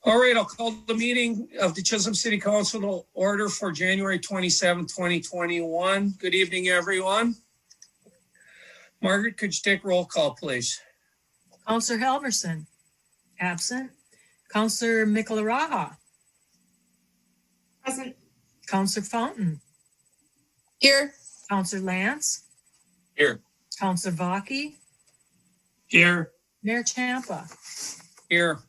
All right, I'll call the meeting of the Chisholm City Council to order for January 27, 2021. Good evening, everyone. Margaret, could you take roll call, please? Councillor Halverson, absent. Councillor Mikolaraha. Present. Councillor Fountain. Here. Councillor Lance. Here. Councillor Vaki. Here. Mayor Champa. Here.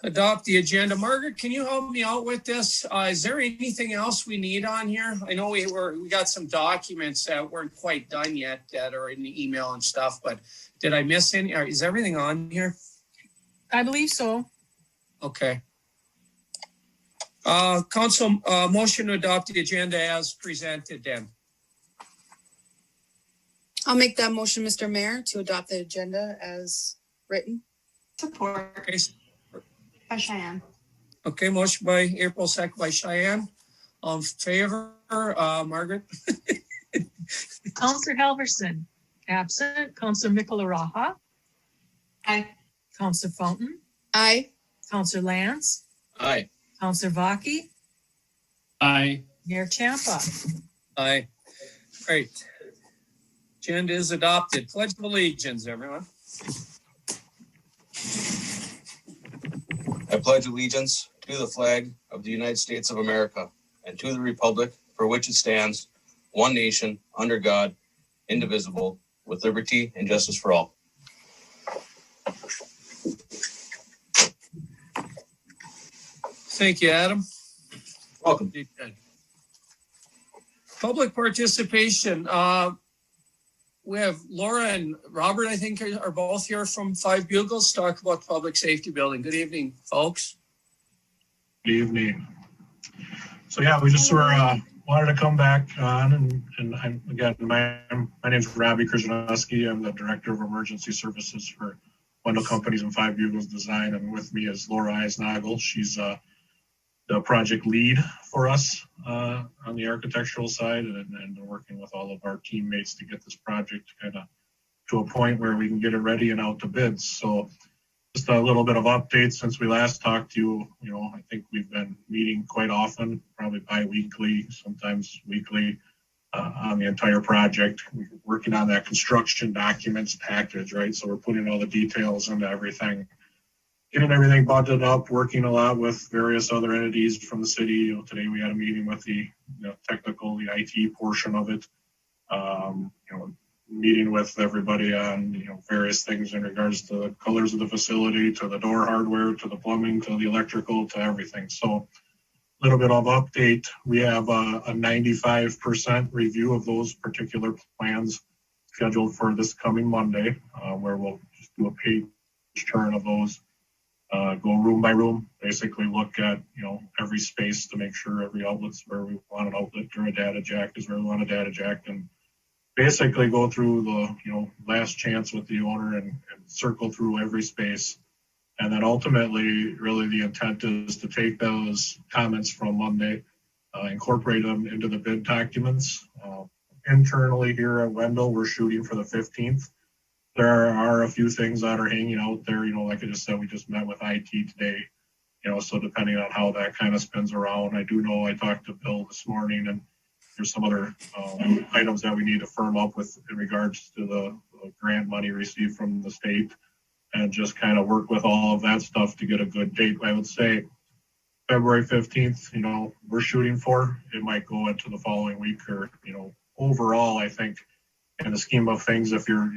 Adopt the agenda. Margaret, can you help me out with this? Is there anything else we need on here? I know we got some documents that weren't quite done yet that are in the email and stuff, but did I miss any? Is everything on here? I believe so. Okay. Council, motion to adopt the agenda as presented then. I'll make that motion, Mr. Mayor, to adopt the agenda as written. Support. Okay. By Cheyenne. Okay, motion by April, second by Cheyenne. All in favor, Margaret? Councillor Halverson, absent. Councillor Mikolaraha. Aye. Councillor Fountain. Aye. Councillor Lance. Aye. Councillor Vaki. Aye. Mayor Champa. Aye. Great. Agenda is adopted. Pledge of allegiance, everyone. I pledge allegiance to the flag of the United States of America and to the republic for which it stands, one nation, under God, indivisible, with liberty and justice for all. Thank you, Adam. Welcome. Public participation. We have Laura and Robert, I think, are both here from Five Bugles to talk about public safety building. Good evening, folks. Good evening. So yeah, we just wanted to come back on and I'm again, my name is Robbie Krzyzewski. I'm the Director of Emergency Services for Wendell Companies and Five Bugles Design, and with me is Laura Eisnagel. She's the project lead for us on the architectural side, and working with all of our teammates to get this project kind of to a point where we can get it ready and out to bids. So just a little bit of update since we last talked to you. You know, I think we've been meeting quite often, probably bi-weekly, sometimes weekly, on the entire project. We're working on that construction documents package, right? So we're putting all the details into everything, getting everything buttoned up, working a lot with various other entities from the city. You know, today we had a meeting with the technical, the IT portion of it. Meeting with everybody on various things in regards to the colors of the facility, to the door hardware, to the plumbing, to the electrical, to everything. So a little bit of update. We have a 95% review of those particular plans scheduled for this coming Monday, where we'll just do a page turn of those. Go room by room, basically look at every space to make sure every outlet's where we want an outlet, or a data jack is where we want a data jack, and basically go through the last chance with the owner and circle through every space. And then ultimately, really the intent is to take those comments from Monday, incorporate them into the bid documents. Internally here at Wendell, we're shooting for the 15th. There are a few things that are hanging out there, like I just said, we just met with IT today, so depending on how that kind of spins around. I do know I talked to Bill this morning, and there's some other items that we need to firm up with in regards to the grant money received from the state, and just kind of work with all of that stuff to get a good date. I would say February 15th, we're shooting for. It might go into the following week, or, overall, I think, in the scheme of things, if you're,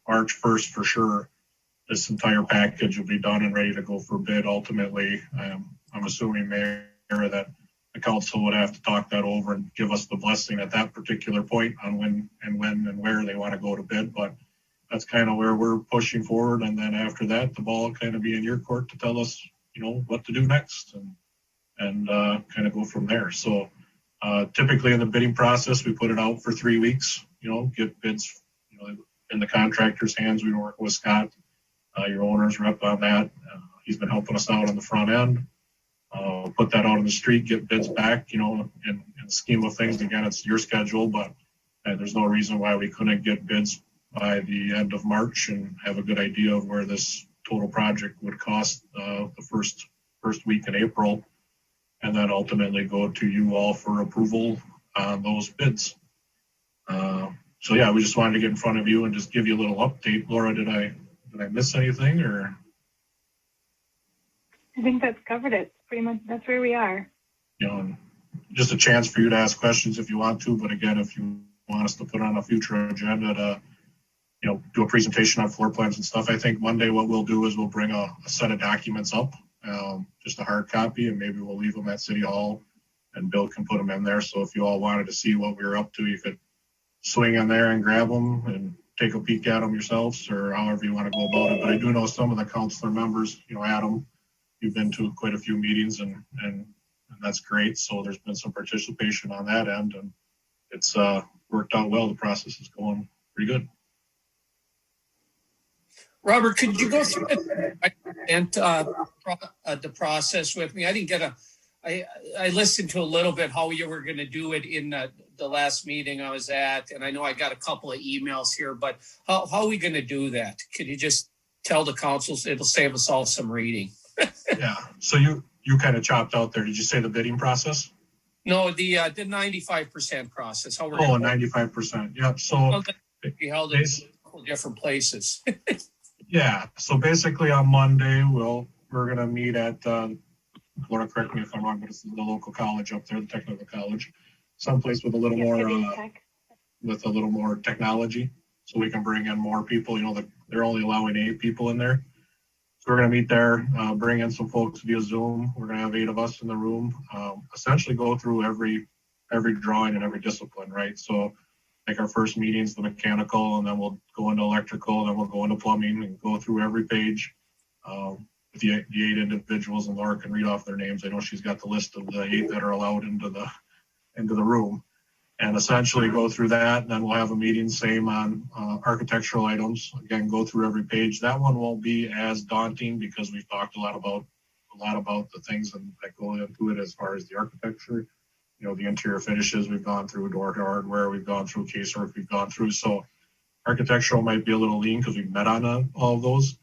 March 1st for sure, this entire package will be done and ready to go for bid. Ultimately, I'm assuming, Mayor, that the council would have to talk that over and give us the blessing at that particular point on when and where they want to go to bid. But that's kind of where we're pushing forward. And then after that, the ball will kind of be in your court to tell us, what to do next and kind of go from there. So typically in the bidding process, we put it out for 3 weeks, get bids, in the contractor's hands. We work with Scott, your owner's rep on that. He's been helping us out on the front end. Put that out on the street, get bids back, in the scheme of things. Again, it's your schedule, but there's no reason why we couldn't get bids by the end of March and have a good idea of where this total project would cost the first week in April, and then ultimately go to you all for approval on those bids. So yeah, we just wanted to get in front of you and just give you a little update. Laura, did I miss anything, or? I think that's covered it. Pretty much that's where we are. You know, just a chance for you to ask questions if you want to, but again, if you want us to put on a future agenda to, you know, do a presentation on floor plans and stuff, I think Monday what we'll do is we'll bring a set of documents up, just a hard copy, and maybe we'll leave them at City Hall and Bill can put them in there. So if you all wanted to see what we were up to, you could swing in there and grab them and take a peek at them yourselves, or however you want to go about it. But I do know some of the councilor members, you know, Adam, you've been to quite a few meetings and that's great. So there's been some participation on that end, and it's worked out well. The process is going pretty good. Robert, could you go through the process with me? I didn't get I listened to a little bit how you were going to do it in the last meeting I was at, and I know I got a couple of emails here, but how are we going to do that? Could you just tell the councils? It'll save us all some reading. Yeah. So you kind of chopped out there. Did you say the bidding process? No, the 95% process. How we're 95%. Yep. So we held it in a couple different places. Yeah. So basically on Monday, we're going to meet at, Laura, correct me if I'm wrong, but it's the local college up there, the technical college, someplace with a little more technology, so we can bring in more people. You know, they're only allowing 8 people in there. So we're going to meet there, bring in some folks via Zoom. We're going to have 8 of us in the room, essentially go through every drawing and every discipline, right? So like our first meeting's the mechanical, and then we'll go into electrical, and then we'll go into plumbing and go through every page. With the 8 individuals, and Laura can read off their names. I know she's got the list of the 8 that are allowed into the room, and essentially go through that. And then we'll have a meeting, same on architectural items. Again, go through every page. That one won't be as daunting because we've talked a lot about the things that go into it as far as the architecture. You know, the interior finishes we've gone through, door hardware we've gone through, casework we've gone through. So architectural might be a little lean because we've met on all of those.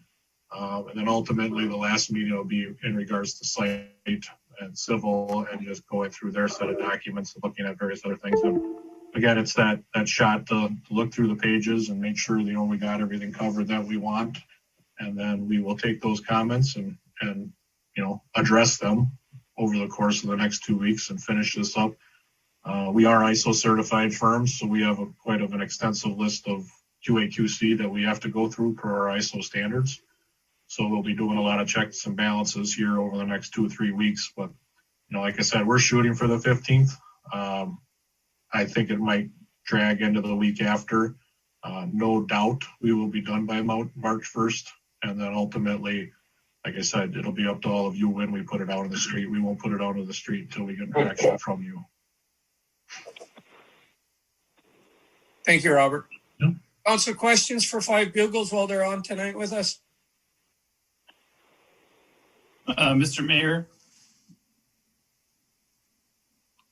And then ultimately the last meeting will be in regards to site and civil, and just going through their set of documents and looking at various other things. And again, it's that shot to look through the pages and make sure, you know, we got everything covered that we want. And then we will take those comments and you know, address them over the course of the next 2 weeks and finish this up. We are ISO certified firms, so we have quite an extensive list of QA/QC that we have to go through per our ISO standards. So we'll be doing a lot of checks and balances here over the next 2 or 3 weeks. But, you know, like I said, we're shooting for the 15th. I think it might drag into the week after. No doubt we will be done by March 1st. And then ultimately, like I said, it'll be up to all of you when we put it out on the street. We won't put it out on the street until we get direction from you. Thank you, Robert. Yep. Council questions for 5 Bugles while they're on tonight with us? Mr. Mayor,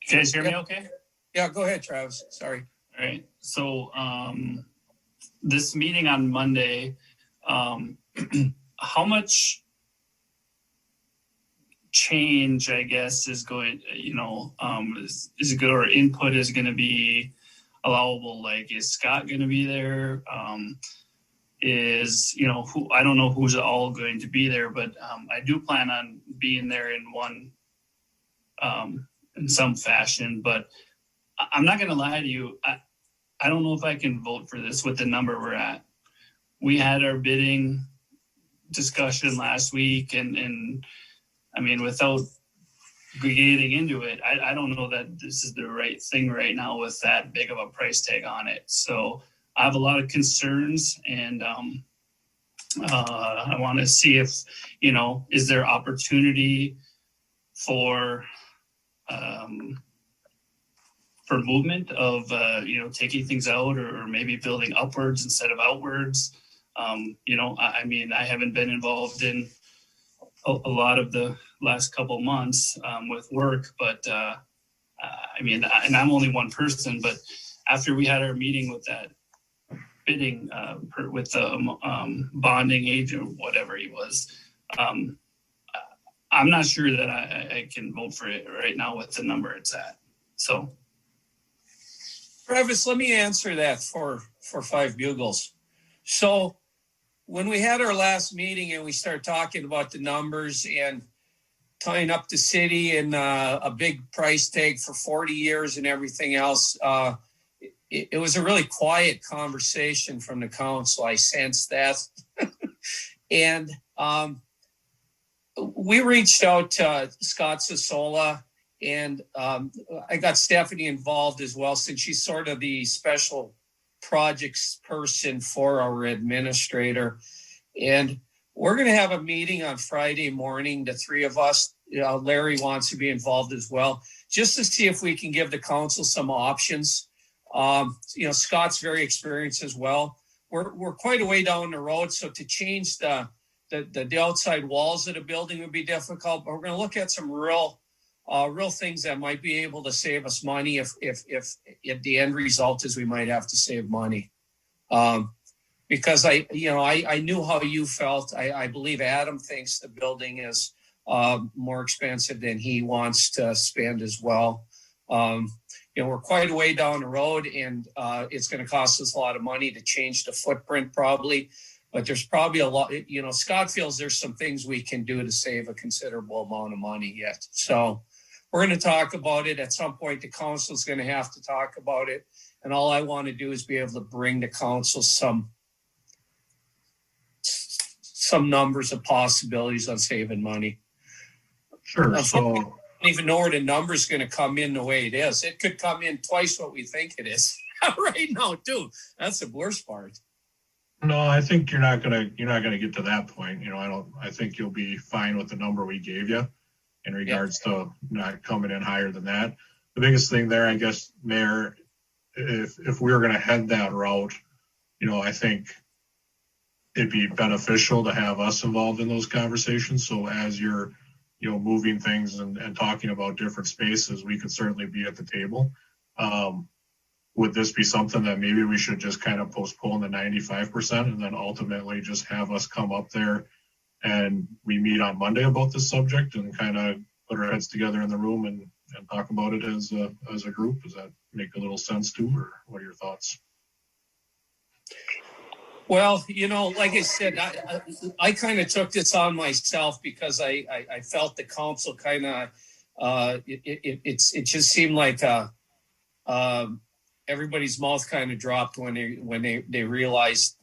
you guys hear me okay? Yeah, go ahead, Travis. Sorry. All right. So this meeting on Monday, how much change, I guess, is going, you know, is it good, or input is going to be allowable? Like, is Scott going to be there? Is, you know, who, I don't know who's all going to be there, but I do plan on being there in some fashion. But I'm not going to lie to you. I don't know if I can vote for this with the number we're at. We had our bidding discussion last week, and I mean, without getting into it, I don't know that this is the right thing right now with that big of a price tag on it. So I have a lot of concerns, and I want to see if, you know, is there opportunity for movement of, you know, taking things out, or maybe building upwards instead of outwards. You know, I mean, I haven't been involved in a lot of the last couple of months with work, but I mean, and I'm only one person, but after we had our meeting with that bidding with the bonding agent, whatever he was. I'm not sure that I can vote for it right now with the number it's at. So, Travis, let me answer that for Five Bugles. So when we had our last meeting and we started talking about the numbers and tying up the city and a big price tag for 40 years and everything else, it was a really quiet conversation from the council. I sensed that. And we reached out to Scott Sasola, and I got Stephanie involved as well, since she's sort of the special projects person for our administrator. And we're going to have a meeting on Friday morning, the three of us. Larry wants to be involved as well, just to see if we can give the council some options. Scott's very experienced as well. We're quite a way down the road, so to change the outside walls of the building would be difficult. But we're going to look at some real things that might be able to save us money if the end result is we might have to save money. Because I knew how you felt. I believe Adam thinks the building is more expensive than he wants to spend as well. We're quite a way down the road, and it's going to cost us a lot of money to change the footprint probably. But there's probably a lot, Scott feels there's some things we can do to save a considerable amount of money yet. So we're going to talk about it at some point. The council is going to have to talk about it. And all I want to do is be able to bring the council some numbers of possibilities on saving money. Sure. I So don't even know where the number is going to come in the way it is. It could come in twice what we think it is right now too. That's the worst part. no, I think you're not gonna get to that point. I think you'll be fine with the number we gave you in regards to not coming in higher than that. The biggest thing there, I guess, Mayor, if we were gonna head that route, I think it'd be beneficial to have us involved in those conversations. So as you're moving things and talking about different spaces, we could certainly be at the table. Would this be something that maybe we should just kind of postpone the 95% and then ultimately just have us come up there and we meet on Monday about this subject and kind of put our heads together in the room and talk about it as a group? Does that make a little sense too, or what are your thoughts? Well, like I said, I kind of took this on myself because I felt the council kind of, it just seemed like everybody's mouth kind of dropped when they realized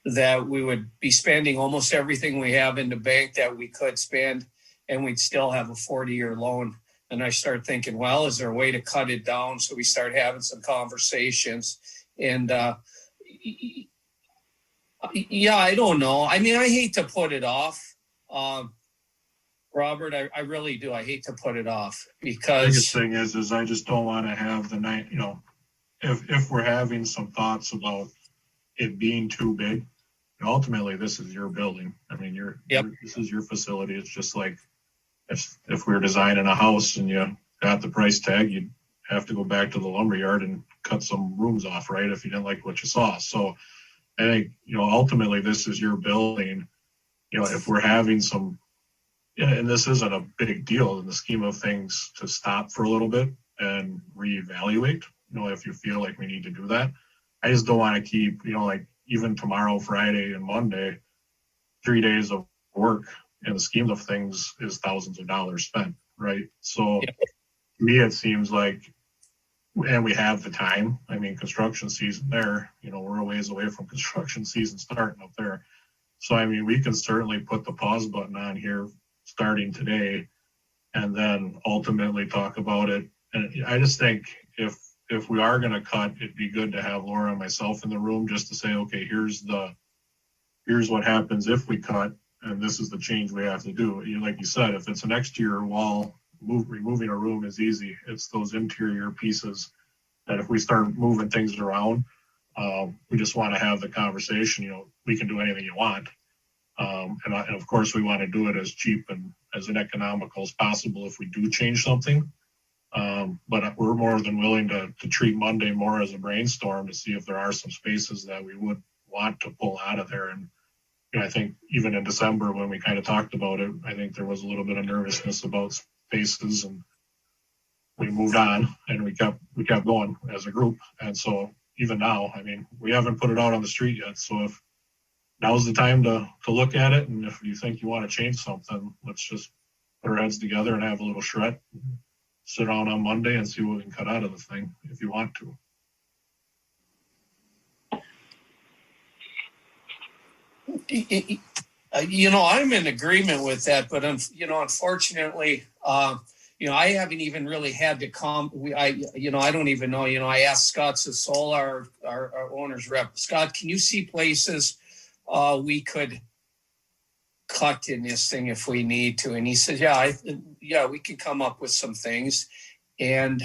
that we would be spending almost everything we have in the bank that we could spend, and we'd still have a 40-year loan. And I started thinking, well, is there a way to cut it down? So we started having some conversations. And I don't know. I mean, I hate to put it off. Robert, I really do. I hate to put it off because The biggest thing is I just don't want to have the night, if we're having some thoughts about it being too big, ultimately this is your building. I mean, this is your facility. It's just like if we were designing a house and you got the price tag, you'd have to go back to the lumberyard and cut some rooms off, right? If you didn't like what you saw. So I think, ultimately this is your building. If we're having some, and this isn't a big deal in the scheme of things to stop for a little bit and reevaluate, if you feel like we need to do that. I just don't want to keep, like even tomorrow, Friday and Monday, 3 days of work in the scheme of things is thousands of dollars spent, right? So to me, it seems like, and we have the time. I mean, construction season there, we're a ways away from construction season starting up there. So, I mean, we can certainly put the pause button on here starting today and then ultimately talk about it. And I just think if we are going to cut, it'd be good to have Laura and myself in the room just to say, okay, here's what happens if we cut, and this is the change we have to do. Like you said, if it's an exterior wall, removing a room is easy. It's those interior pieces that if we start moving things around, we just want to have the conversation. We can do anything you want. And of course, we want to do it as cheap and as economical as possible if we do change something. But we're more than willing to treat Monday more as a brainstorm to see if there are some spaces that we would want to pull out of there. And I think even in December when we kind of talked about it, I think there was a little bit of nervousness about spaces, and we moved on and we kept going as a group. And so even now, I mean, we haven't put it out on the street yet. So if now's the time to look at it, and if you think you want to change something, let's just put our heads together and have a little shred, sit down on Monday and see what we can cut out of the thing if you want to. I'm in agreement with that, but unfortunately, I haven't even really had to come. I don't even know. I asked Scott Chisholm, our owner's rep. Scott, can you see places we could cut in this thing if we need to? And he said, yeah, we can come up with some things. And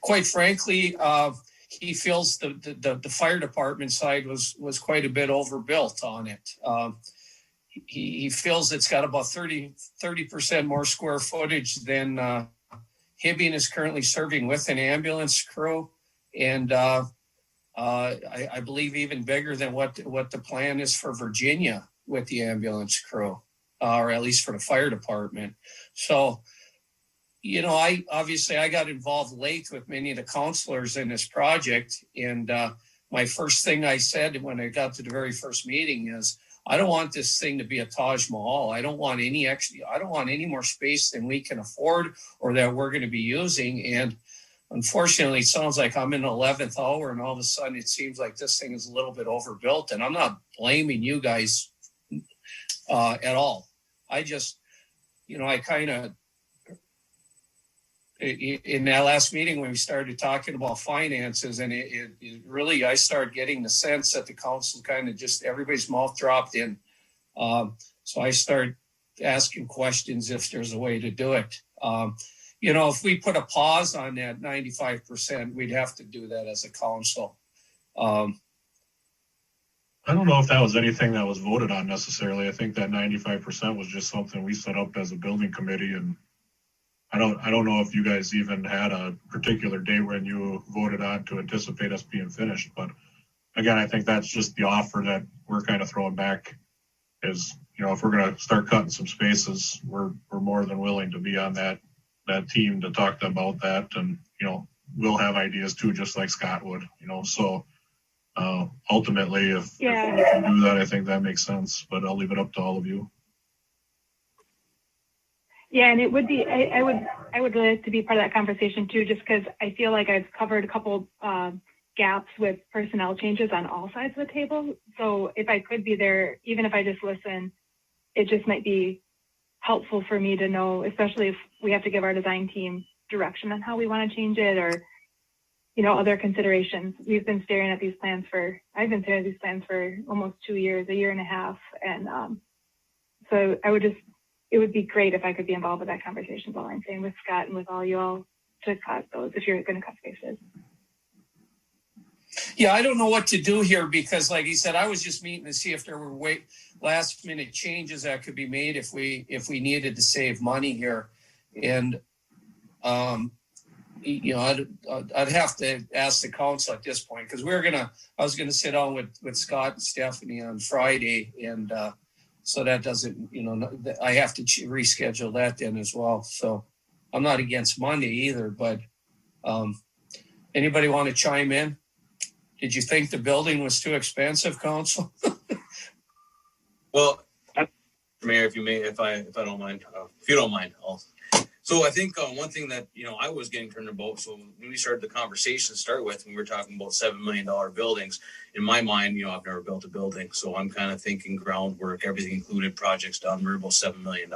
quite frankly, he feels the fire department side was quite a bit overbuilt on it. He feels it's got about 30% more square footage than Hibbing is currently serving with an ambulance crew, and I believe even bigger than what the plan is for Virginia with the ambulance crew, or at least for the fire department. So, I got involved late with many of the counselors in this project. And my first thing I said when I got to the very first meeting is, I don't want this thing to be a Taj Mahal. I don't want any more space than we can afford or that we're going to be using. And unfortunately, it sounds like I'm in the 11th hour, and all of a sudden it seems like this thing is a little bit overbuilt. And I'm not blaming you guys at all. I just, I kind of, in that last meeting when we started talking about finances, and it really, I started getting the sense that the council kind of just, everybody's mouth dropped in. So I started asking questions if there's a way to do it. If we put a pause on that 95%, we'd have to do that as a council. I don't know if that was anything that was voted on necessarily. I think that 95% was just something we set up as a building committee, and I don't know if you guys even had a particular date when you voted on to anticipate us being finished. But again, I think that's just the offer that we're kind of throwing back is, if we're going to start cutting some spaces, we're more than willing to be on that team to talk to them about that. And, we'll have ideas too, just like Scott would, so ultimately, if we can do that, I think that makes sense, but I'll leave it up to all of you. Yeah, and it would be, I would like to be part of that conversation too, just because I feel like I've covered a couple gaps with personnel changes on all sides of the table. So if I could be there, even if I just listen, it just might be helpful for me to know, especially if we have to give our design team direction on how we want to change it, or, other considerations. I've been staring at these plans for almost 2 years, a year and a half. And so it would be great if I could be involved with that conversation, while I'm saying with Scott and with all you all to cut those, if you're going to cut spaces. Yeah, I don't know what to do here because, like he said, I was just meeting to see if there were last minute changes that could be made if we needed to save money here. And, I'd have to ask the council at this point, because I was going to sit down with Scott and Stephanie on Friday. And so that doesn't, I have to reschedule that then as well. So I'm not against Monday either, but anybody want to chime in? Did you think the building was too expensive, council? Well, Mayor, if you don't mind, So I think one thing that, I was getting turned about, so when we started the conversation to start with, we were talking about $7 million buildings. In my mind, I've never built a building. So I'm kind of thinking groundwork, everything included, projects done, we're about $7 million.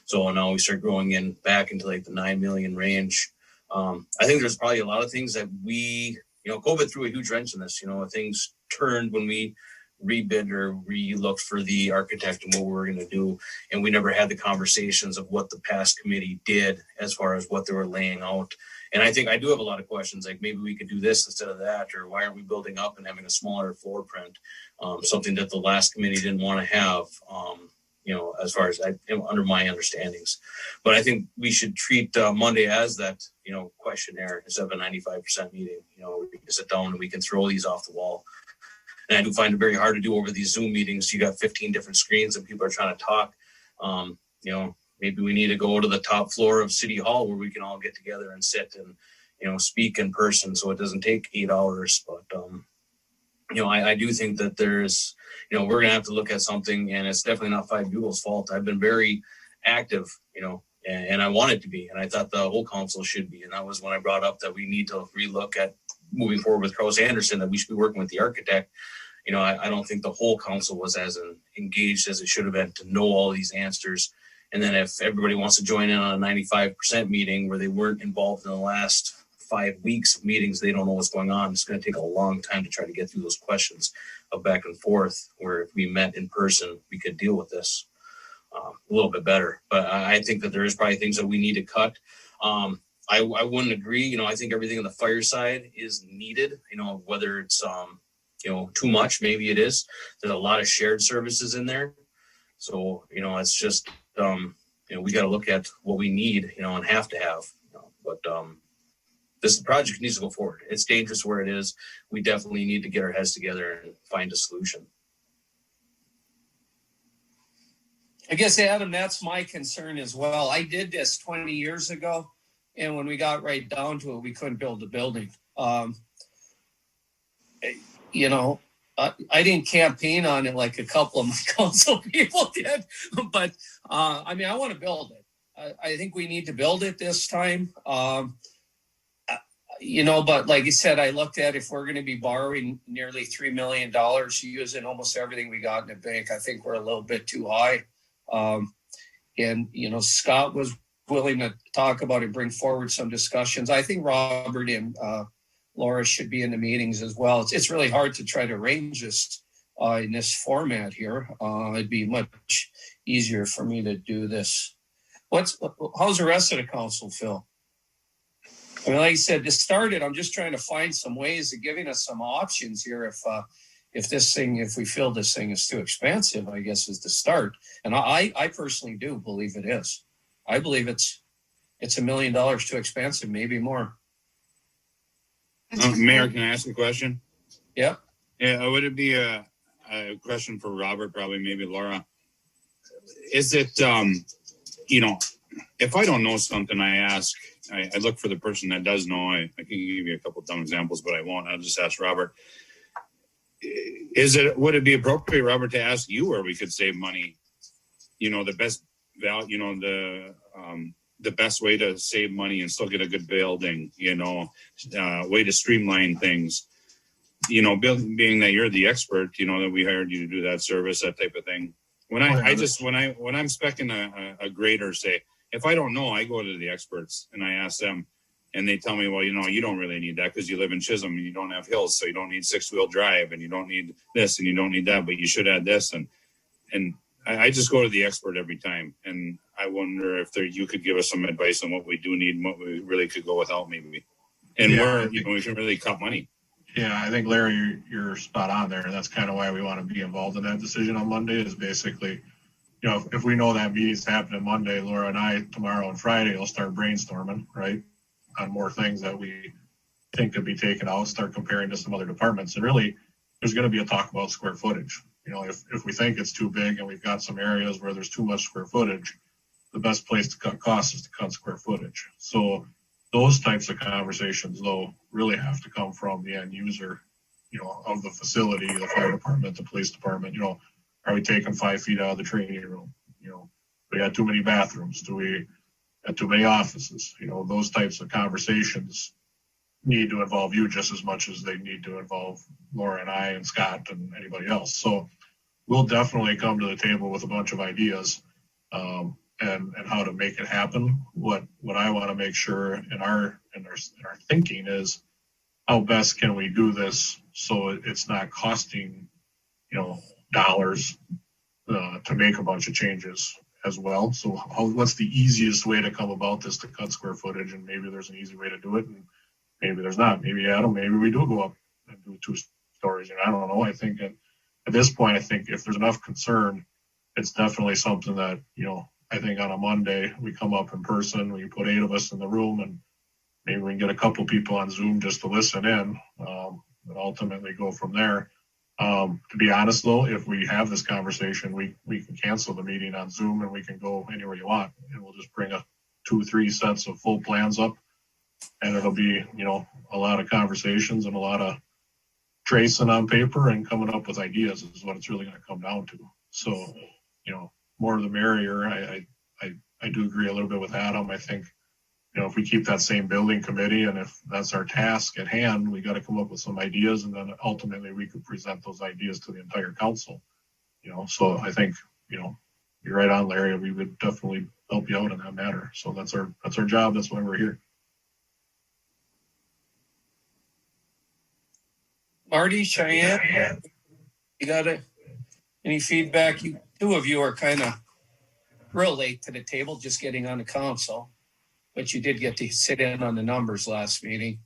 So now we start growing back into like the 9 million range. I think there's probably a lot of things that we, COVID threw a huge wrench in this, things turned when we rebid or re-looked for the architect and what we were going to do. And we never had the conversations of what the past committee did as far as what they were laying out. And I think I do have a lot of questions, like maybe we could do this instead of that, or why aren't we building up and having a smaller floor print? Something that the last committee didn't want to have. as far as under my understandings. But I think we should treat Monday as that, questionnaire instead of a 95% meeting. We can sit down and we can throw these off the wall. And I do find it very hard to do over these Zoom meetings. You got 15 different screens and people are trying to talk. Maybe we need to go to the top floor of City Hall where we can all get together and sit and, speak in person so it doesn't take 8 hours. But, I do think that there's, we're going to have to look at something, and it's definitely not Five Bugle's fault. I've been very active, and I wanted to be, and I thought the whole council should be. And that was when I brought up that we need to relook at moving forward with Krause Anderson, that we should be working with the architect. I don't think the whole council was as engaged as it should have been to know all these answers. And then if everybody wants to join in on a 95% meeting where they weren't involved in the last 5 weeks of meetings, they don't know what's going on. It's going to take a long time to try to get through those questions of back and forth, where if we met in person, we could deal with this a little bit better. But I think that there is probably things that we need to cut. I wouldn't agree. I think everything on the fire side is needed, whether it's, too much, maybe it is. There's a lot of shared services in there. So, it's just, we got to look at what we need, and have to have, but this project needs to go forward. It's dangerous where it is. We definitely need to get our heads together and find a solution. I guess, Adam, that's my concern as well. I did this 20 years ago, and when we got right down to it, we couldn't build the building. I didn't campaign on it like a couple of my council people did, but I want to build it. I think we need to build it this time. But like you said, I looked at if we're going to be borrowing nearly $3 million, using almost everything we got in the bank, I think we're a little bit too high. Scott was willing to talk about and bring forward some discussions. I think Robert and Laura should be in the meetings as well. It's really hard to try to arrange this in this format here. It'd be much easier for me to do this. How's the rest of the council feel? Like I said, to start it, I'm just trying to find some ways of giving us some options here. If we feel this thing is too expensive, I guess is the start. And I personally do believe it is. I believe it's $1 million too expensive, maybe more. Mayor, can I ask a question? Yeah. Yeah, would it be a question for Robert, probably maybe Laura? Is it, if I don't know something, I ask, I look for the person that does know. I can give you a couple of dumb examples, but I won't. I'll just ask Robert. Would it be appropriate, Robert, to ask you where we could save money? The best value, the best way to save money and still get a good building, way to streamline things, being that you're the expert, that we hired you to do that service, that type of thing. When I'm speccing a grader, say, if I don't know, I go to the experts and I ask them, and they tell me, well, you don't really need that because you live in Chisholm and you don't have hills, so you don't need 6-wheel drive, and you don't need this and you don't need that, but you should add this. And I just go to the expert every time, and I wonder if you could give us some advice on what we do need and what we really could go without, maybe, and where we can really cut money. Yeah, I think, Larry, you're spot on there. And that's kind of why we want to be involved in that decision on Monday, is basically, if we know that meeting's happening Monday, Laura and I, tomorrow and Friday, will start brainstorming, right, on more things that we think could be taken out, start comparing to some other departments. And really, there's going to be a talk about square footage. If we think it's too big and we've got some areas where there's too much square footage, the best place to cut costs is to cut square footage. So those types of conversations, though, really have to come from the end user, of the facility, the fire department, the police department. Are we taking 5 feet out of the training room? We got too many bathrooms. Do we got too many offices? Those types of conversations need to involve you just as much as they need to involve Laura and I and Scott and anybody else. So we'll definitely come to the table with a bunch of ideas and how to make it happen. What I want to make sure in our thinking is, how best can we do this so it's not costing dollars to make a bunch of changes as well. So what's the easiest way to come about this to cut square footage? And maybe there's an easy way to do it, and maybe there's not. Maybe, Adam, maybe we do go up and do 2 stories. And I don't know. I think at this point, if there's enough concern it's definitely something that, I think on a Monday, we come up in person, we put 8 of us in the room, and maybe we can get a couple people on Zoom just to listen in, and ultimately go from there. To be honest though, if we have this conversation, we can cancel the meeting on Zoom and we can go anywhere you want, and we'll just bring 2-3 sets of full plans up, and it'll be, a lot of conversations and a lot of tracing on paper and coming up with ideas is what it's really going to come down to. So, more the merrier. I do agree a little bit with Adam. I think, if we keep that same building committee, and if that's our task at hand, we got to come up with some ideas, and then ultimately we could present those ideas to the entire council. So I think, you're right on, Larry. We would definitely help you out in that matter. So that's our job. That's why we're here. Marty, Cheyenne, you got any feedback? You 2 of you are kind of real late to the table, just getting on the council, but you did get to sit in on the numbers last meeting.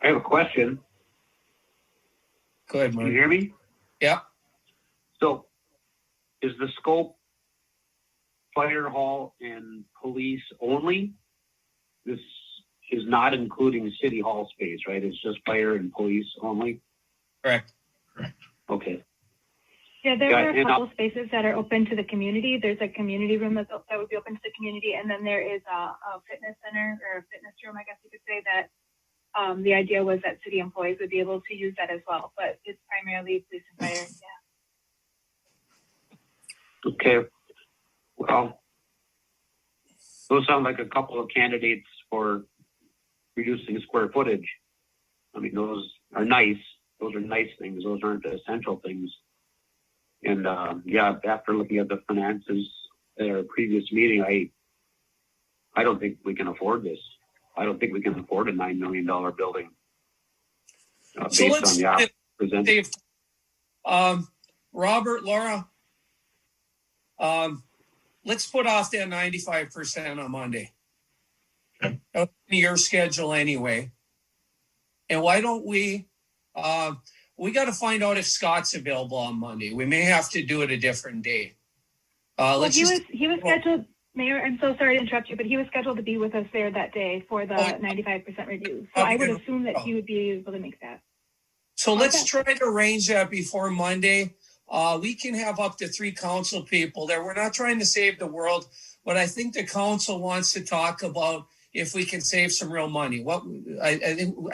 I have a question. Go ahead, Can Marty. you hear me? Yeah. So is the scope fire hall and police only? This is not including city hall space, right? It's just fire and police only? Correct. Okay. Yeah, there Yeah, are a and couple spaces that are open to the community. There's a community room that would be open to the community, and then there is a fitness center or a fitness room, I guess you could say, that the idea was that city employees would be able to use that as well, but it's primarily police and fire. Yeah. Okay. Well, those sound like a couple of candidates for reducing square footage. I mean, those are nice. Those are nice things. Those aren't the essential things. And after looking at the finances at our previous meeting, I don't think we can afford this. I don't think we can afford a $9 million building So based on the offer presented. Robert, Laura, let's put off that 95% on Monday. Okay. Your schedule anyway. And why don't we got to find out if Scott's available on Monday. We may have to do it a different day. He was scheduled, Mayor, I'm so sorry to interrupt you, but he was scheduled to be with us there that day for the 95% review. So I would assume that he would be able to make that. So let's try to arrange that before Monday. We can have up to 3 council people there. We're not trying to save the world, but I think the council wants to talk about if we can save some real money. I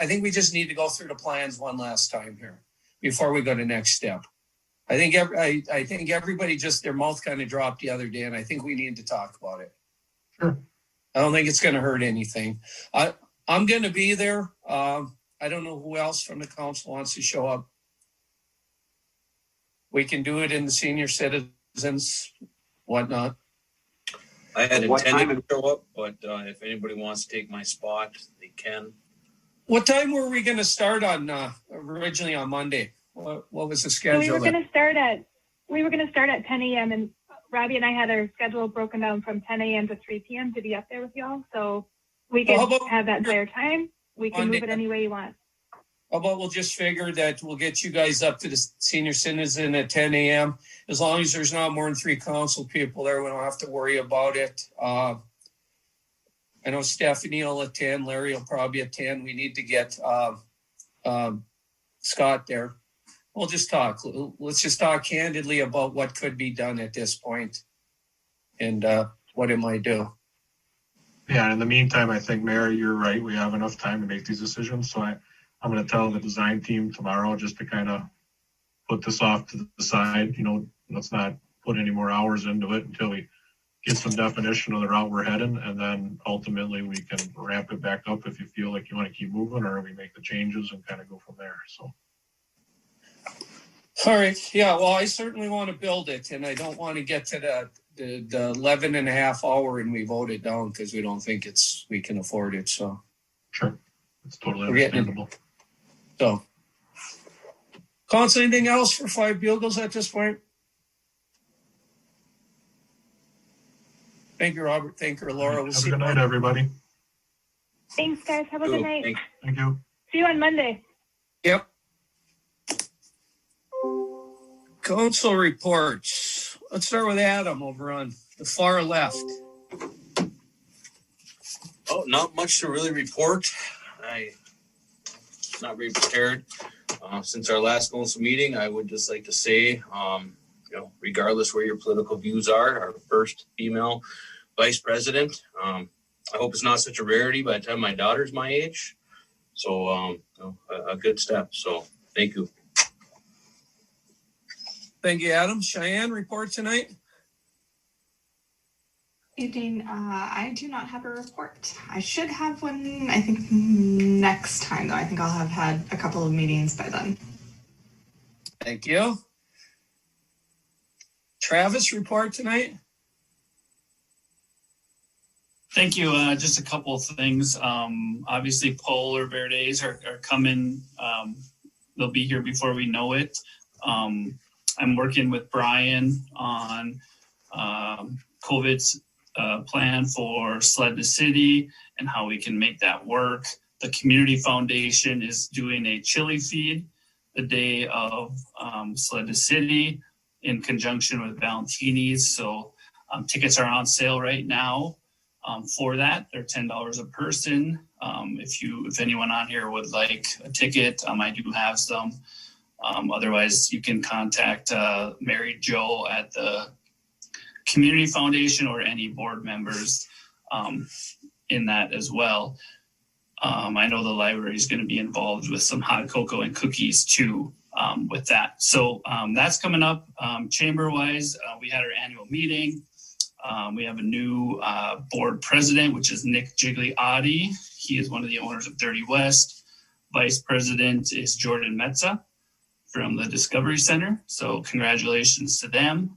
think we just need to go through the plans one last time here before we go to next step. I think everybody just their mouth kind of dropped the other day, and I think we need to talk about it. Sure. I don't think it's going to hurt anything. I'm going to be there. I don't know who else from the council wants to show up. We can do it in the senior citizens, whatnot. I had What intended time? to show up, but if anybody wants to take my spot, they can. What time were we going to start on originally on Monday? What was the So schedule? we were going to start at 10 a.m. and Robbie and I had our schedule broken down from 10 a.m. to 3 p.m. to be up there with y'all. So we can have that entire time. We can Monday. move it any way you want. How about we'll just figure that we'll get you guys up to the senior citizen at 10 a.m. As long as there's not more than 3 council people there, we don't have to worry about it. I know Stephanie will attend. Larry will probably attend. We need to get Scott there. We'll just talk. Let's just talk candidly about what could be done at this point and what it might do. Yeah, in the meantime, I think, Mayor, you're right. We have enough time to make these decisions. So I'm going to tell the design team tomorrow just to kind of put this off to the side. Let's not put any more hours into it until we get some definition of the route we're heading. And then ultimately we can ramp it back up if you feel like you want to keep moving, or we make the changes and kind of go from there. So. All right. Yeah. Well, I certainly want to build it, and I don't want to get to the 11 and a half hour and we vote it down because we don't think we can afford it. So. Sure. It's totally understandable. So. Council, anything else for 5 Bugles at this point? Thank you, Robert. Thank you, Laura. Have a good night, everybody. Thanks, guys. Have a good night. Thank you. See you on Monday. Yep. Council reports. Let's start with Adam over on the far left. Oh, not much to really report. I not really prepared. Since our last council meeting, I would just like to say, regardless where your political views are, our first female vice president. I hope it's not such a rarity by the time my daughter's my age. So, a good step. So, thank you. Thank you, Adam. Cheyenne, report tonight. Evening. I do not have a report. I should have one, I think, next time, though. I think I'll have had a couple of meetings by then. Thank you. Travis, report tonight. Thank you. Just a couple of things. Obviously, polar bear days are coming. They'll be here before we know it. I'm working with Brian on COVID's plan for Sled to City and how we can make that work. The Community Foundation is doing a chili feed the day of Sled to City in conjunction with Valentini's. So tickets are on sale right now for that. They're $10 a person. If anyone on here would like a ticket, I do have some. Otherwise, you can contact Mary Jo at the Community Foundation or any board members in that as well. I know the library is going to be involved with some hot cocoa and cookies too with that. So that's coming up. Chamber-wise, we had our annual meeting. We have a new board president, which is Nick Gigliotti. He is one of the owners of 30 West. Vice president is Jordan Metza from the Discovery Center. So congratulations to them.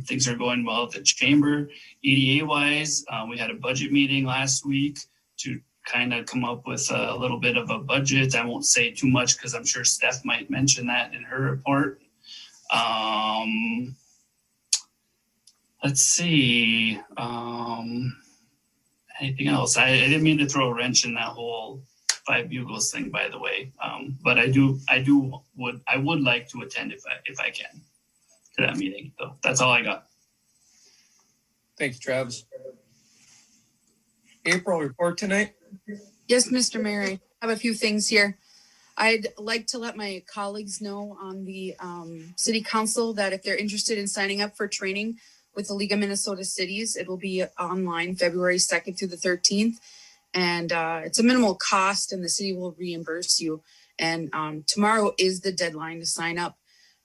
Things are going well at the chamber. EDA-wise, we had a budget meeting last week to kind of come up with a little bit of a budget. I won't say too much because I'm sure Steph might mention that in her report. Let's see. Anything else? I didn't mean to throw a wrench in that whole Five Bugles thing, by the way. But I would like to attend if I can to that meeting. So that's all I got. Thank you, Travis. April, report tonight. Yes, Mr. Mayor, I have a few things here. I'd like to let my colleagues know on the city council that if they're interested in signing up for training with the League of Minnesota Cities, it will be online February 2nd through the 13th. And it's a minimal cost and the city will reimburse you. And tomorrow is the deadline to sign up.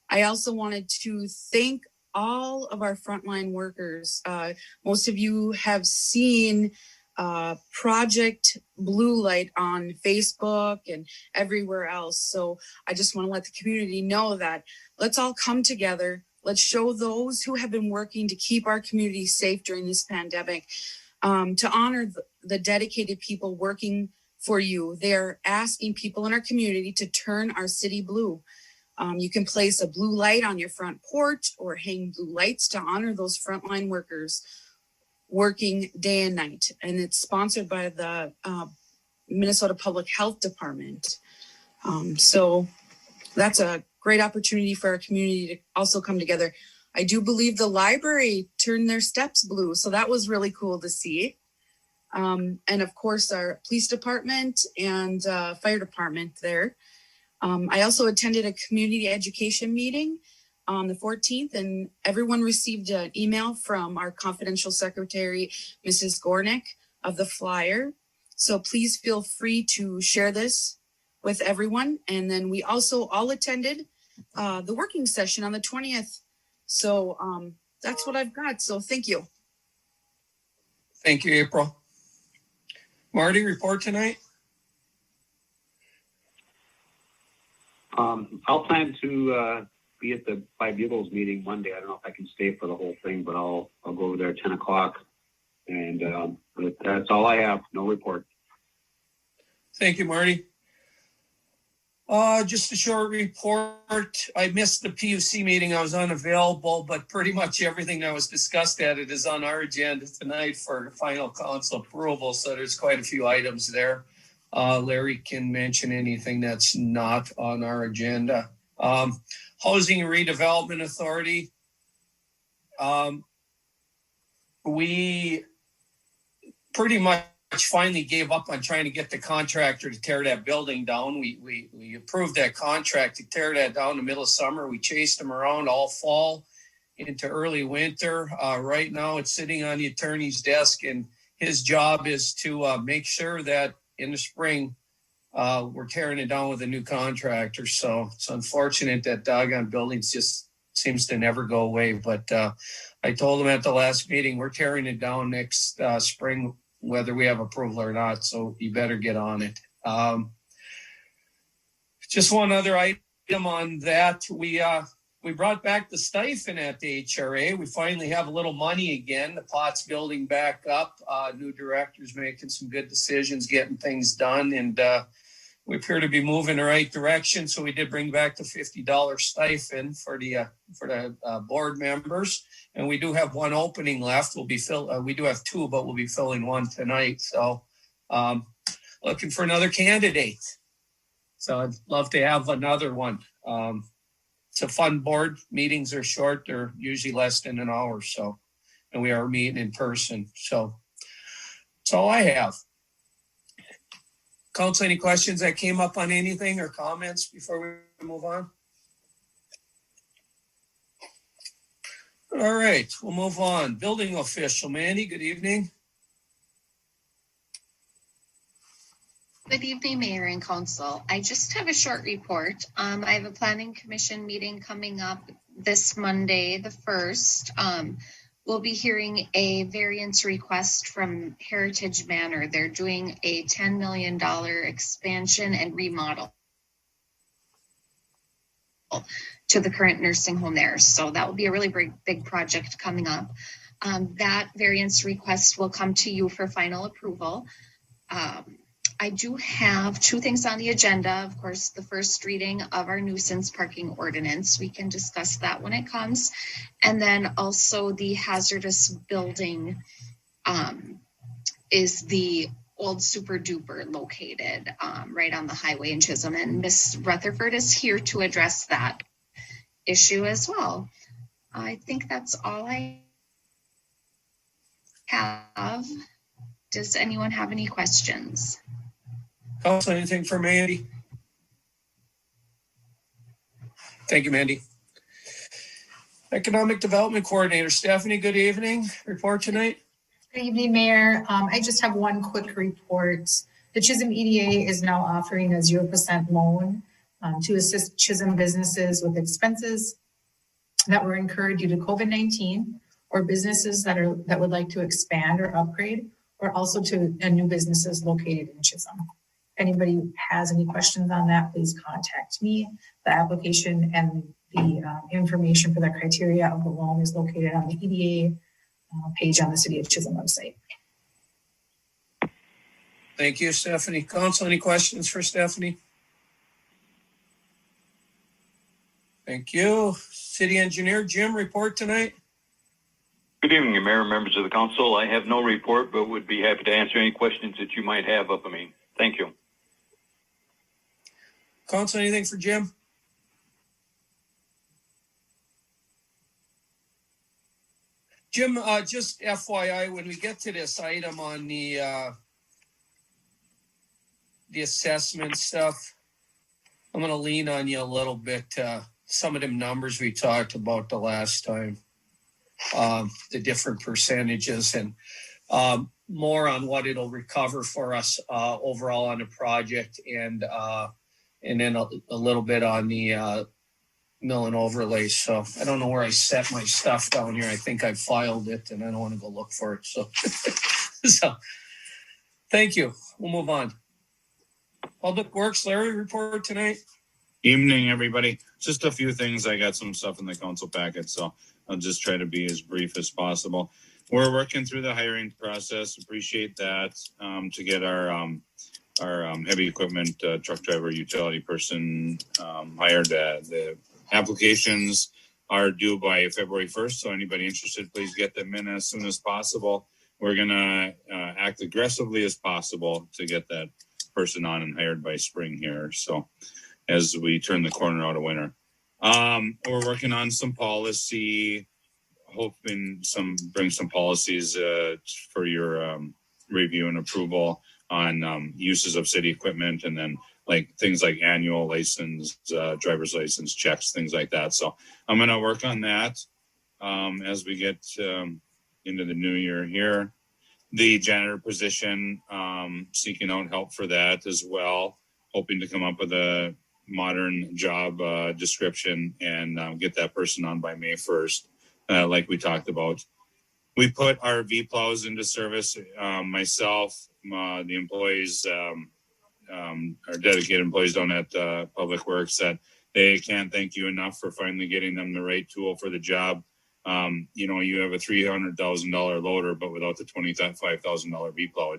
I also wanted to thank all of our frontline workers. Most of you have seen Project Blue Light on Facebook and everywhere else. So I just want to let the community know that let's all come together. Let's show those who have been working to keep our community safe during this pandemic, to honor the dedicated people working for you. They're asking people in our community to turn our city blue. You can place a blue light on your front porch or hang blue lights to honor those frontline workers working day and night. And it's sponsored by the Minnesota Public Health Department. So that's a great opportunity for our community to also come together. I do believe the library turned their steps blue. So that was really cool to see. And of course, our police department and fire department there. I also attended a community education meeting on the 14th, and everyone received an email from our confidential secretary, Mrs. Gornick, of the flyer. So please feel free to share this with everyone. And then we also all attended the working session on the 20th. So that's what I've got. So thank you. Thank you, April. Marty, report tonight. I'll plan to be at the Five Bugles meeting Monday. I don't know if I can stay for the whole thing, but I'll go over there at 10 o'clock. And that's all I have. No report. Thank you, Marty. Just a short report. I missed the PUC meeting. I was unavailable, but pretty much everything that was discussed at it is on our agenda tonight for final council approval. So there's quite a few items there. Larry can mention anything that's not on our agenda. Housing and Redevelopment Authority. We pretty much finally gave up on trying to get the contractor to tear that building down. We approved that contract to tear that down in the middle of summer. We chased them around all fall into early winter. Right now it's sitting on the attorney's desk, and his job is to make sure that in the spring we're tearing it down with a new contractor. So it's unfortunate that doggone buildings just seems to never go away. But I told him at the last meeting, we're tearing it down next spring, whether we have approval or not. So you better get on it. Just one other item on that. We brought back the stipend at the HRA. We finally have a little money again. The pot's building back up. New director's making some good decisions, getting things done. And we appear to be moving in the right direction. So we did bring back the $50 stipend for the board members. And we do have one opening left. We do have two, but we'll be filling one tonight. So looking for another candidate. So I'd love to have another one. It's a fun board. Meetings are short. They're usually less than an hour. So, and we are meeting in person. So that's all I have. Council, any questions that came up on anything or comments before we move on? All right, we'll move on. Building official, Mandy, good evening. Good evening, Mayor and Council. I just have a short report. I have a planning commission meeting coming up this Monday, the 1st. We'll be hearing a variance request from Heritage Manor. They're doing a $10 million expansion and remodel to the current nursing home there. So that will be a really big project coming up. That variance request will come to you for final approval. I do have two things on the agenda. Of course, the first reading of our nuisance parking ordinance. We can discuss that when it comes. And then also the hazardous building is the old Super Duper located right on the highway in Chisholm. And Ms. Rutherford is here to address that issue as well. I think that's all I have. Does anyone have any questions? Council, anything for Mandy? Thank you, Mandy. Economic Development Coordinator, Stephanie, good evening. Report tonight. Good evening, Mayor. I just have one quick report. The Chisholm EDA is now offering a 0% loan to assist Chisholm businesses with expenses that were incurred due to COVID-19, or businesses that would like to expand or upgrade, or also to new businesses located in Chisholm. If anybody has any questions on that, please contact me. The application and the information for the criteria of the loan is located on the EDA page on the City of Chisholm website. Thank you, Stephanie. Council, any questions for Stephanie? Thank you. City Engineer Jim, report tonight. Good evening, Mayor and members of the council. I have no report, but would be happy to answer any questions that you might have of me. Thank you. Council, anything for Jim? Jim, just FYI, when we get to this item on the assessment stuff, I'm going to lean on you a little bit. Some of them numbers we talked about the last time, the different percentages, and more on what it'll recover for us overall on the project, and then a little bit on the mill and overlay. So I don't know where I set my stuff down here. I think I filed it, and I don't want to go look for it. So, so thank you. We'll move on. Public Works, Larry, report tonight. Evening, everybody. Just a few things. I got some stuff in the council packet, so I'll just try to be as brief as possible. We're working through the hiring process. Appreciate that to get our heavy equipment truck driver, utility person hired. The applications are due by February 1st, so anybody interested, please get them in as soon as possible. We're going to act aggressively as possible to get that person on and hired by spring here, so as we turn the corner out of winter. We're working on some policy, hoping bring some policies for your review and approval on uses of city equipment, and then like things like annual license, driver's license checks, things like that. So I'm going to work on that as we get into the new year here. The janitor position, seeking out help for that as well, hoping to come up with a modern job description and get that person on by May 1st, like we talked about. We put our V plows into service, myself, the employees, our dedicated employees down at Public Works, that they can't thank you enough for finally getting them the right tool for the job. You have a $300,000 loader, but without the $25,000 V plow,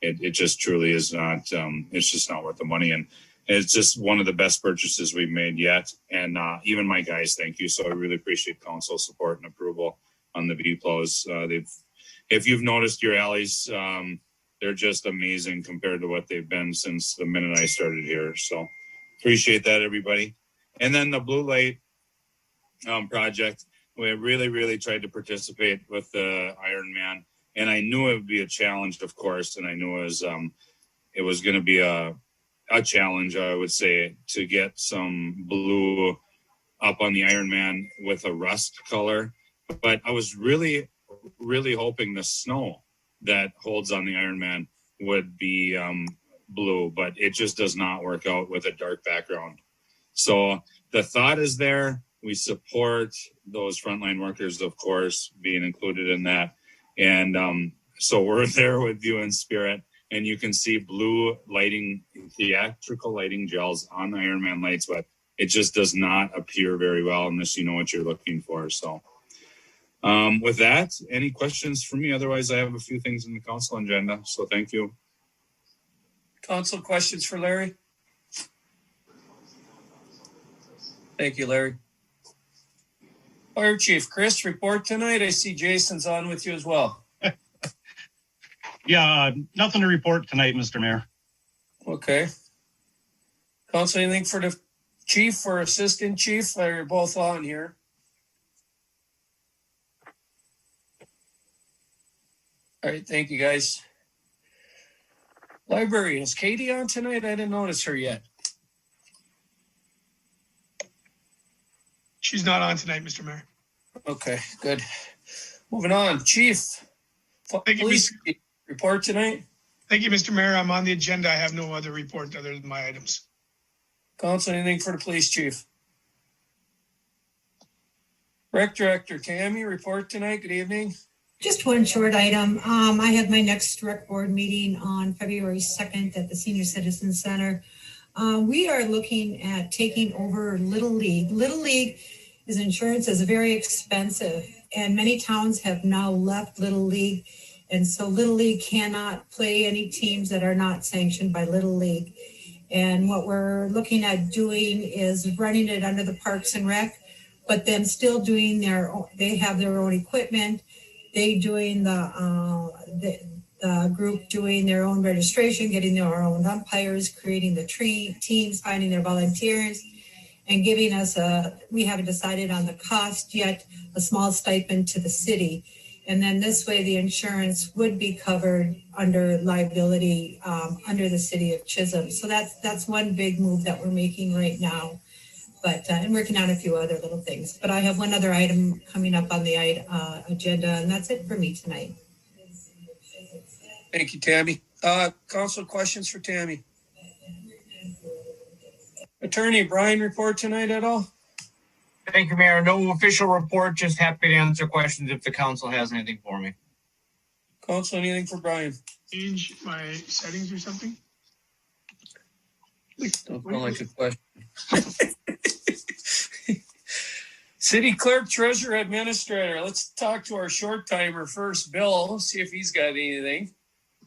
it just truly is not. It's just not worth the money, and it's just one of the best purchases we've made yet. And even my guys, thank you. So I really appreciate council support and approval on the V plows. If you've noticed your alleys, they're just amazing compared to what they've been since the minute I started here. So appreciate that, everybody. And then the blue light project. We really tried to participate with the Ironman, and I knew it would be a challenge, of course, and I knew it was going to be a challenge, I would say, to get some blue up on the Ironman with a rust color. But I was really hoping the snow that holds on the Ironman would be blue, but it just does not work out with a dark background. So the thought is there. We support those frontline workers, of course, being included in that. And so we're there with you in spirit. And you can see blue lighting, theatrical lighting gels on the Ironman lights, but it just does not appear very well unless you know what you're looking for. So with that, any questions for me? Otherwise, I have a few things in the council agenda. So thank you. Council questions for Larry? Thank you, Larry. Fire Chief Chris, report tonight. I see Jason's on with you as well. Yeah, nothing to report tonight, Mr. Mayor. Okay. Council, anything for the chief or assistant chief? You're both on here. All right, thank you, guys. Library, is Katie on tonight? I didn't notice her yet. She's not on tonight, Mr. Mayor. Okay, good. Moving on. Chief, police report tonight. Thank you, Mr. Mayor. I'm on the agenda. I have no other report other than my items. Council, anything for the police chief? Rec Director Tammy, report tonight. Good evening. Just one short item. I have my next rec board meeting on February 2nd at the Senior Citizen Center. We are looking at taking over Little League. Little League insurance is very expensive, and many towns have now left Little League. And so Little League cannot play any teams that are not sanctioned by Little League. And what we're looking at doing is running it under the Parks and Rec, but then still doing they have their own equipment. They doing the group doing their own registration, getting their own umpires, creating the teams, finding their volunteers, and giving us we haven't decided on the cost yet, a small stipend to the city. And then this way the insurance would be covered under liability under the city of Chisholm. So that's one big move that we're making right now. But I'm working on a few other little things. But I have one other item coming up on the agenda, and that's it for me tonight. Thank you, Tammy. Council questions for Tammy? Attorney Brian, report tonight at all? Thank you, Mayor. No official report, just happy to answer questions if the council has anything for me. Council, anything for Brian? Change my settings or something? Don't sound like a question. City Clerk, Treasurer, Administrator. Let's talk to our short timer first, Bill. See if he's got anything.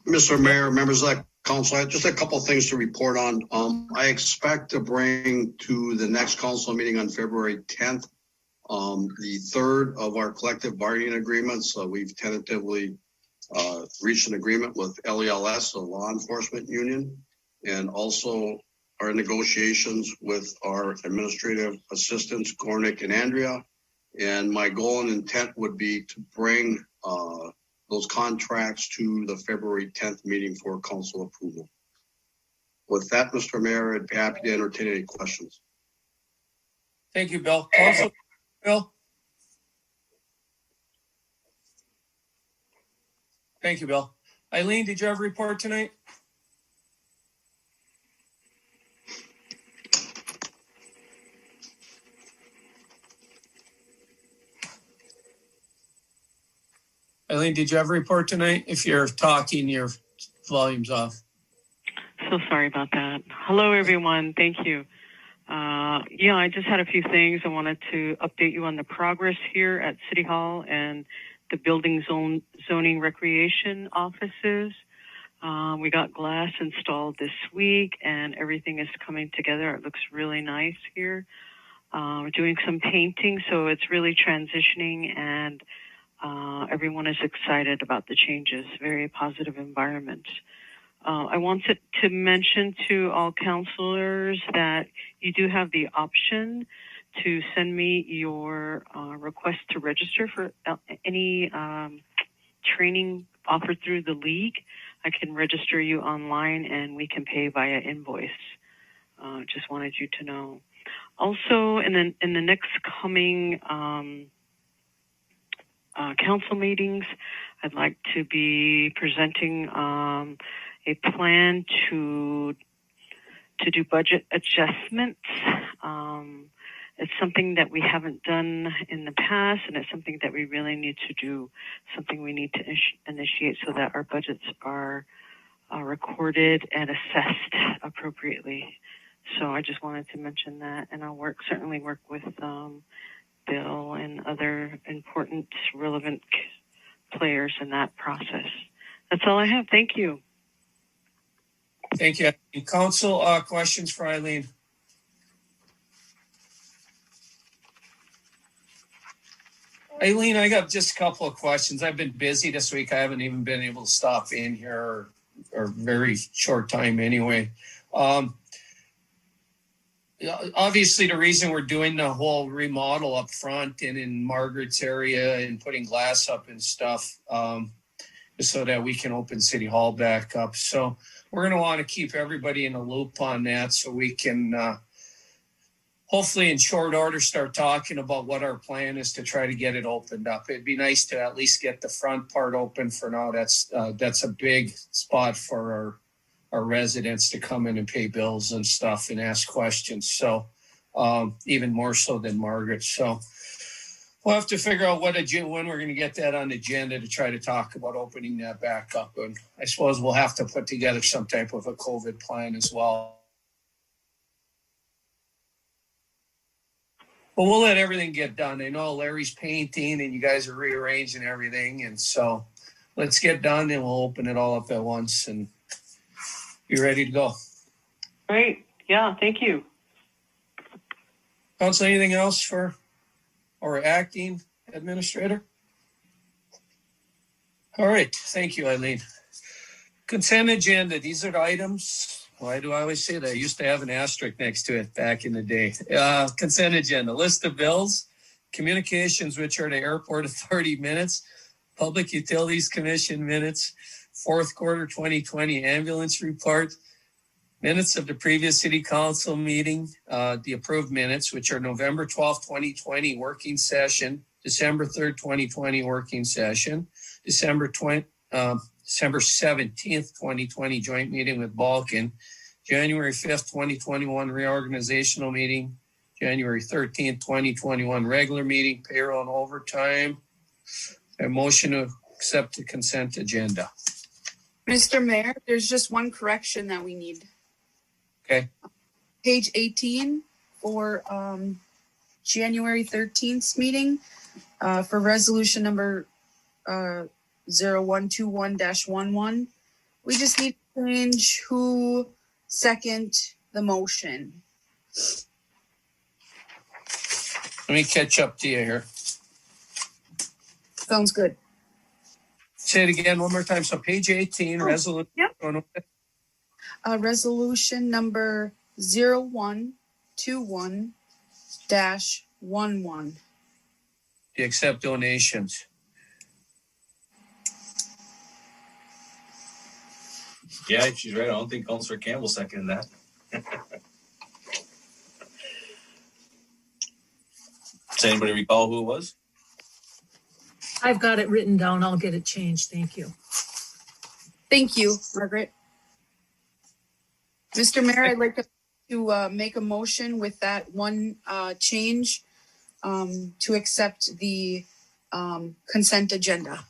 Mr. Mayor, members of the council, I have just a couple of things to report on. I expect to bring to the next council meeting on February 10th, the third of our collective bargaining agreements. We've tentatively reached an agreement with LELS, the law enforcement union, and also are in negotiations with our administrative assistants, Gornick and Andrea. And my goal and intent would be to bring those contracts to the February 10th meeting for council approval. With that, Mr. Mayor, I'd be happy to entertain any questions. Thank you, Bill. Council, Bill. Thank you, Bill. Eileen, did you have a report tonight? Eileen, did you have a report tonight? If you're talking, your volume's off. So sorry about that. Hello, everyone. Thank you. Yeah, I just had a few things. I wanted to update you on the progress here at City Hall and the building zoning recreation offices. We got glass installed this week and everything is coming together. It looks really nice here. We're doing some painting, so it's really transitioning and everyone is excited about the changes. Very positive environment. I wanted to mention to all counselors that you do have the option to send me your request to register for any training offered through the league. I can register you online and we can pay via invoice. Just wanted you to know. Also, in the next coming council meetings, I'd like to be presenting a plan to do budget adjustments. It's something that we haven't done in the past, and it's something that we really need to do, something we need to initiate so that our budgets are recorded and assessed appropriately. So I just wanted to mention that, and I'll certainly work with Bill and other important, relevant players in that process. That's all I have. Thank you. Thank you. Council, questions for Eileen? Eileen, I got just a couple of questions. I've been busy this week. I haven't even been able to stop in here or very short time anyway. Obviously, the reason we're doing the whole remodel up front and in Margaret's area and putting glass up and stuff is so that we can open City Hall back up. So we're going to want to keep everybody in a loop on that so we can hopefully in short order start talking about what our plan is to try to get it opened up. It'd be nice to at least get the front part open for now. That's a big spot for our residents to come in and pay bills and stuff and ask questions. So even more so than Margaret. So we'll have to figure out when we're going to get that on the agenda to try to talk about opening that back up. And I suppose we'll have to put together some type of a COVID plan as well. But we'll let everything get done. I know Larry's painting and you guys are rearranging everything. And so let's get done and we'll open it all up at once and be ready to go. Great. Yeah, thank you. Council, anything else for our acting administrator? All right. Thank you, Eileen. Consent agenda. These are the items. Why do I always say that? I used to have an asterisk next to it back in the day. Consent agenda. List of bills, communications, which are the Airport Authority minutes, Public Utilities Commission minutes, fourth quarter 2020 ambulance report, minutes of the previous City Council meeting, the approved minutes, which are November 12th, 2020 working session, December 3rd, 2020 working session, December 17th, 2020 joint meeting with Balkan, January 5th, 2021 reorganizational meeting, January 13th, 2021 regular meeting, payroll and overtime. A motion to accept the consent agenda. Mr. Mayor, there's just one correction that we need. Okay. Page 18 for January 13th meeting for resolution number 0121-11. We just need to change who second the motion. Let me catch up to you here. Sounds good. Say it again one more time. So page 18, resolution. Yep. Resolution number 0121-11. To accept donations. Yeah, she's right. I don't think Councillor Campbell seconded that. Does anybody recall who it was? I've got it written down. I'll get it changed. Thank you. Thank you, Margaret. Mr. Mayor, I'd like to make a motion with that one change to accept the consent agenda.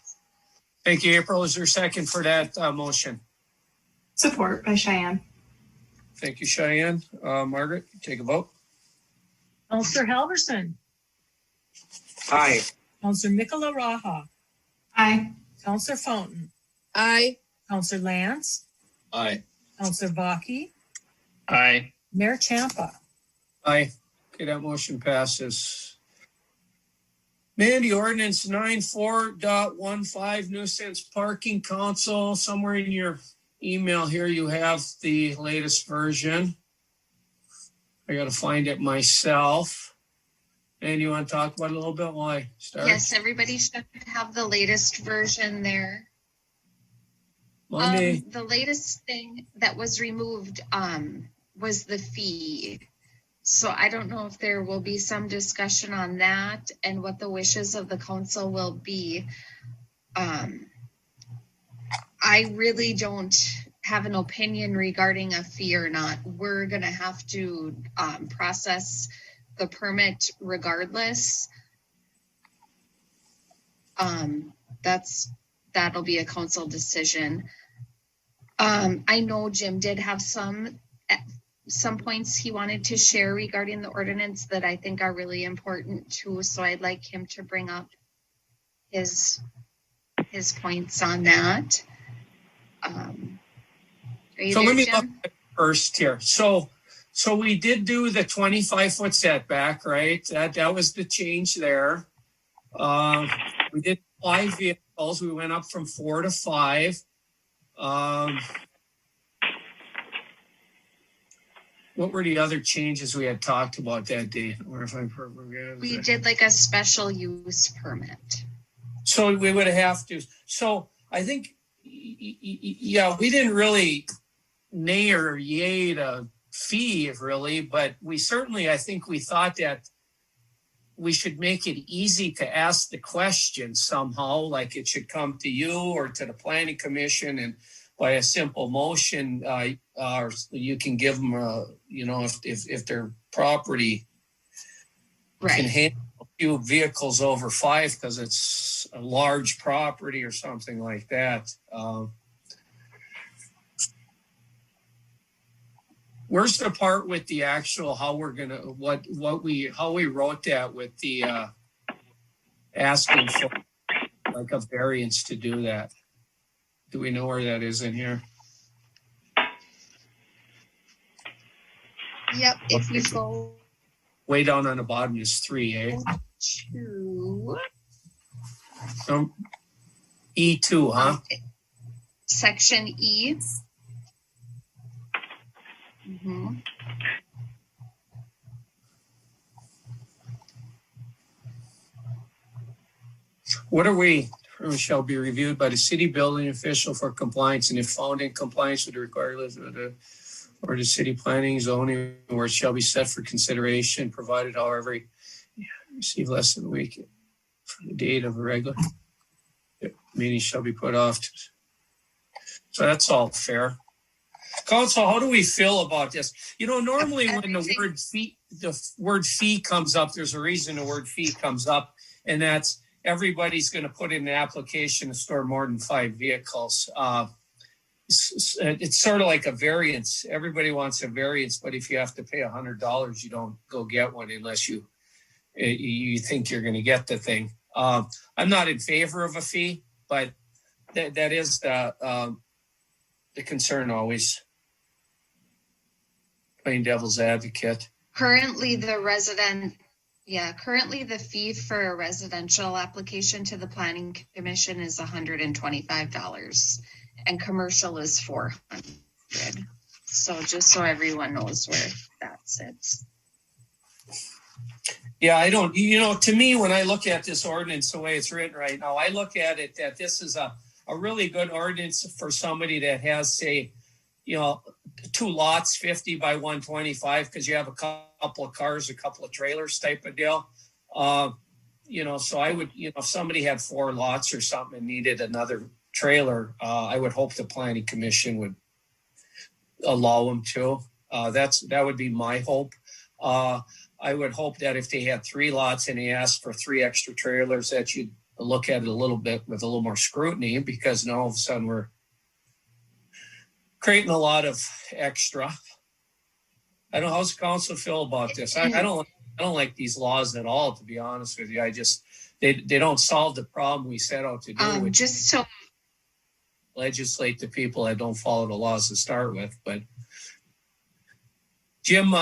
Thank you, April. Is there a second for that motion? Support by Cheyenne. Thank you, Cheyenne. Margaret, take a vote. Councillor Halverson. Aye. Councillor Nicola Raha. Aye. Councillor Fountain. Aye. Councillor Lance. Aye. Councillor Baki. Aye. Mayor Champa. Aye. Okay, that motion passes. Mandy, ordinance 94.15 nuisance parking council. Somewhere in your email here, you have the latest version. I got to find it myself. And you want to talk about it a little bit while I start? Yes, everybody should have the latest version there. Monday. The latest thing that was removed was the fee. So I don't know if there will be some discussion on that and what the wishes of the council will be. I really don't have an opinion regarding a fee or not. We're going to have to process the permit regardless. That'll be a council decision. I know Jim did have some points he wanted to share regarding the ordinance that I think are really important too. So I'd like him to bring up his points on that. Let me look at first here. So we did do the 25-foot setback, right? That was the change there. We did 5 vehicles. We went up from 4 to 5. What were the other changes we had talked about that day? Or if I forget. We did like a special use permit. So we would have to. So I think, yeah, we didn't really nay or yay the fee really, but we certainly, I think we thought that we should make it easy to ask the question somehow, like it should come to you or to the planning commission, and by a simple motion, you can give them if their property can handle a few vehicles over 5 because it's a large property or something like that. Where's the part with the actual how we're gonna how we wrote that with the asking for like a variance to do that? Do we know where that is in here? Yep, if you go way down on the bottom is 3, eh? E2, huh? Section E. Mm-hmm. What are we? Shall be reviewed by the city building official for compliance, and if found in compliance with the requirements of the city planning zoning, where it shall be set for consideration, provided, however, receive less than a week from the date of a regular meeting shall be put off. So that's all fair. Council, how do we feel about this? Normally when the word fee comes up, there's a reason the word fee comes up, and that's everybody's going to put in the application to store more than 5 vehicles. It's sort of like a variance. Everybody wants a variance, but if you have to pay $100, you don't go get one unless you think you're going to get the thing. I'm not in favor of a fee, but that is the concern always. Playing devil's advocate. Currently the fee for a residential application to the planning commission is $125 and commercial is $400. So just so everyone knows where that sits. Yeah, I don't, to me, when I look at this ordinance the way it's written right now, I look at it that this is a really good ordinance for somebody that has, say, 2 lots, 50 by 125, because you have a couple of cars, a couple of trailers type of deal. So I would, if somebody had 4 lots or something and needed another trailer, I would hope the planning commission would allow them to. That would be my hope. I would hope that if they had 3 lots and they asked for 3 extra trailers, that you'd look at it a little bit with a little more scrutiny, because now all of a sudden we're creating a lot of extra. I don't know, how's the council feel about this? I don't like these laws at all, to be honest with you. They don't solve the problem we set out to do, which Just so legislate the people that don't follow the laws to start with. But Jim,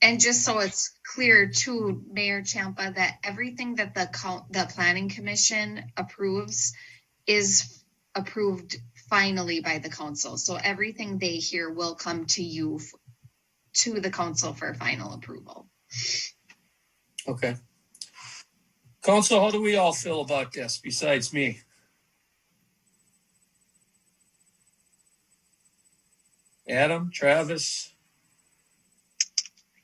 and just so it's clear to Mayor Ciampa, that everything that the planning commission approves is approved finally by the council. So everything they hear will come to you, to the council for final approval. Okay. Council, how do we all feel about this besides me? Adam, Travis?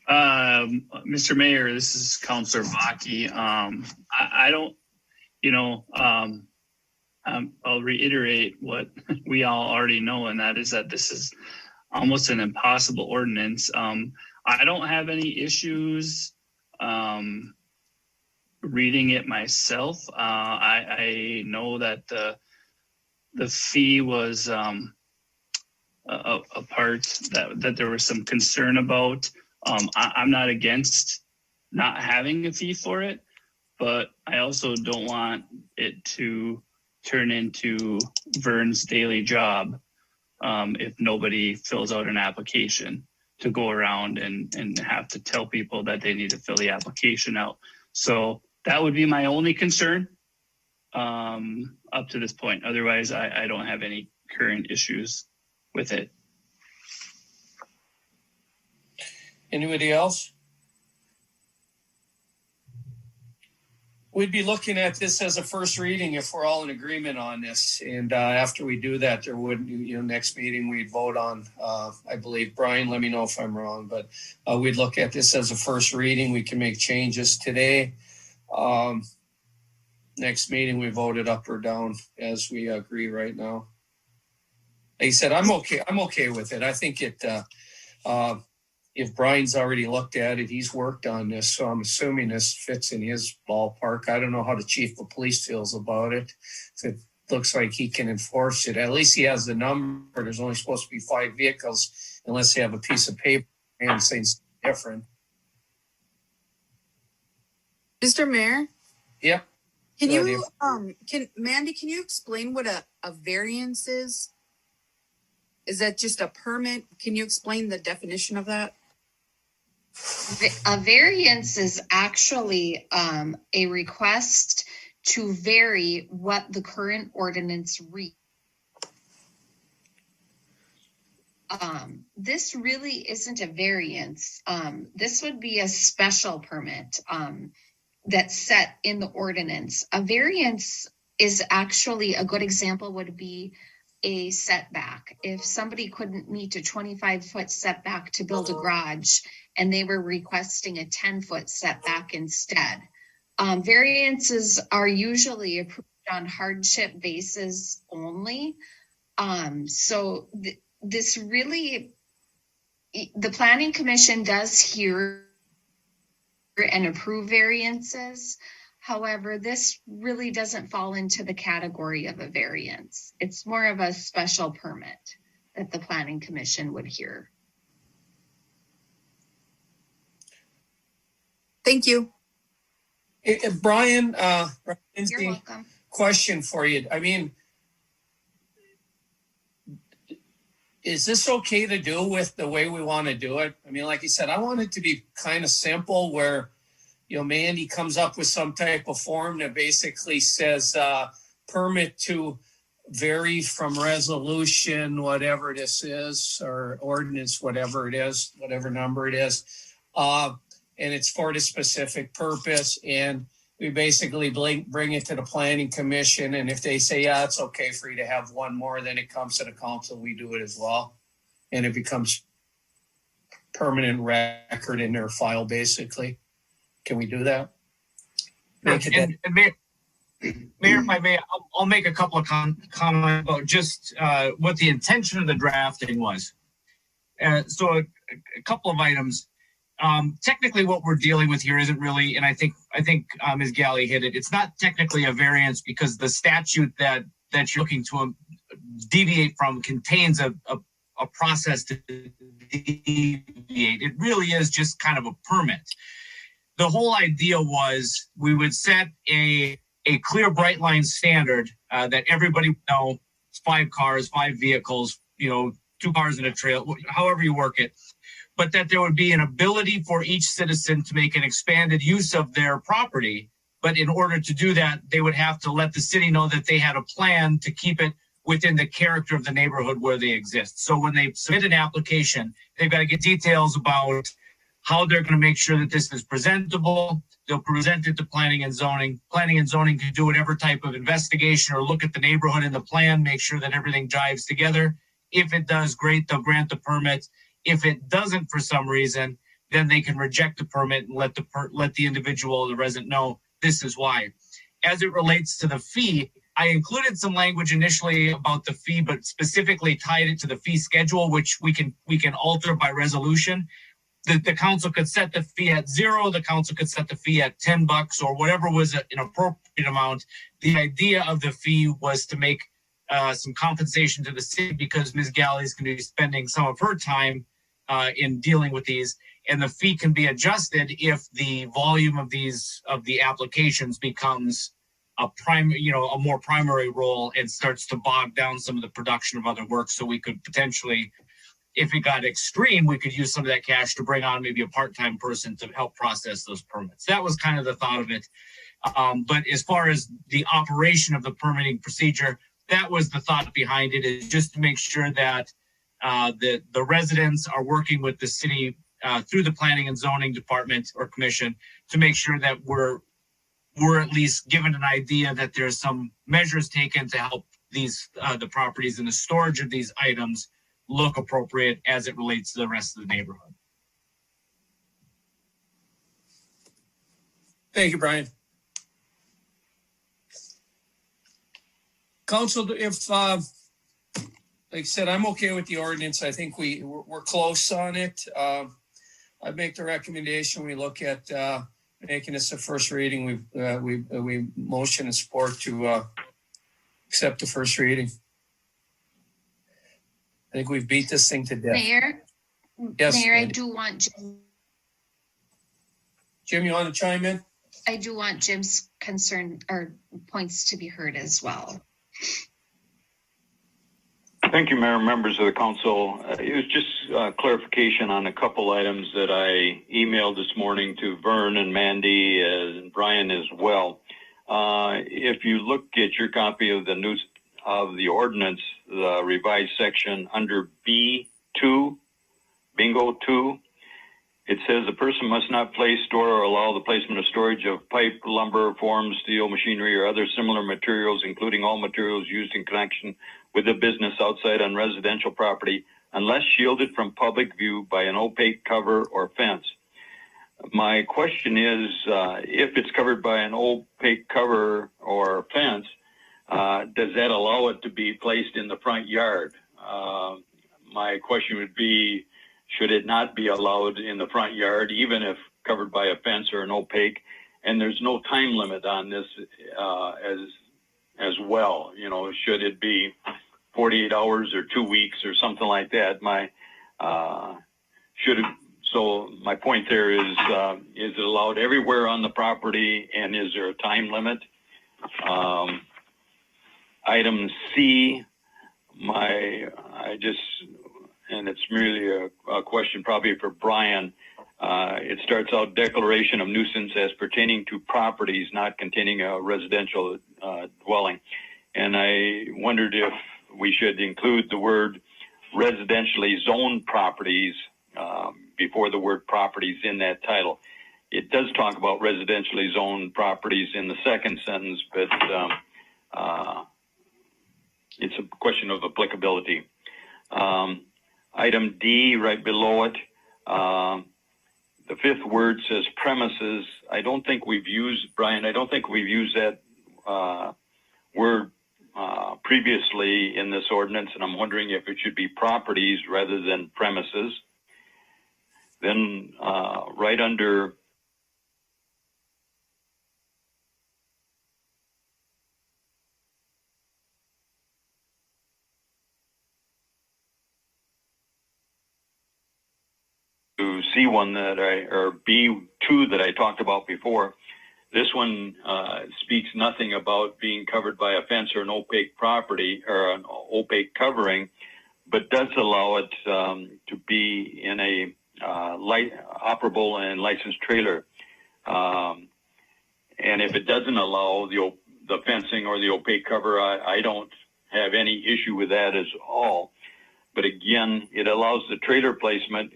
Mr. Mayor, this is Councilor Vaki. I don't, I'll reiterate what we all already know, and that is that this is almost an impossible ordinance. I don't have any issues reading it myself. I know that the fee was a part that there was some concern about. I'm not against not having a fee for it, but I also don't want it to turn into Vern's daily job if nobody fills out an application, to go around and have to tell people that they need to fill the application out. So that would be my only concern up to this point. Otherwise, I don't have any current issues with it. Anybody else? We'd be looking at this as a first reading if we're all in agreement on this. And after we do that, there would, next meeting we'd vote on, I believe, Brian, let me know if I'm wrong, but we'd look at this as a first reading. We can make changes today. Next meeting, we vote it up or down as we agree right now. Like I said, I'm okay with it. I think if Brian's already looked at it, he's worked on this, so I'm assuming this fits in his ballpark. I don't know how the chief of police feels about it. If it looks like he can enforce it, at least he has the number. There's only supposed to be 5 vehicles unless they have a piece of paper and saying something different. Mr. Mayor? Yep. Mandy, can you explain what a variance is? Is that just a permit? Can you explain the definition of that? A variance is actually a request to vary what the current ordinance reads. This really isn't a variance. This would be a special permit that's set in the ordinance. A variance is actually, a good example would be a setback. If somebody couldn't meet a 25-foot setback to build a garage and they were requesting a 10-foot setback instead. Variances are usually approved on hardship basis only. This really, the Planning Commission does hear and approve variances. However, this really doesn't fall into the category of a variance. It's more of a special permit that the Planning Commission would hear. Thank you. Brian, You're welcome. Question for you. I mean, is this okay to do with the way we want to do it? I mean, like you said, I want it to be kind of simple where, Mandy comes up with some type of form that basically says permit to vary from resolution, whatever this is, or ordinance, whatever it is, whatever number it is. And it's for the specific purpose. And we basically bring it to the planning commission. And if they say, yeah, it's okay for you to have one more, then it comes to the council, we do it as well. And it becomes permanent record in their file, basically. Can we do that? And Mayor, if I may, I'll make a couple of comments about just what the intention of the drafting was. So a couple of items. Technically, what we're dealing with here isn't really, and I think Ms. Galley hit it. It's not technically a variance because the statute that you're looking to deviate from contains a process to deviate. It really is just kind of a permit. The whole idea was we would set a clear, bright line standard that everybody would know. It's 5 cars, 5 vehicles, 2 cars in a trail, however you work it. But that there would be an ability for each citizen to make an expanded use of their property. But in order to do that, they would have to let the city know that they had a plan to keep it within the character of the neighborhood where they exist. So when they submit an application, they've got to get details about how they're going to make sure that this is presentable. They'll present it to planning and zoning. Planning and zoning can do whatever type of investigation or look at the neighborhood in the plan, make sure that everything jives together. If it does, great, they'll grant the permit. If it doesn't for some reason, then they can reject the permit and let the individual, the resident, know this is why. As it relates to the fee, I included some language initially about the fee, but specifically tied it to the fee schedule, which we can alter by resolution. The council could set the fee at 0. The council could set the fee at $10 or whatever was an appropriate amount. The idea of the fee was to make some compensation to the city because Ms. Galley is going to be spending some of her time in dealing with these, and the fee can be adjusted if the volume of the applications becomes a more primary role and starts to bog down some of the production of other work. So we could potentially, if it got extreme, we could use some of that cash to bring on maybe a part-time person to help process those permits. That was kind of the thought of it. But as far as the operation of the permitting procedure, that was the thought behind it, is just to make sure that the residents are working with the city through the planning and zoning department or commission to make sure that we're at least given an idea that there's some measures taken to help these the properties and the storage of these items look appropriate as it relates to the rest of the neighborhood. Thank you, Brian. Council, if like I said, I'm okay with the ordinance. I think we're close on it. I'd make the recommendation we look at making this a first reading. We motion and support to accept the first reading. I think we've beat this thing to death. Mayor? Yes, Mayor, Randy. I do want Jim, you want to chime in? I do want Jim's concern or points to be heard as well. Thank you, Mayor, members of the council. It was just clarification on a couple items that I emailed this morning to Vern and Mandy and Brian as well. If you look at your copy of the ordinance, the revised section under B2, bingo 2, it says the person must not place, store, or allow the placement of storage of pipe, lumber, forms, steel, machinery, or other similar materials, including all materials used in connection with a business outside on residential property, unless shielded from public view by an opaque cover or fence. My question is, if it's covered by an opaque cover or fence, does that allow it to be placed in the front yard? My question would be, should it not be allowed in the front yard, even if covered by a fence or an opaque? And there's no time limit on this as well. You know, should it be 48 hours or 2 weeks or something like that? So my point there is it allowed everywhere on the property, and is there a time limit? Item C, and it's merely a question probably for Brian. It starts out declaration of nuisance as pertaining to properties not containing a residential dwelling. and I wondered if we should include the word residentially zoned properties before the word properties in that title. It does talk about residentially zoned properties in the second sentence, but it's a question of applicability. Item D, right below it, the fifth word says premises. I don't think we've used, Brian, I don't think we've used that word previously in this ordinance, and I'm wondering if it should be properties rather than premises. Then right under C1 or B2 that I talked about before, this one speaks nothing about being covered by a fence or an opaque property or an opaque covering, but does allow it to be in a operable and licensed trailer. And if it doesn't allow the fencing or the opaque cover, I don't have any issue with that at all. But again, it allows the trailer placement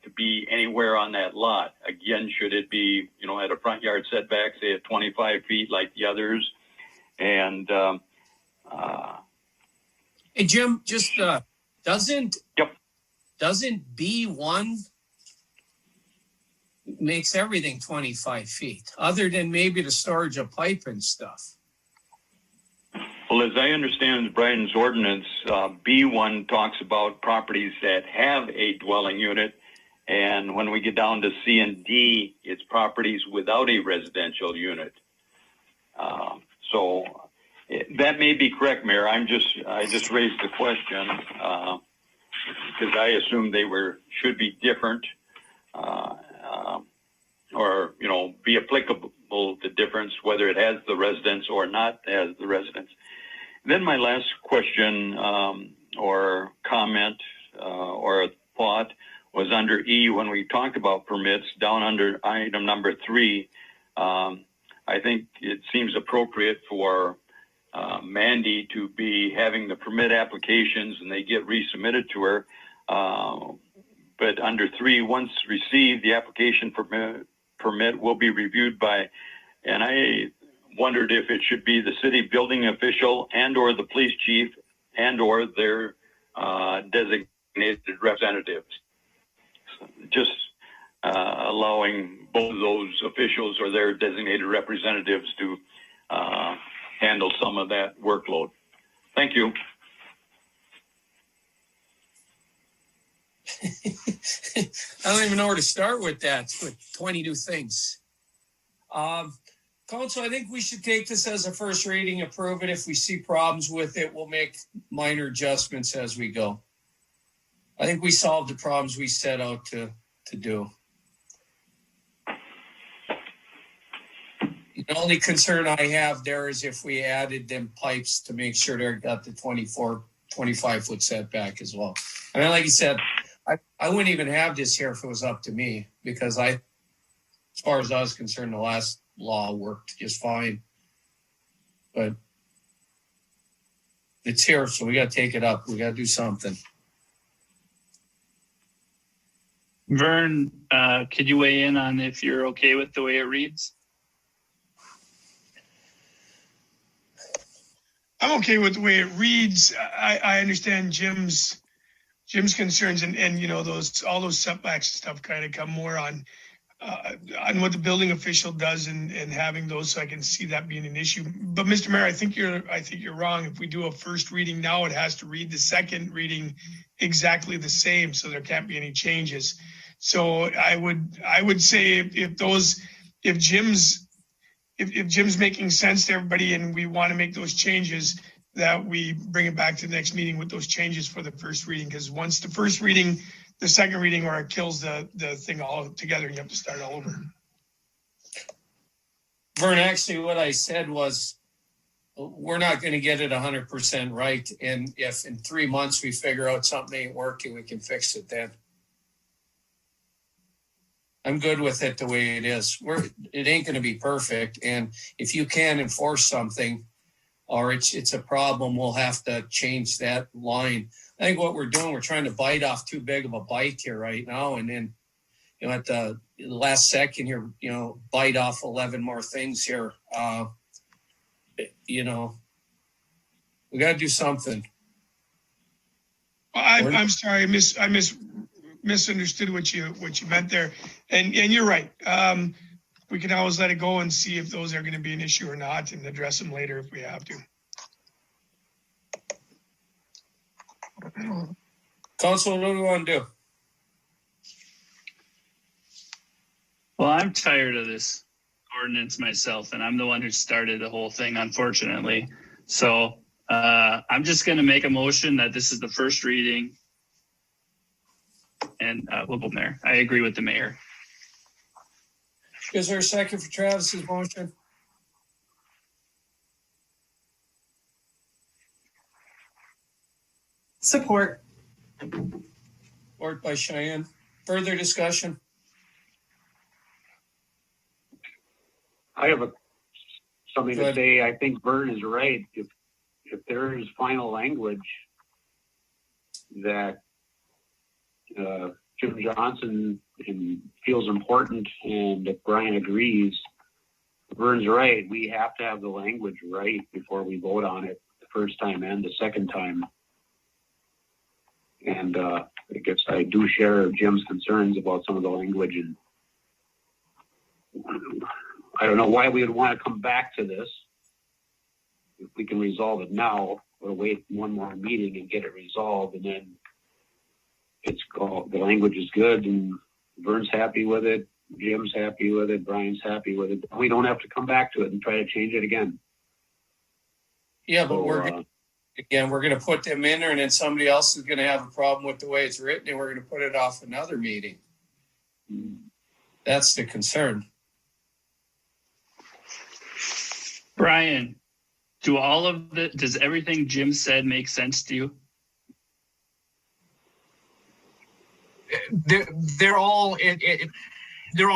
to be anywhere on that lot. Again, should it be, at a front yard setback, say at 25 feet like the others? And hey, Jim, just doesn't B1 makes everything 25 feet, other than maybe the storage of pipe and stuff? Well, as I understand Brian's ordinance, B1 talks about properties that have a dwelling unit. And when we get down to C and D, it's properties without a residential unit. So that may be correct, Mayor. I just raised the question because I assumed they should be different or, be applicable to difference, whether it has the residence or not has the residence. Then my last question or comment or thought was under E when we talked about permits, down under item number 3. I think it seems appropriate for Mandy to be having the permit applications and they get resubmitted to her. But under 3, once received, the application permit will be reviewed by, and I wondered if it should be the city building official and or the police chief and or their designated representatives. Just allowing both of those officials or their designated representatives to handle some of that workload. Thank you. I don't even know where to start with that, with 20 new things. Council, I think we should take this as a first reading, approve it. If we see problems with it, we'll make minor adjustments as we go. I think we solved the problems we set out to do. The only concern I have there is if we added them pipes to make sure they've got the 25-foot setback as well. I mean, like you said, I wouldn't even have this here if it was up to me, because as far as I was concerned, the last law worked just fine. But it's here, so we got to take it up. We got to do something. Vern, could you weigh in on if you're okay with the way it reads? I'm okay with the way it reads. I understand Jim's concerns and all those setbacks and stuff kind of come more on what the building official does and having those, so I can see that being an issue. But Mr. Mayor, I think you're wrong. If we do a first reading now, it has to read the second reading exactly the same, so there can't be any changes. So I would say if Jim's making sense to everybody and we want to make those changes, that we bring it back to the next meeting with those changes for the first reading. Because once the first reading, the second reading, or it kills the thing all together, and you have to start all over. Vern, actually what I said was, we're not going to get it 100% right. And if in 3 months we figure out something ain't working, we can fix it then. I'm good with it the way it is. It ain't going to be perfect. And if you can enforce something, or it's a problem, we'll have to change that line. I think what we're doing, we're trying to bite off too big of a bite here right now, and then, at the last second here, bite off 11 more things here. We got to do something. I'm sorry, I misunderstood what you meant there, and you're right. We can always let it go and see if those are going to be an issue or not, and address them later if we have to. Council, what do we want to do? Well, I'm tired of this ordinance myself, and I'm the one who started the whole thing, unfortunately. So I'm just going to make a motion that this is the first reading, and we'll go from there. I agree with the mayor. Is there a second for Travis's motion? Support. Support by Cheyenne. Further discussion? I have something to say. I think Vern is right. If there is final language that Jim Johnson feels important, and if Brian agrees, Vern's right. We have to have the language right before we vote on it the first time and the second time. And I guess I do share Jim's concerns about some of the language, and I don't know why we would want to come back to this. If we can resolve it now, we'll wait one more meeting and get it resolved, and then the language is good, and Vern's happy with it, Jim's happy with it, Brian's happy with it. We don't have to come back to it and try to change it again. Yeah, but we're going to put them in there, and then somebody else is going to have a problem with the way it's written, and we're going to put it off another meeting. That's the concern. Brian, does everything Jim said make sense to you? They're all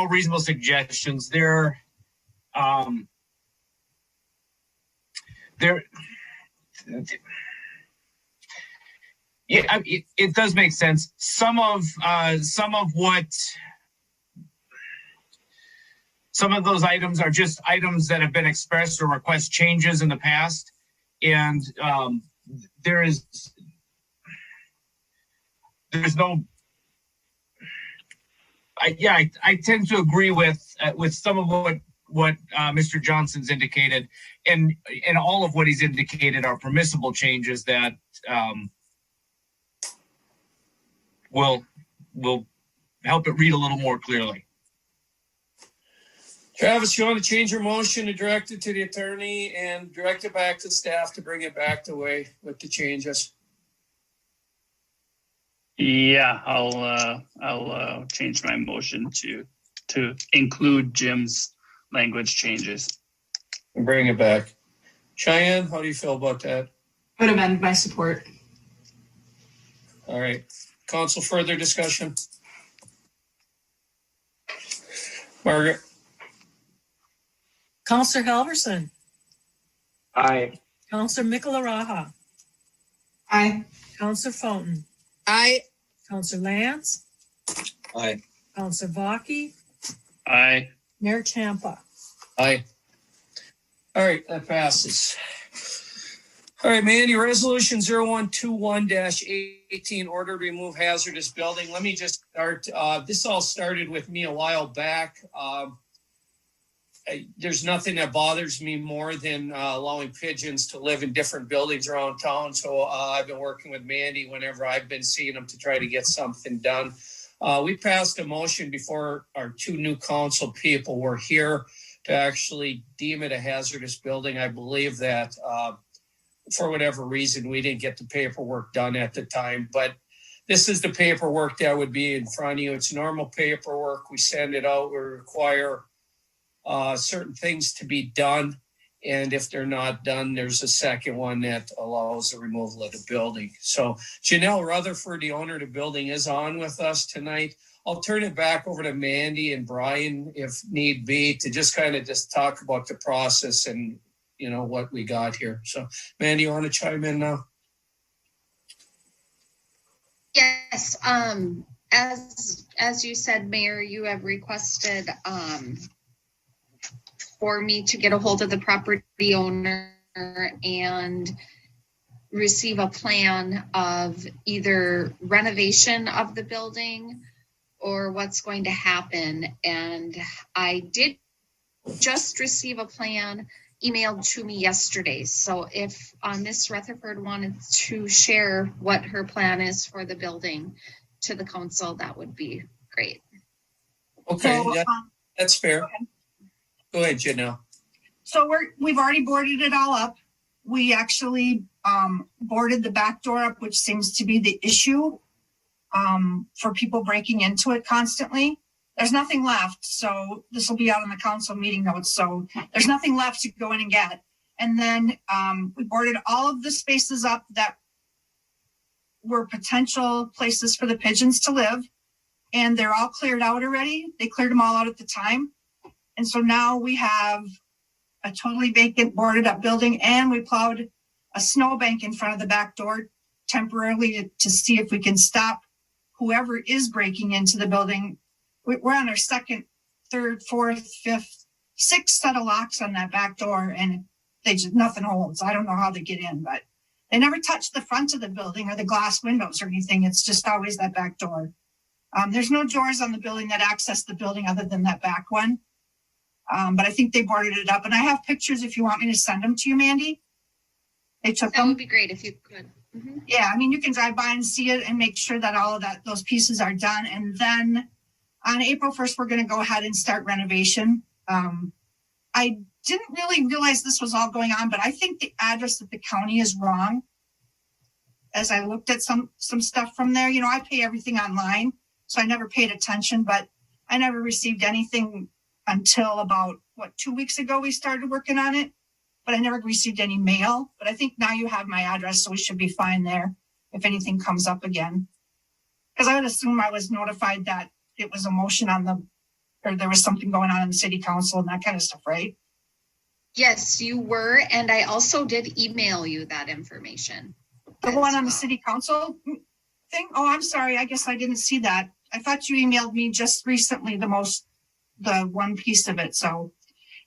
reasonable suggestions. It does make sense. Some of those items are just items that have been expressed or request changes in the past, and there's no. I tend to agree with some of what Mr. Johnson's indicated, and all of what he's indicated are permissible changes that will help it read a little more clearly. Travis, you want to change your motion to direct it to the attorney and direct it back to staff to bring it back the way with the changes? Yeah, I'll change my motion to include Jim's language changes. And bring it back. Cheyenne, how do you feel about that? Would amend my support. All right. Council, further discussion? Margaret? Counselor Halverson. Aye. Counselor Mikularaha. Aye. Counselor Fountain. Aye. Counselor Lance. Aye. Counselor Vaki. Aye. Mayor Champa. Aye. All right, that passes. All right, Mandy, resolution 0121-18, order to remove hazardous building. Let me just start. This all started with me a while back. There's nothing that bothers me more than allowing pigeons to live in different buildings around town. So I've been working with Mandy whenever I've been seeing them to try to get something done. We passed a motion before our two new council people were here to actually deem it a hazardous building. I believe that for whatever reason, we didn't get the paperwork done at the time, but this is the paperwork that would be in front of you. It's normal paperwork. We send it out. We require certain things to be done. And if they're not done, there's a second one that allows the removal of the building. So Janelle Rutherford, the owner of the building, is on with us tonight. I'll turn it back over to Mandy and Brian, if need be, to just kind of just talk about the process and, what we got here. So, Mandy, you want to chime in now? Yes. As you said, Mayor, you have requested for me to get a hold of the property owner and receive a plan of either renovation of the building or what's going to happen. And I did just receive a plan emailed to me yesterday. So if Ms. Rutherford wanted to share what her plan is for the building to the council, that would be great. Okay, So, that's fair. Go ahead, Janelle. So we've already boarded it all up. We actually boarded the back door up, which seems to be the issue for people breaking into it constantly. There's nothing left. So this will be out in the council meeting notes. So there's nothing left to go in and get. And then we boarded all of the spaces up that were potential places for the pigeons to live. And they're all cleared out already. They cleared them all out at the time. And so now we have a totally vacant boarded up building, and we plowed a snowbank in front of the back door temporarily to see if we can stop whoever is breaking into the building. We're on our second, third, fourth, fifth, sixth set of locks on that back door, and nothing holds. I don't know how they get in, but they never touch the front of the building or the glass windows or anything. It's just always that back door. There's no doors on the building that access the building other than that back one. But I think they boarded it up, and I have pictures if you want me to send them to you, Mandy. They took them. That would be great if you could. Mm-hmm. Yeah, I mean, you can drive by and see it and make sure that all of those pieces are done. And then on April 1st, we're going to go ahead and start renovation. I didn't really realize this was all going on, but I think the address of the county is wrong. As I looked at some stuff from there, I pay everything online, so I never paid attention, but I never received anything until about 2 weeks ago we started working on it, but I never received any mail. But I think now you have my address, so we should be fine there if anything comes up again. Because I would assume I was notified that it was a motion or there was something going on in the city council and that kind of stuff, right? Yes, you were, and I also did email you that information. The one on the city council thing? Oh, I'm sorry. I guess I didn't see that. I thought you emailed me just recently the one piece of it. So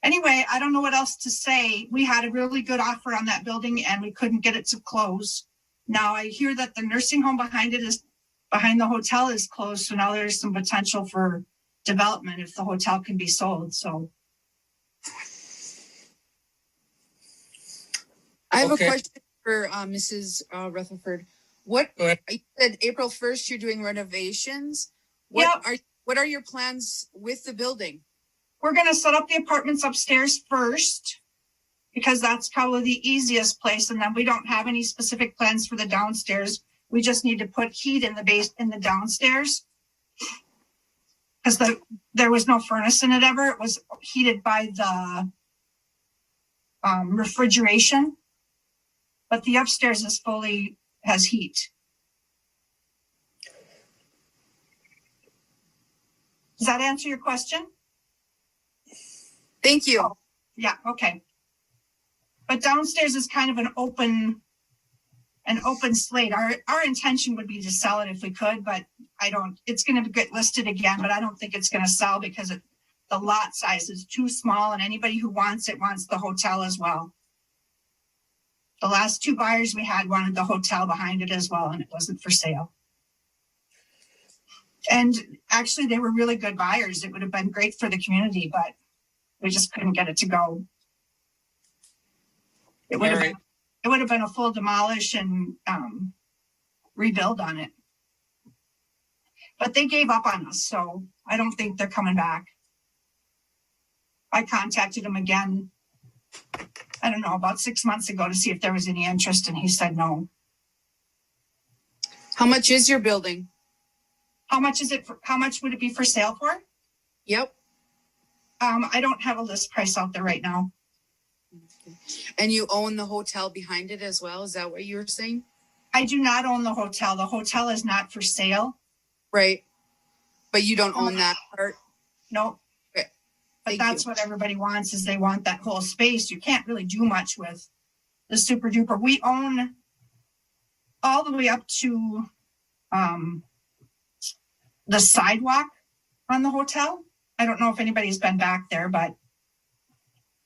anyway, I don't know what else to say. We had a really good offer on that building and we couldn't get it to close. Now I hear that the nursing home behind the hotel is closed. So now there's some potential for development if the hotel can be sold. So I have a question for Mrs. Rutherford. You said April 1st you're doing renovations. What are your plans with the building? We're going to set up the apartments upstairs first because that's probably the easiest place. And then we don't have any specific plans for the downstairs. We just need to put heat in the downstairs because there was no furnace in it ever. It was heated by the refrigeration, but the upstairs has heat. Does that answer your question? Thank you. Oh, yeah, okay. But downstairs is kind of an open slate. Our intention would be to sell it if we could, but it's going to get listed again, but I don't think it's going to sell because the lot size is too small and anybody who wants it wants the hotel as well. The last 2 buyers we had wanted the hotel behind it as well, and it wasn't for sale. And actually, they were really good buyers. It would have been great for the community, but we just couldn't get it to go. It would have been a full demolish and rebuild on it. But they gave up on us, so I don't think they're coming back. I contacted him again, I don't know, about 6 months ago to see if there was any interest, and he said no. How much is your building? How much would it be for sale for? Yep. I don't have a list price out there right now. And you own the hotel behind it as well? Is that what you were saying? I do not own the hotel. The hotel is not for sale. Right. But you don't own that part? No. Okay. But that's what everybody wants, is they want that whole space. You can't really do much with the super duper. We own all the way up to the sidewalk on the hotel. I don't know if anybody's been back there, but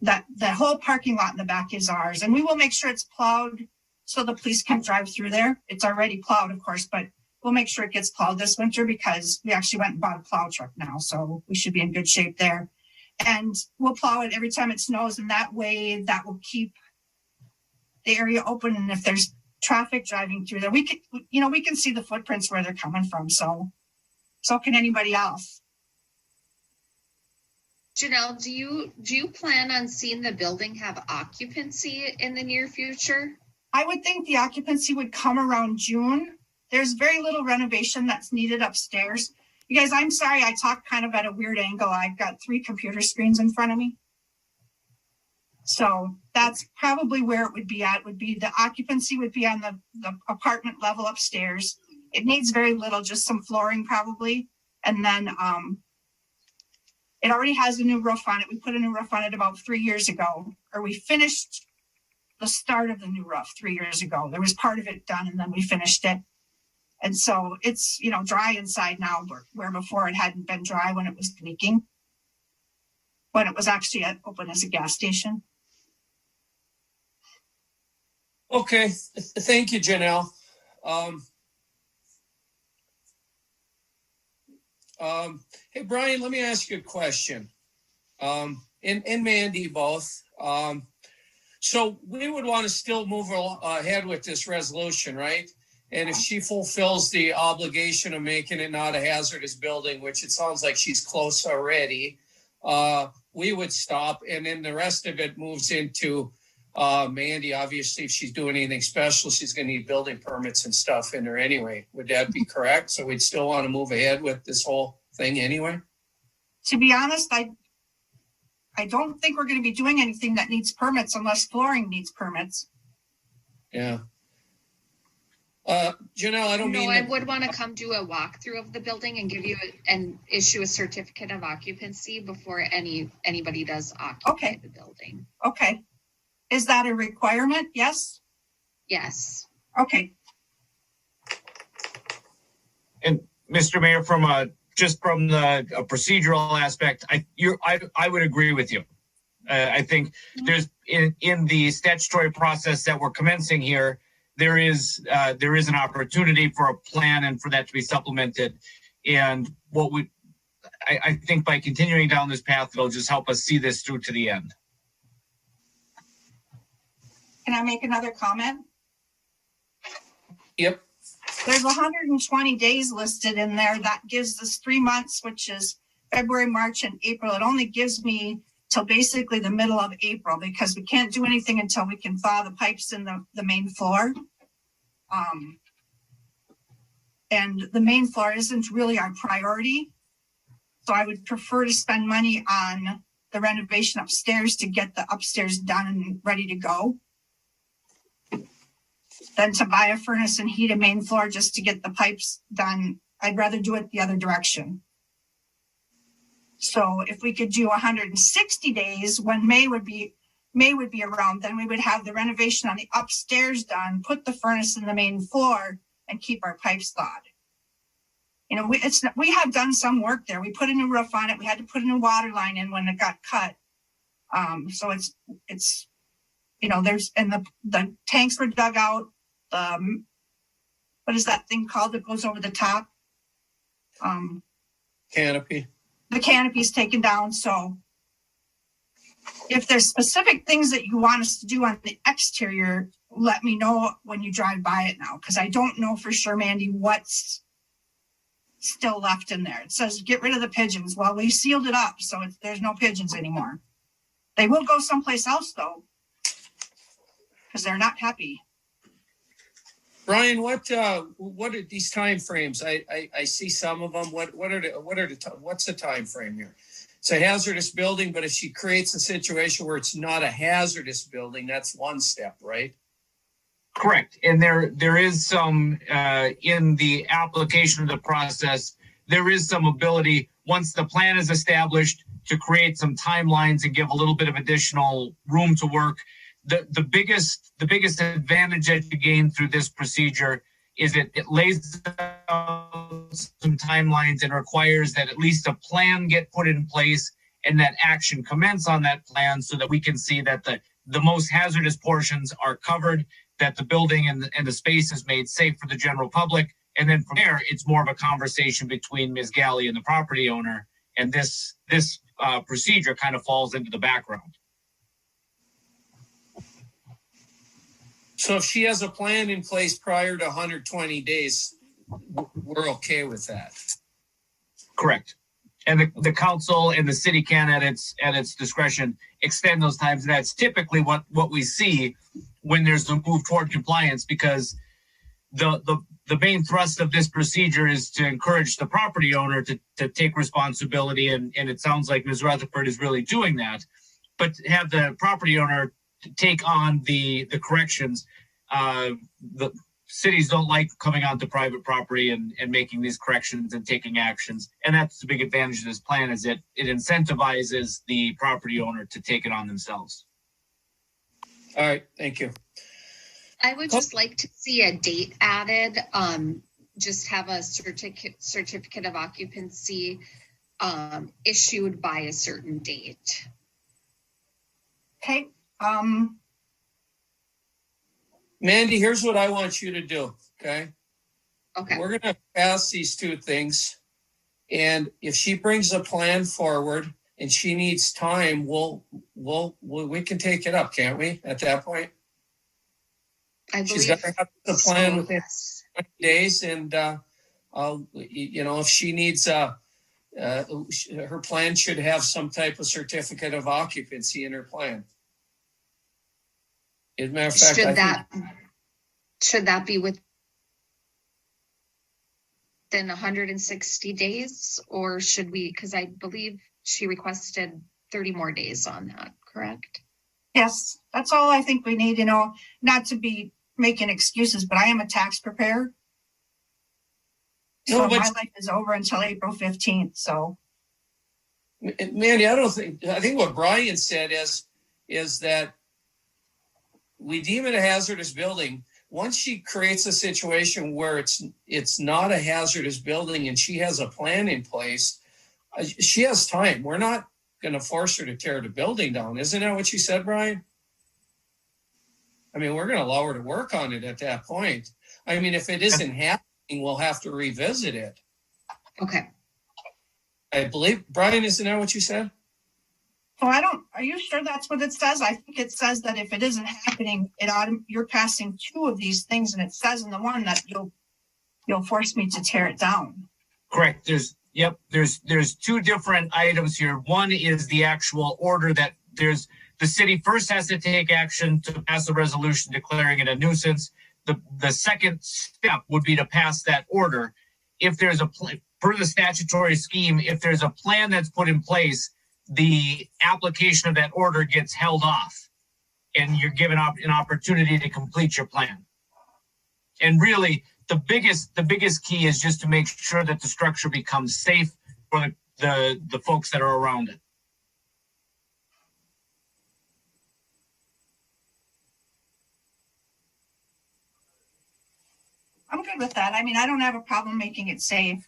that the whole parking lot in the back is ours. And we will make sure it's plowed so the police can drive through there. It's already plowed, of course, but we'll make sure it gets plowed this winter because we actually went and bought a plow truck now. So we should be in good shape there. And we'll plow it every time it snows. And that way that will keep the area open. And if there's traffic driving through there, we can see the footprints where they're coming from. So can anybody else. Janelle, do you plan on seeing the building have occupancy in the near future? I would think the occupancy would come around June. There's very little renovation that's needed upstairs. You guys, I'm sorry, I talk kind of at a weird angle. I've got 3 computer screens in front of me. So that's probably where it would be at, the occupancy would be on the apartment level upstairs. It needs very little, just some flooring probably. And then it already has a new roof on it. We put a new roof on it about 3 years ago, or we finished the start of the new roof 3 years ago. There was part of it done and then we finished it. And so it's, dry inside now, where before it hadn't been dry when it was leaking, when it was actually open as a gas station. Okay, thank you, Janelle. Hey, Brian, let me ask you a question. And Mandy both. So we would want to still move ahead with this resolution, right? And if she fulfills the obligation of making it not a hazardous building, which it sounds like she's close already, we would stop. And then the rest of it moves into Mandy. Obviously, if she's doing anything special, she's going to need building permits and stuff in there anyway. Would that be correct? So we'd still want to move ahead with this whole thing anyway? To be honest, I don't think we're going to be doing anything that needs permits unless flooring needs permits. Yeah. Janelle, I don't mean. I would want to come do a walkthrough of the building and give you and issue a certificate of occupancy before anybody does occupy the building. Okay. Is that a requirement? Yes? Yes. Okay. And Mr. Mayor, from the procedural aspect, I would agree with you. I think there's in the statutory process that we're commencing here, there is an opportunity for a plan and for that to be supplemented. And I think by continuing down this path, it'll just help us see this through to the end. Can I make another comment? Yep. There's 120 days listed in there. That gives us 3 months, which is February, March, and April. It only gives me till basically the middle of April because we can't do anything until we can thaw the pipes in the main floor. And the main floor isn't really our priority. So I would prefer to spend money on the renovation upstairs to get the upstairs done and ready to go, than to buy a furnace and heat a main floor just to get the pipes done. I'd rather do it the other direction. So if we could do 160 days when May would be around, then we would have the renovation on the upstairs done, put the furnace in the main floor and keep our pipes thawed. We have done some work there. We put a new roof on it. We had to put a new water line in when it got cut. So it's there's, and the tanks were dug out. What is that thing called that goes over the top? Canopy. The canopy's taken down. So if there's specific things that you want us to do on the exterior, let me know when you drive by it now, because I don't know for sure, Mandy, what's still left in there. It says get rid of the pigeons. Well, we sealed it up, so there's no pigeons anymore. They will go someplace else though, because they're not happy. Brian, what are these time frames? I see some of them. What's the time frame here? It's a hazardous building, but if she creates a situation where it's not a hazardous building, that's one step, right? Correct. And there is some in the application of the process, there is some ability once the plan is established, to create some timelines and give a little bit of additional room to work. The biggest advantage that you gain through this procedure is it lays out some timelines and requires that at least a plan get put in place and that action commence on that plan so that we can see that the most hazardous portions are covered, that the building and the space is made safe for the general public. And then from there, it's more of a conversation between Ms. Galley and the property owner. And this procedure kind of falls into the background. So if she has a plan in place prior to 120 days, we're okay with that. Correct. And the council and the city can, at its discretion, extend those times. And that's typically what we see when there's a move toward compliance, because the main thrust of this procedure is to encourage the property owner to take responsibility. And it sounds like Ms. Rutherford is really doing that. But have the property owner to take on the corrections. The cities don't like coming onto private property and making these corrections and taking actions. And that's the big advantage of this plan, is it incentivizes the property owner to take it on themselves. All right, thank you. I would just like to see a date added, just have a certificate of occupancy issued by a certain date. Okay. Mandy, here's what I want you to do, okay? Okay. We're gonna pass these two things. And if she brings a plan forward and she needs time, we can take it up, can't we, at that point? She's got to have the plan within 20 days, and if she needs her plan should have some type of certificate of occupancy in her plan. As a matter of fact, should that be within 160 days, or should we? Because I believe she requested 30 more days on that. Correct? Yes, that's all I think we need. Not to be making excuses, but I am a tax preparer. So my life is over until April 15th. So, Mandy, I think what Brian said is that we deem it a hazardous building. Once she creates a situation where it's not a hazardous building and she has a plan in place, she has time. We're not going to force her to tear the building down. Isn't that what you said, Brian? I mean, we're going to allow her to work on it at that point. I mean, if it isn't happening, we'll have to revisit it. Okay. I believe, Brian, isn't that what you said? Are you sure that's what it says? I think it says that if it isn't happening, you're passing two of these things, and it says in the one that you'll force me to tear it down. Correct. There's two different items here. One is the actual order that the city first has to take action to pass a resolution declaring it a nuisance. The second step would be to pass that order. If there's per the statutory scheme, if there's a plan that's put in place, the application of that order gets held off and you're given an opportunity to complete your plan. And really, the biggest key is just to make sure that the structure becomes safe for the folks that are around it. I'm good with that. I mean, I don't have a problem making it safe.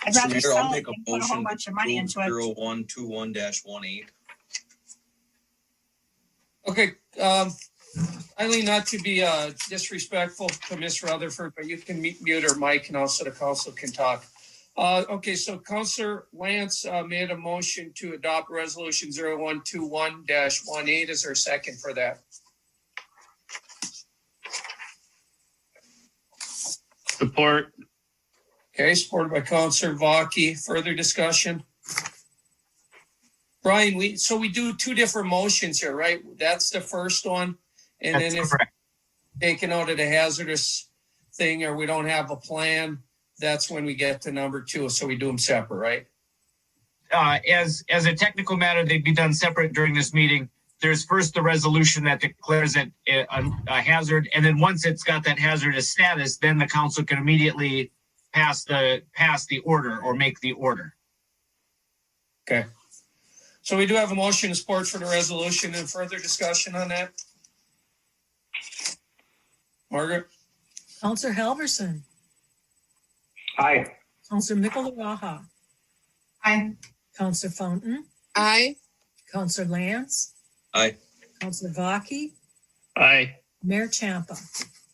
I'd rather sell it than put a whole bunch of money into it. 0121-18. Okay, Eileen, not to be disrespectful to Ms. Rutherford, but you can mute her mic and also the council can talk. Okay, so Councillor Lance made a motion to adopt resolution 0121-18. Is there a second for that? Support. Okay, supported by Councillor Vaki. Further discussion? Brian, we do two different motions here, right? That's the first one. And That's then if correct. taken out of the hazardous thing or we don't have a plan, that's when we get to number two. So we do them separate, right? As a technical matter, they'd be done separate during this meeting. There's first the resolution that declares it a hazard. And then once it's got that hazardous status, then the council can immediately pass the order or make the order. Okay. So we do have a motion and support for the resolution and further discussion on that. Margaret? Counselor Halverson. Aye. Counselor Michelaraha. Aye. Counselor Fountain. Aye. Counselor Lance. Aye. Counselor Vaki. Aye. Mayor Champa.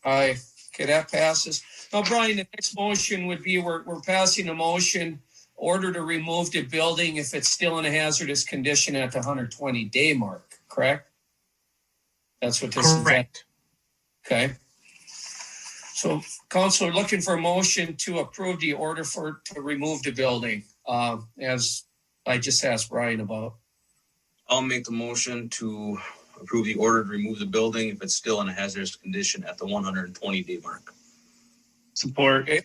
Aye. Okay, that passes. Now, Brian, the next motion would be we're passing a motion order to remove the building if it's still in a hazardous condition at the 120-day mark, correct? That's what this Correct. is. Okay. So, Councilor, looking for a motion to approve the order to remove the building, as I just asked Brian about. I'll make the motion to approve the order to remove the building if it's still in a hazardous condition at the 120-day mark. Support. Okay.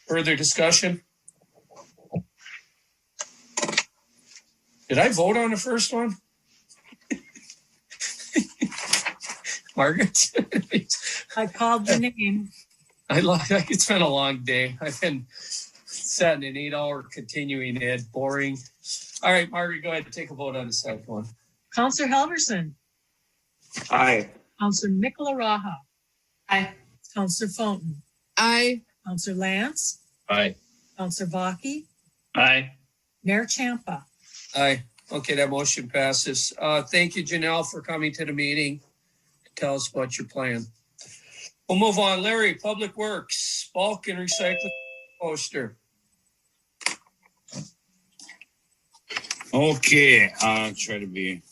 Further discussion? Did I vote on the first one? Margaret? I called the name. It's been a long day. I've been setting an 8-hour continuing ed, boring. All right, Margaret, go ahead and take a vote on the second one. Counselor Halverson. Aye. Counselor Michelaraha. Aye. Counselor Fountain. Aye. Counselor Lance. Aye. Counselor Vaki. Aye. Mayor Champa. Aye. Okay, that motion passes. Thank you, Janelle, for coming to the meeting to tell us about your plan. We'll move on. Larry, Public Works, bulk and recycling poster. Okay, I'll try to be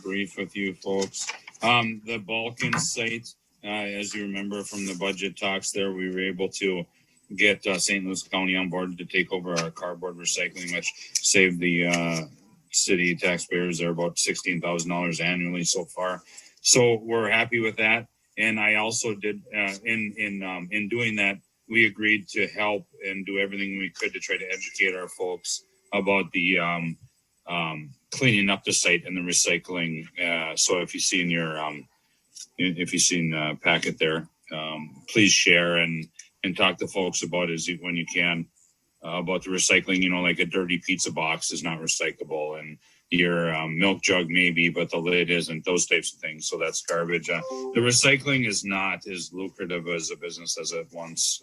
brief with you folks. The Balkan site, as you remember from the budget talks there, we were able to get St. Louis County on board to take over our cardboard recycling, which saved the city taxpayers there about $16,000 annually so far. So we're happy with that. And I also did, in doing that, we agreed to help and do everything we could to try to educate our folks about the cleaning up the site and the recycling. So if you see in your, if you see in the packet there, please share and talk to folks about it when you can, about the recycling. You know, like a dirty pizza box is not recyclable, and your milk jug maybe, but the lid isn't, those types of things. So that's garbage. The recycling is not as lucrative as a business as it once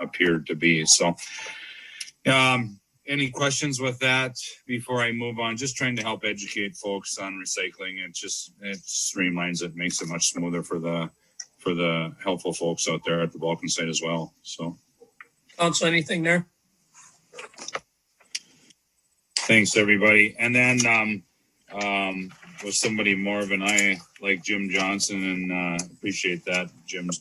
appeared to be. So any questions with that before I move on? Just trying to help educate folks on recycling. It streamlines it, makes it much smoother for the helpful folks out there at the Balkan site as well. So, Council, anything there? Thanks, everybody. And then with somebody more of an eye like Jim Johnson, and appreciate that, Jim's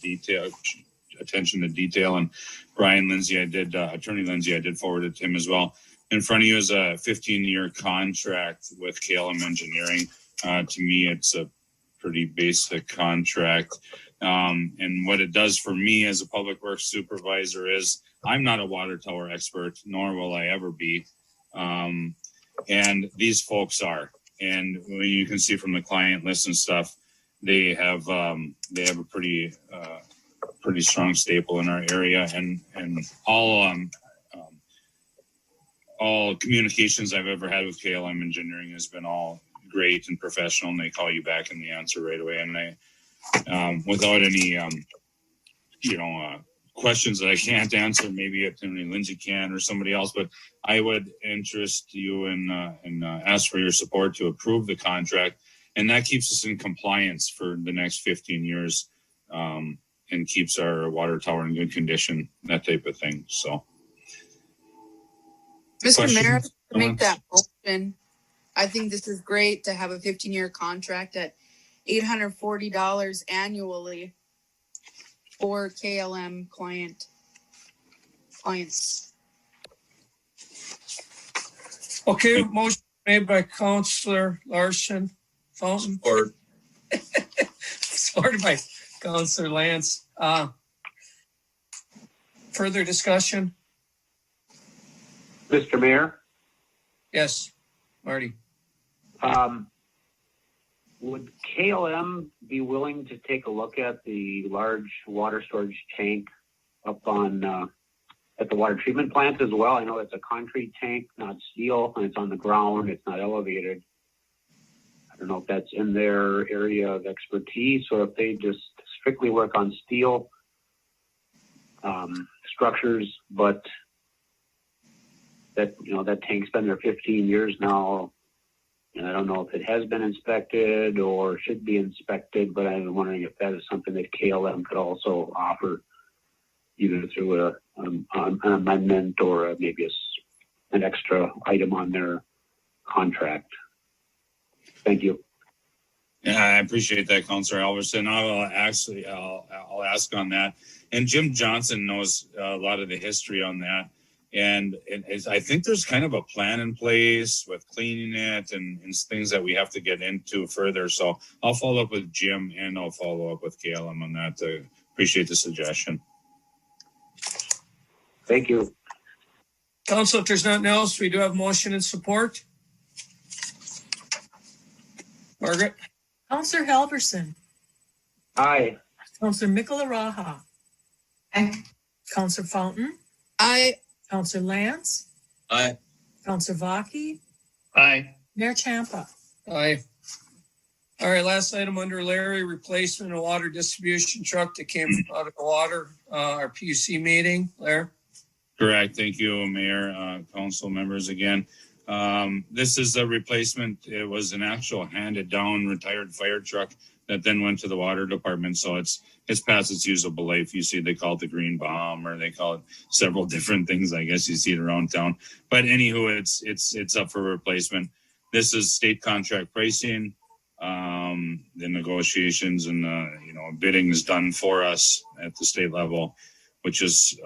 attention to detail, and Brian Lindsay, Attorney Lindsay, I did forward it to him as well. In front of you is a 15-year contract with KLM Engineering. To me, it's a pretty basic contract. And what it does for me as a public works supervisor is I'm not a water tower expert, nor will I ever be. And these folks are. And when you can see from the client list and stuff, they have a pretty strong staple in our area, and all communications I've ever had with KLM Engineering has been all great and professional, and they call you back and they answer right away. And I, without any, questions that I can't answer, maybe Attorney Lindsay can or somebody else, but I would interest you and ask for your support to approve the contract, and that keeps us in compliance for the next 15 years. And keeps our water tower in good condition, that type of thing. So, Mr. Mayor, to make that motion, I think this is great to have a 15-year contract at $840 annually for KLM clients. Okay, motion made by Councilor Larson. Fountain. Or supported by Councilor Lance. Further discussion? Mr. Mayor? Yes, Marty. Would KLM be willing to take a look at the large water storage tank up on at the water treatment plant as well. I know it's a concrete tank, not steel, and it's on the ground. It's not elevated. I don't know if that's in their area of expertise or if they just strictly work on steel structures, but that, you know, that tank's been there 15 years now. And I don't know if it has been inspected or should be inspected, but I'm wondering if that is something that KLM could also offer, either through an amendment or maybe an extra item on their contract. Thank you. Yeah, I appreciate that, Councillor Alverson. I'll ask on that. And Jim Johnson knows a lot of the history on that. And I think there's kind of a plan in place with cleaning it and things that we have to get into further. So I'll follow up with Jim and I'll follow up with KLM on that. Appreciate the suggestion. Thank you. Council, if there's nothing else, we do have motion and support. Margaret? Councillor Halverson. Aye. Councillor Mikuláraha. Aye. Councillor Fountain. Aye. Councillor Lance. Aye. Councillor Vaki. Aye. Mayor Champa. Aye. All right, last item under Larry, replacement of water distribution truck that came out of the water, our PUC meeting. Larry? Correct. Thank you, Mayor, council members again. This is a replacement. It was an actual handed down retired fire truck that then went to the water department. So it's past its usable life. You see, they call it the green bomb, or they call it several different things. I guess you see it around town. But anywho, it's up for replacement. This is state contract pricing. The negotiations and bidding is done for us at the state level, which is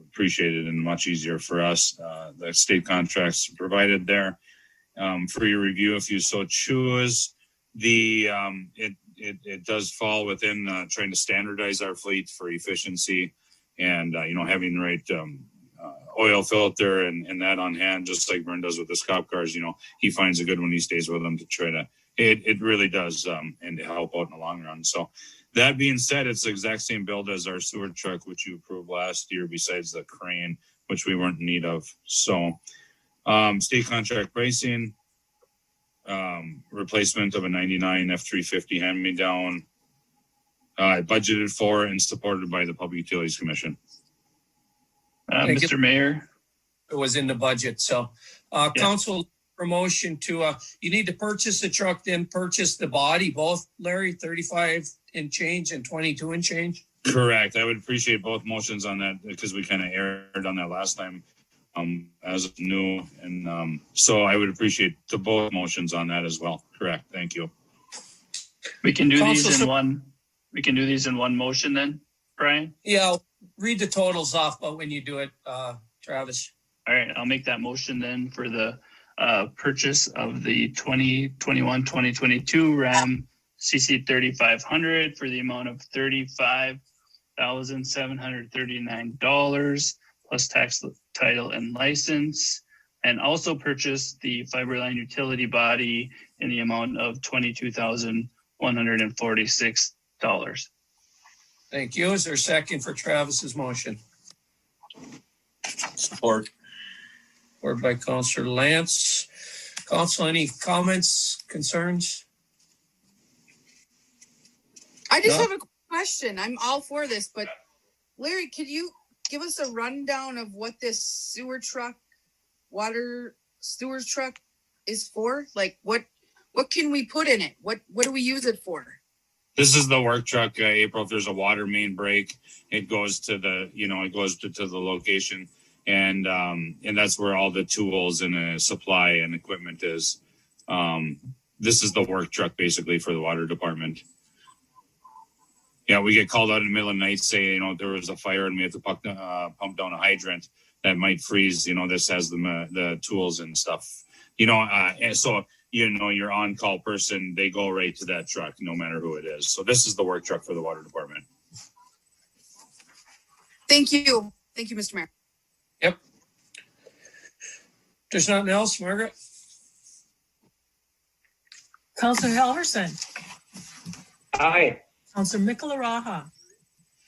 appreciated and much easier for us. The state contracts provided there for your review if you so choose. It does fall within trying to standardize our fleet for efficiency and having the right oil filter and that on hand, just like Vern does with his cop cars. He finds a good one, he stays with them to try to. It really does and to help out in the long run. So that being said, it's the exact same build as our sewer truck, which you approved last year, besides the crane, which we weren't in need of. So state contract pricing, replacement of a 99 F350 hand-me-down, budgeted for and supported by the Public Utilities Commission. Mr. Mayor? It was in the budget. So council promotion to, you need to purchase the truck, then purchase the body, both, Larry, 35 and change and 22 and change? Correct. I would appreciate both motions on that because we kind of aired on that last time as new. And so I would appreciate the both motions on that as well. Correct. Thank you. We can do these in one. We can do these in one motion then, Brian? Yeah, read the totals off, but when you do it, Travis. All right, I'll make that motion then for the purchase of the 2021-2022 Ram CC 3500 for the amount of $35,739 plus tax, title, and license, and also purchase the Fiberline utility body in the amount of $22,146. Thank you. Is there a second for Travis's motion? Support. Or by Councillor Lance. Council, any comments, concerns? I just have a question. I'm all for this, but Larry, could you give us a rundown of what this sewer truck, water sewer truck is for? Like what can we put in it? What do we use it for? This is the work truck, April. If there's a water main break, it goes to the, it goes to the location. And that's where all the tools and supply and equipment is. This is the work truck basically for the water department. Yeah, we get called out in the middle of the night, say, there was a fire and we have to pump down a hydrant that might freeze. This has the tools and stuff. And so, your on-call person, they go right to that truck, no matter who it is. So this is the work truck for the water department. Thank you. Thank you, Mr. Mayor. Yep. There's nothing else, Margaret? Councillor Halverson. Aye. Councillor Mikuláraha.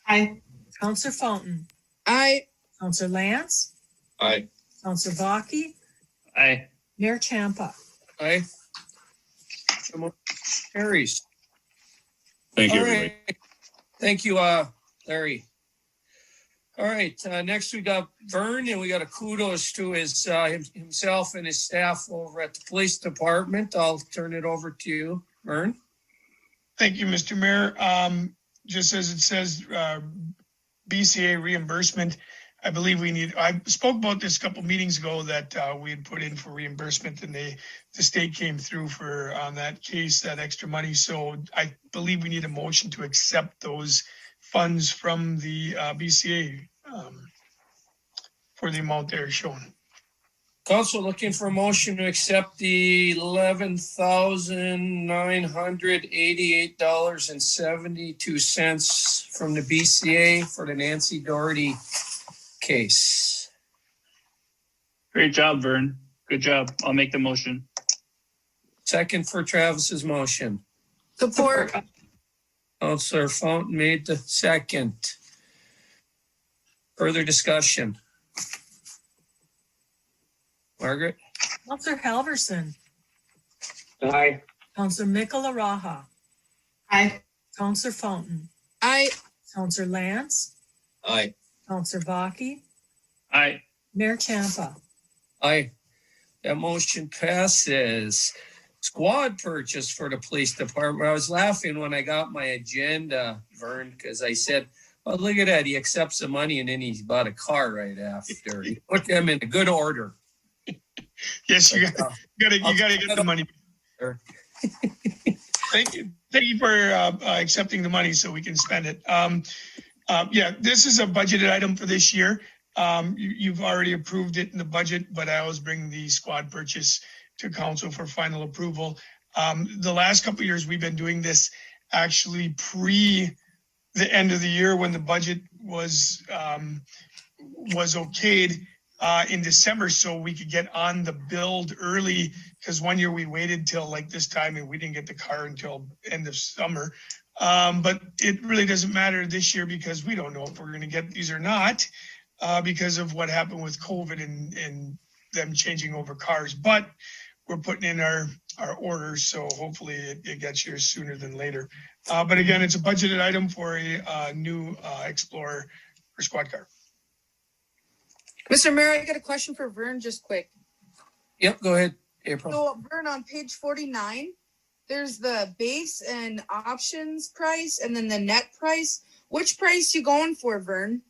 Aye. Councillor Fountain. Aye. Counselor Lance, Aye. Counselor Baki, Aye. Mayor Champa. Aye. Carries. Thank you, All everybody. right. Thank you, Larry. All right, next we got Vern, and we got a kudos to his himself and his staff over at the police department. I'll turn it over to you, Vern. Thank you, Mr. Mayor. Just as it says, BCA reimbursement, I believe I spoke about this a couple meetings ago that we had put in for reimbursement, and the state came through on that case, that extra money. So I believe we need a motion to accept those funds from the BCA for the amount there shown. Council looking for a motion to accept the $11,988.72 from the BCA for the Nancy Doherty case. Great job, Vern. Good job. I'll make the motion. Second for Travis's motion. Support. Councilor Fountain made the second. Further discussion. Margaret? Counselor Halverson, Aye. Counselor Mikala Raha, Aye. Counselor Fountain, Aye. Counselor Lance, Aye. Counselor Baki, Aye. Mayor Champa. Aye. That motion passes. Squad purchase for the police department. I was laughing when I got my agenda, Vern, because I said, "Oh, look at that. He accepts the money and then he's bought a car right after." He put them in a good order. Yes, you got to get the money. Thank you for accepting the money so we can spend it. Yeah, this is a budgeted item for this year. You've already approved it in the budget, but I always bring the squad purchase to council for final approval. The last couple of years, we've been doing this actually pre the end of the year when the budget was okayed in December, so we could get on the build early, because one year we waited till like this time and we didn't get the car until end of summer. But it really doesn't matter this year because we don't know if we're going to get these or not because of what happened with COVID and them changing over cars. But we're putting in our orders, so hopefully it gets here sooner than later. But again, it's a budgeted item for a new Explorer for squad car. Mr. Mayor, I got a question for Vern, just quick. Yep, go ahead, April. So Vern, on page 49, there's the base and options price and then the net price. Which price you going for, Vern?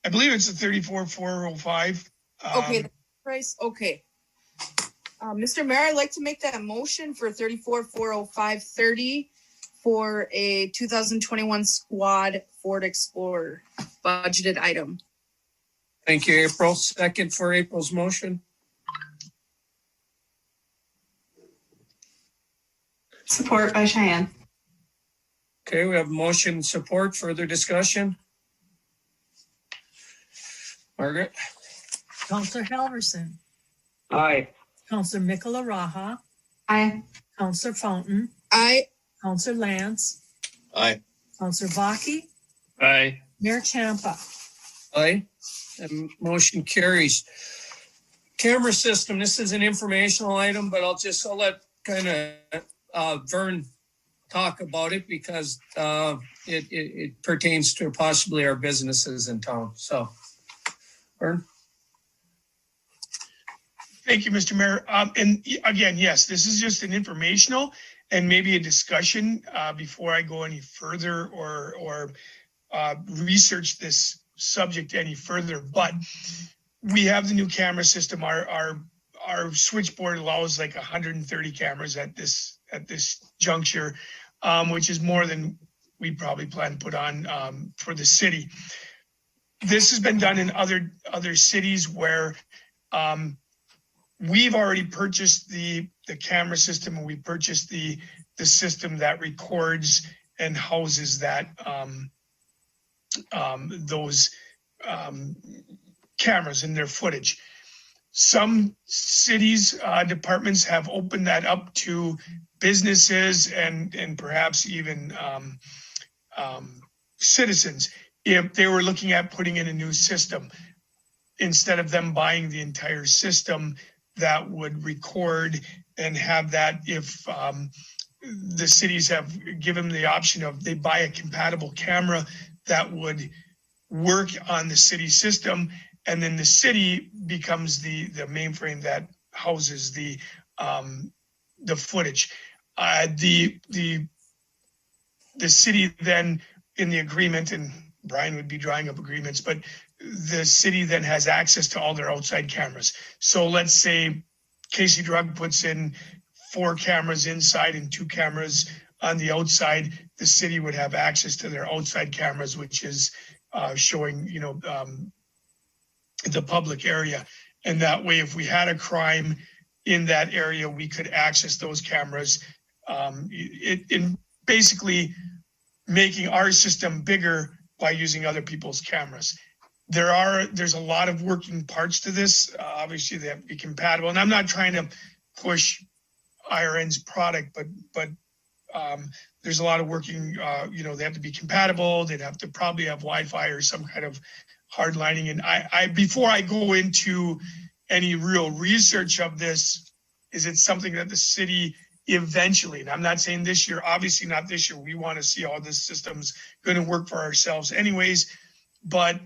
I believe it's the 34,405. Okay, the price. Okay. Mr. Mayor, I'd like to make that motion for 34,405.30 for a 2021 Squad Ford Explorer budgeted item. Thank you, April. Second for April's motion. Support by Cheyenne. Okay, we have motion and support. Further discussion? Margaret? Counselor Halverson, Aye. Counselor Mikala Raha, Aye. Counselor Fountain, Aye. Counselor Lance, Aye. Counselor Baki, Aye. Mayor Champa. Aye. And motion carries. Camera system, this is an informational item, but I'll let kind of Vern talk about it because it pertains to possibly our businesses in town. So, Vern. Thank you, Mr. Mayor. And again, yes, this is just an informational and maybe a discussion before I go any further or research this subject any further. But we have the new camera system. Our switchboard allows like 130 cameras at this juncture, which is more than we probably plan to put on for the city. This has been done in other cities where we've already purchased the camera system, and we purchased the system that records and houses that those cameras and their footage. Some cities, departments have opened that up to businesses and perhaps even citizens if they were looking at putting in a new system. instead of them buying the entire system, that would record and have that if the cities have given them the option of they buy a compatible camera that would work on the city system, and then the city becomes the mainframe that houses the footage. The city then in the agreement, and Brian would be drawing up agreements, but the city then has access to all their outside cameras. So let's say Casey Drug puts in 4 cameras inside and 2 cameras on the outside. The city would have access to their outside cameras, which is showing, the public area. And that way, if we had a crime in that area, we could access those cameras. In basically making our system bigger by using other people's cameras. There's a lot of working parts to this. Obviously, they have to be compatible. And I'm not trying to push IRN's product, but there's a lot of working, they have to be compatible. They'd have to probably have Wi-Fi or some kind of hardlining. And I before I go into any real research of this, is it something that the city eventually, and I'm not saying this year, obviously not this year, we want to see how this system's going to work for ourselves anyways, but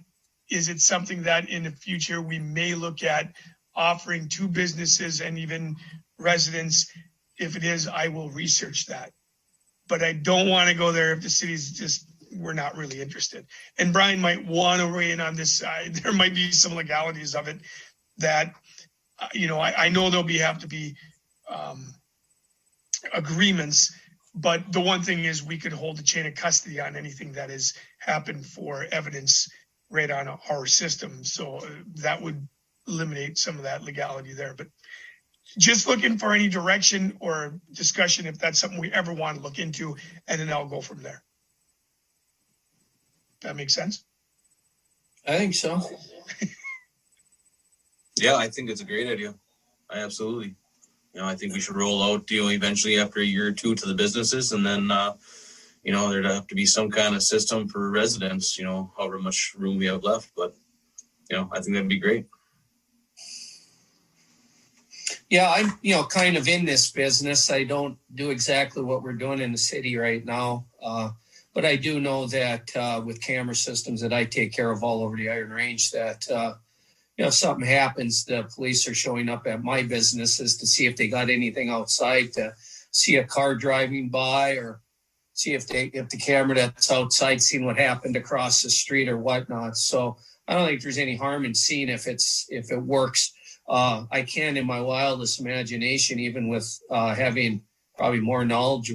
is it something that in the future we may look at offering to businesses and even residents? If it is, I will research that. But I don't want to go there if the city's just, we're not really interested. And Brian might want to weigh in on this side. There might be some legalities of it that, I know there'll have to be agreements, but the one thing is we could hold the chain of custody on anything that has happened for evidence right on our system. So that would eliminate some of that legality there. But just looking for any direction or discussion if that's something we ever want to look into, and then I'll go from there. That makes sense? I think so. Yeah, I think it's a great idea. I absolutely. I think we should roll out, eventually after a year or two to the businesses, and then, there'd have to be some kind of system for residents, however much room we have left. But, I think that'd be great. Yeah, I'm, kind of in this business. I don't do exactly what we're doing in the city right now. But I do know that with camera systems that I take care of all over the Iron Range, that, if something happens, the police are showing up at my businesses to see if they got anything outside, to see a car driving by, or see if the camera that's outside seen what happened across the street or whatnot. So I don't think there's any harm in seeing if it works. I can, in my wildest imagination, even with having probably more knowledge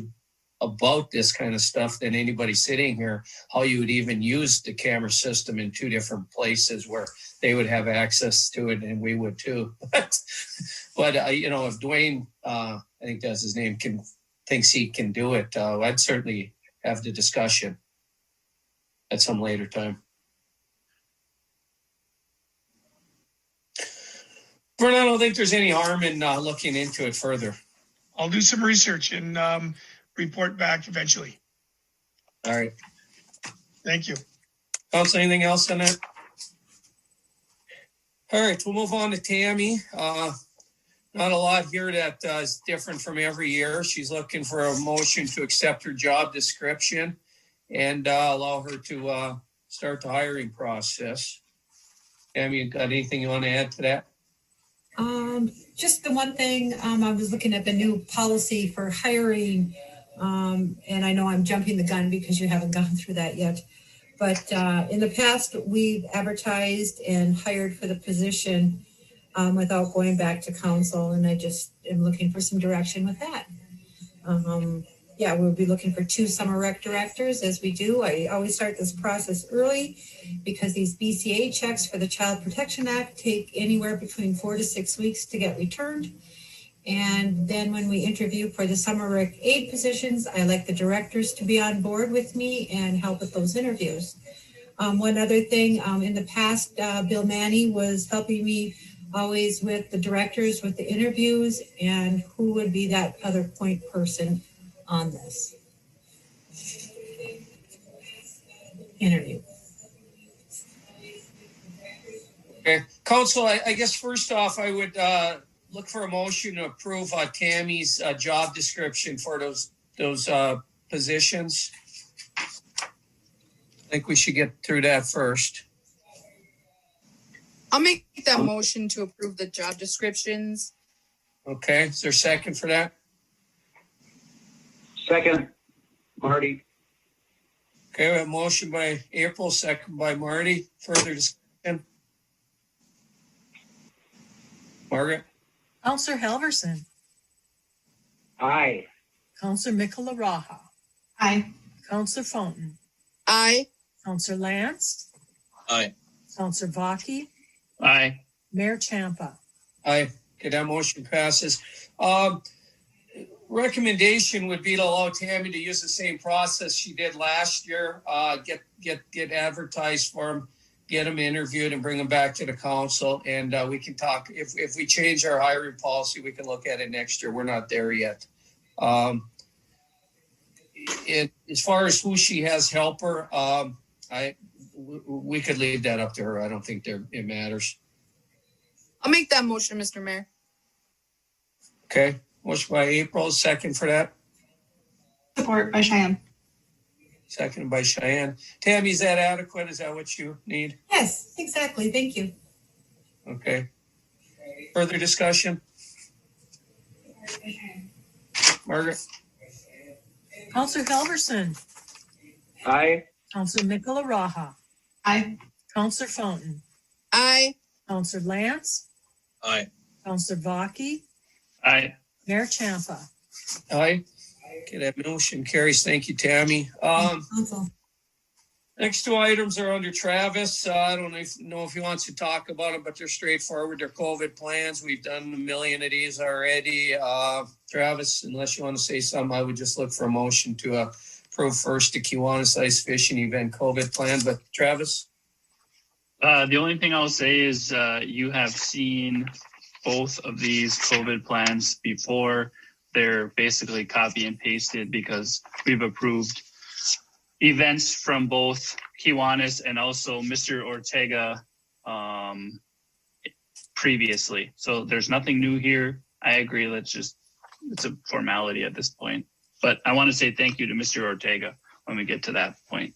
about this kind of stuff than anybody sitting here, how you would even use the camera system in 2 different places where they would have access to it and we would too. But if Dwayne, I think that's his name, thinks he can do it, I'd certainly have the discussion at some later time. Vern, I don't think there's any harm in looking into it further. I'll do some research and report back eventually. All right. Thank you. Council, anything else on that? All right, we'll move on to Tammy. Not a lot here that is different from every year. She's looking for a motion to accept her job description and allow her to start the hiring process. Tammy, you got anything you want to add to that? Just the one thing, I was looking at the new policy for hiring, and I know I'm jumping the gun because you haven't gone through that yet. But in the past, we've advertised and hired for the position without going back to council, and I just am looking for some direction with that. We'll be looking for 2 summer rec directors, as we do. I always start this process early because these BCA checks for the Child Protection Act take anywhere between 4 to 6 weeks to get returned. And then when we interview for the summer rec aid positions, I like the directors to be on board with me and help with those interviews. One other thing, in the past, Bill Manny was helping me always with the directors, with the interviews, and who would be that other point person on this interview. Okay, Council, I guess first off, I would look for a motion to approve Tammy's job description for those positions. I think we should get through that first. I'll make that motion to approve the job descriptions. Okay, is there a second for that? Second, Marty. Okay, we have a motion by April, second by Marty. Further discussion? Margaret? Counselor Halverson. Aye. Counselor Mikala Raha. Aye. Counselor Fountain. Aye. Counselor Lance. Aye. Counselor Vaki. Aye. Mayor Champa. Aye. Okay, that motion passes. Recommendation would be to allow Tammy to use the same process she did last year. Get advertised for them, get them interviewed, and bring them back to the council. And we can talk. If we change our hiring policy, we can look at it next year. We're not there yet. As far as who she has help her, we could leave that up to her. I don't think it matters. I'll make that motion, Mr. Mayor. Okay. Motion by April, second for that. Support by Cheyenne. Second by Cheyenne. Tammy, is that adequate? Is that what you need? Yes, exactly. Thank you. Okay. Further discussion? Margaret? Counselor Halverson. Aye. Counselor Mikala Raha. Aye. Counselor Fountain. Aye. Counselor Lance. Aye. Counselor Vaki. Aye. Mayor Champa. Aye. Okay, that motion carries. Thank you, Tammy. Next two items are under Travis. I don't know if he wants to talk about them, but they're straightforward. They're COVID plans. We've done a million of these already. Travis, unless you want to say something, I would just look for a motion to approve first the Kiwanis Ice Fishing Event COVID plan. But Travis? The only thing I'll say is you have seen both of these COVID plans before. They're basically copy and pasted because we've approved events from both Kiwanis and also Mr. Ortega previously. So there's nothing new here. I agree. It's a formality at this point. But I want to say thank you to Mr. Ortega when we get to that point.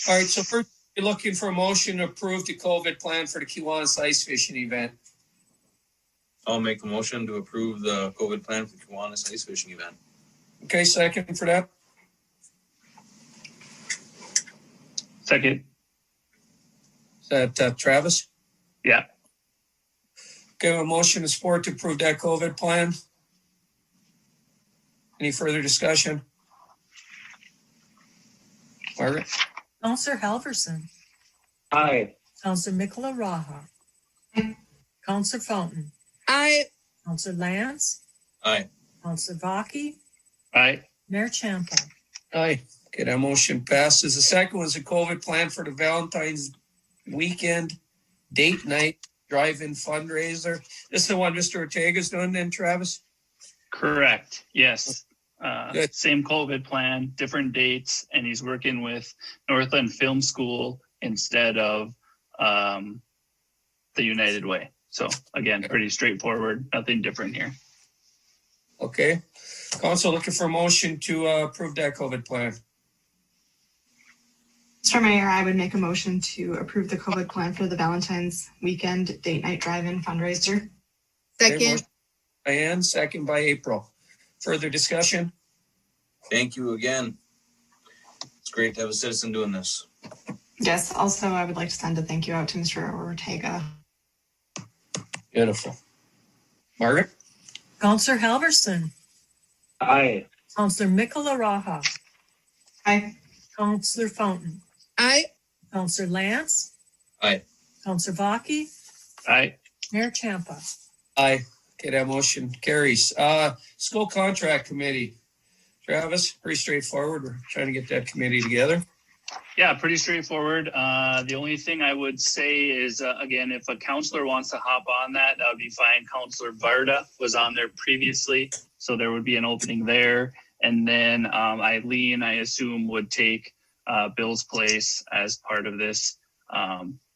All right. So first, you're looking for a motion to approve the COVID plan for the Kiwanis Ice Fishing Event. I'll make a motion to approve the COVID plan for the Kiwanis Ice Fishing Event. Okay, second for that. Second. Is that Travis? Yeah. Okay, a motion to support to approve that COVID plan. Any further discussion? Margaret? Counselor Halverson. Aye. Counselor Mikala Raha. Counselor Fountain. Aye. Counselor Lance. Aye. Counselor Vaki. Aye. Mayor Champa. Aye. Okay, that motion passes. The second was a COVID plan for the Valentine's weekend date night drive-in fundraiser. This is the one Mr. Ortega's doing then, Travis? Correct. Yes. Same COVID plan, different dates, and he's working with Northland Film School instead of the United Way. So again, pretty straightforward, nothing different here. Okay. Council looking for a motion to approve that COVID plan. Mr. Mayor, I would make a motion to approve the COVID plan for the Valentine's weekend date night drive-in fundraiser. Second. Diane, second by April. Further discussion? Thank you again. It's great to have a citizen doing this. Yes, also I would like to send a thank you out to Mr. Ortega. Beautiful. Margaret? Counselor Halverson. Aye. Counselor Mikala Raha. Aye. Counselor Fountain. Aye. Counselor Lance. Aye. Counselor Vaki. Aye. Mayor Champa. Aye. Okay, that motion carries. School contract committee. Travis, pretty straightforward. We're trying to get that committee together. Yeah, pretty straightforward. The only thing I would say is, again, if a counselor wants to hop on that would be fine. Counselor Varda was on there previously, so there would be an opening there. And then Eileen, I assume, would take Bill's place as part of this.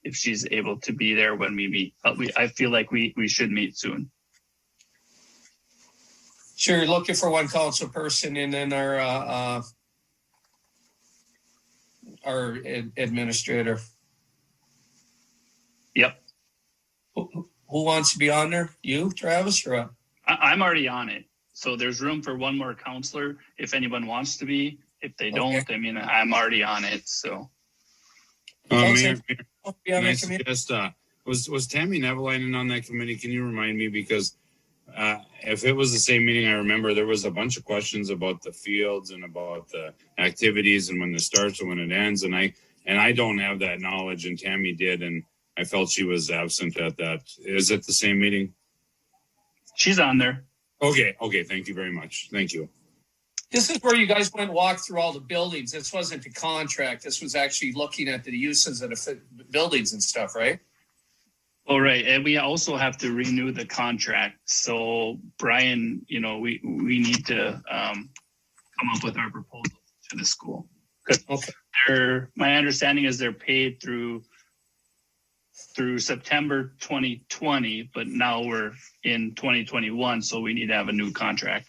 if she's able to be there when we meet. But I feel like we should meet soon. Sure, you're looking for one council person and then our administrator. Yep. Who wants to be on there? You, Travis, or what? I'm already on it. So there's room for one more counselor if anyone wants to be. If they don't, I mean, I'm already on it. So. Mayor, can I suggest, was Tammy Nevelainen on that committee? Can you remind me? Because if it was the same meeting, I remember there was a bunch of questions about the fields and about the activities and when it starts and when it ends. And I don't have that knowledge, and Tammy did, and I felt she was absent at that. Is it the same meeting? She's on there. Okay. Thank you very much. Thank you. This is where you guys went and walked through all the buildings. This wasn't the contract. This was actually looking at the uses of the buildings and stuff, right? All right. And we also have to renew the contract. So Brian, we need to come up with our proposal to the school. Okay. My understanding is they're paid through September 2020, but now we're in 2021, so we need to have a new contract.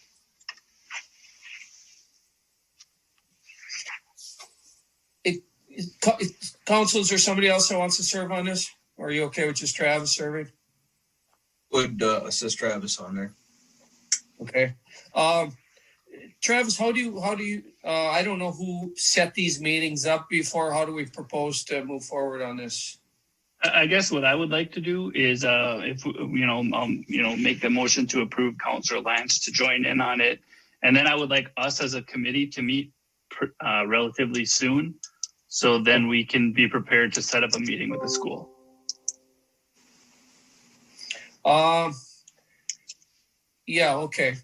Council, is there somebody else that wants to serve on this? Or are you okay with just Travis serving? Would assist Travis on there. Okay. Travis, how do you I don't know who set these meetings up before. How do we propose to move forward on this? I guess what I would like to do is, if make the motion to approve Councillor Lance to join in on it, and then I would like us as a committee to meet relatively soon, so then we can be prepared to set up a meeting with the school. Yeah, okay.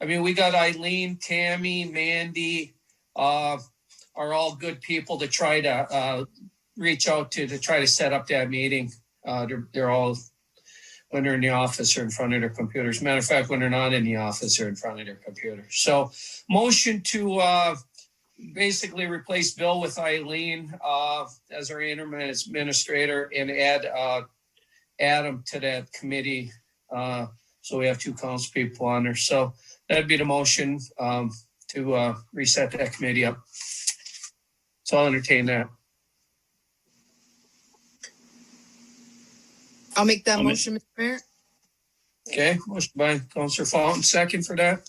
I mean, we got Eileen, Tammy, Mandy, are all good people to try to reach out to try to set up that meeting. They're all, when they're in the office or in front of their computers. Matter of fact, when they're not in the office or in front of their computer. So motion to basically replace Bill with Eileen as our interim administrator and add Adam to that committee. So we have two council people on there. So that'd be the motion to reset that committee up. So I'll entertain that. I'll make that motion, Mr. Mayor. Okay, motion by Councillor Fountain, second for that.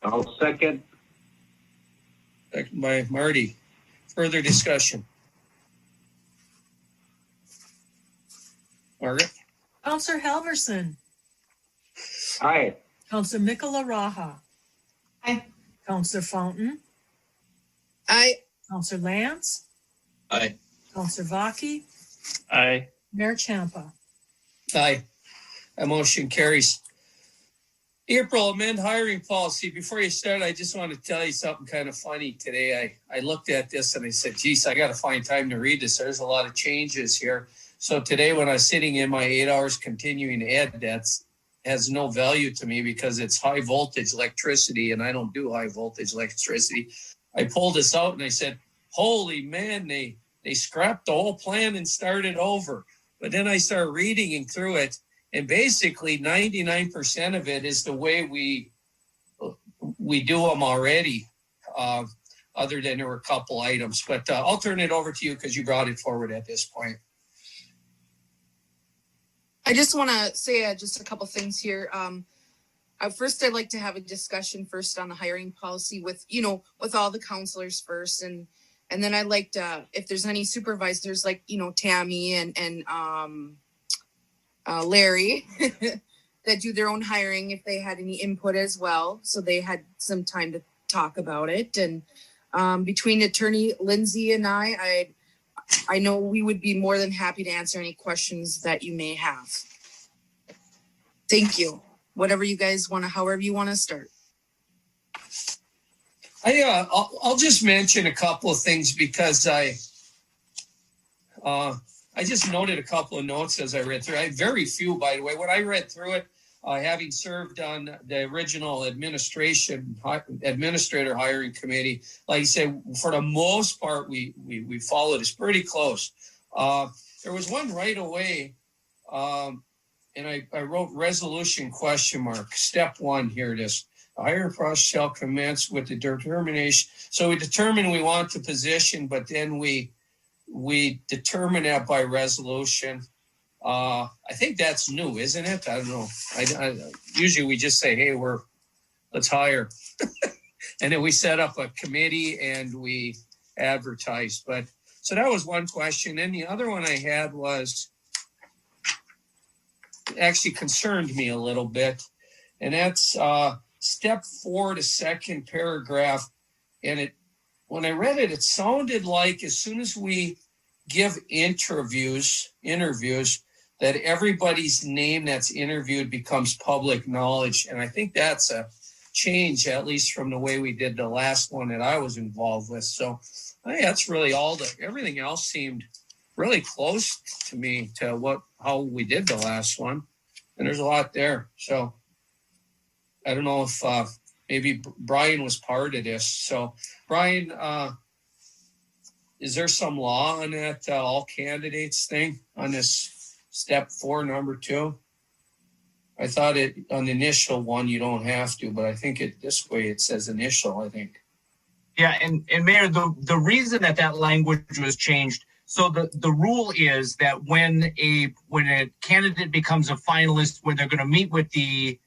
I'll second. Second by Marty. Further discussion. Margaret? Councillor Halverson. Aye. Councillor Mikola Raha. Aye. Councillor Fountain. Aye. Councillor Lance. Aye. Councillor Vaki. Aye. Mayor Champa. Aye. That motion carries. April, amend hiring policy. Before you start, I just want to tell you something kind of funny today. I looked at this and I said, geez, I got to find time to read this. There's a lot of changes here. So today when I was sitting in my 8 hours continuing ed, that's has no value to me because it's high voltage electricity and I don't do high voltage electricity. I pulled this out and I said, holy man, they scrapped the whole plan and started over. But then I started reading through it, and basically 99% of it is the way we do them already, other than there were a couple items. But I'll turn it over to you because you brought it forward at this point. I just want to say just a couple things here. First, I'd like to have a discussion first on the hiring policy with all the counselors first. And then I'd like to, if there's any supervisors like, Tammy and Larry that do their own hiring, if they had any input as well. So they had some time to talk about it. And between Attorney Lindsay and I know we would be more than happy to answer any questions that you may have. Thank you. Whatever you guys want to, however you want to start. I'll just mention a couple of things because I just noted a couple of notes as I read through. I had very few, by the way. When I read through it, having served on the original administrator hiring committee, like I said, for the most part, we followed. It's pretty close. There was one right away, and I wrote resolution ? Step 1, here it is. The hiring process shall commence with the determination. So we determine we want the position, but then we determine that by resolution. I think that's new, isn't it? I don't know. Usually we just say, hey, let's hire. And then we set up a committee and we advertise. But so that was one question. And the other one I had was actually concerned me a little bit. And that's step 4, the second paragraph. And when I read it, it sounded like as soon as we give interviews, that everybody's name that's interviewed becomes public knowledge. And I think that's a change, at least from the way we did the last one that I was involved with. So I think that's really everything else seemed really close to me to how we did the last one. And there's a lot there. So I don't know if maybe Brian was part of this. So Brian, is there some law on that all candidates thing on this step 4, number 2? I thought on the initial one you don't have to, but I think this way it says initial, I think. Yeah, and Mayor, the reason that language was changed, so the rule is that when a candidate becomes a finalist, when they're going to meet with the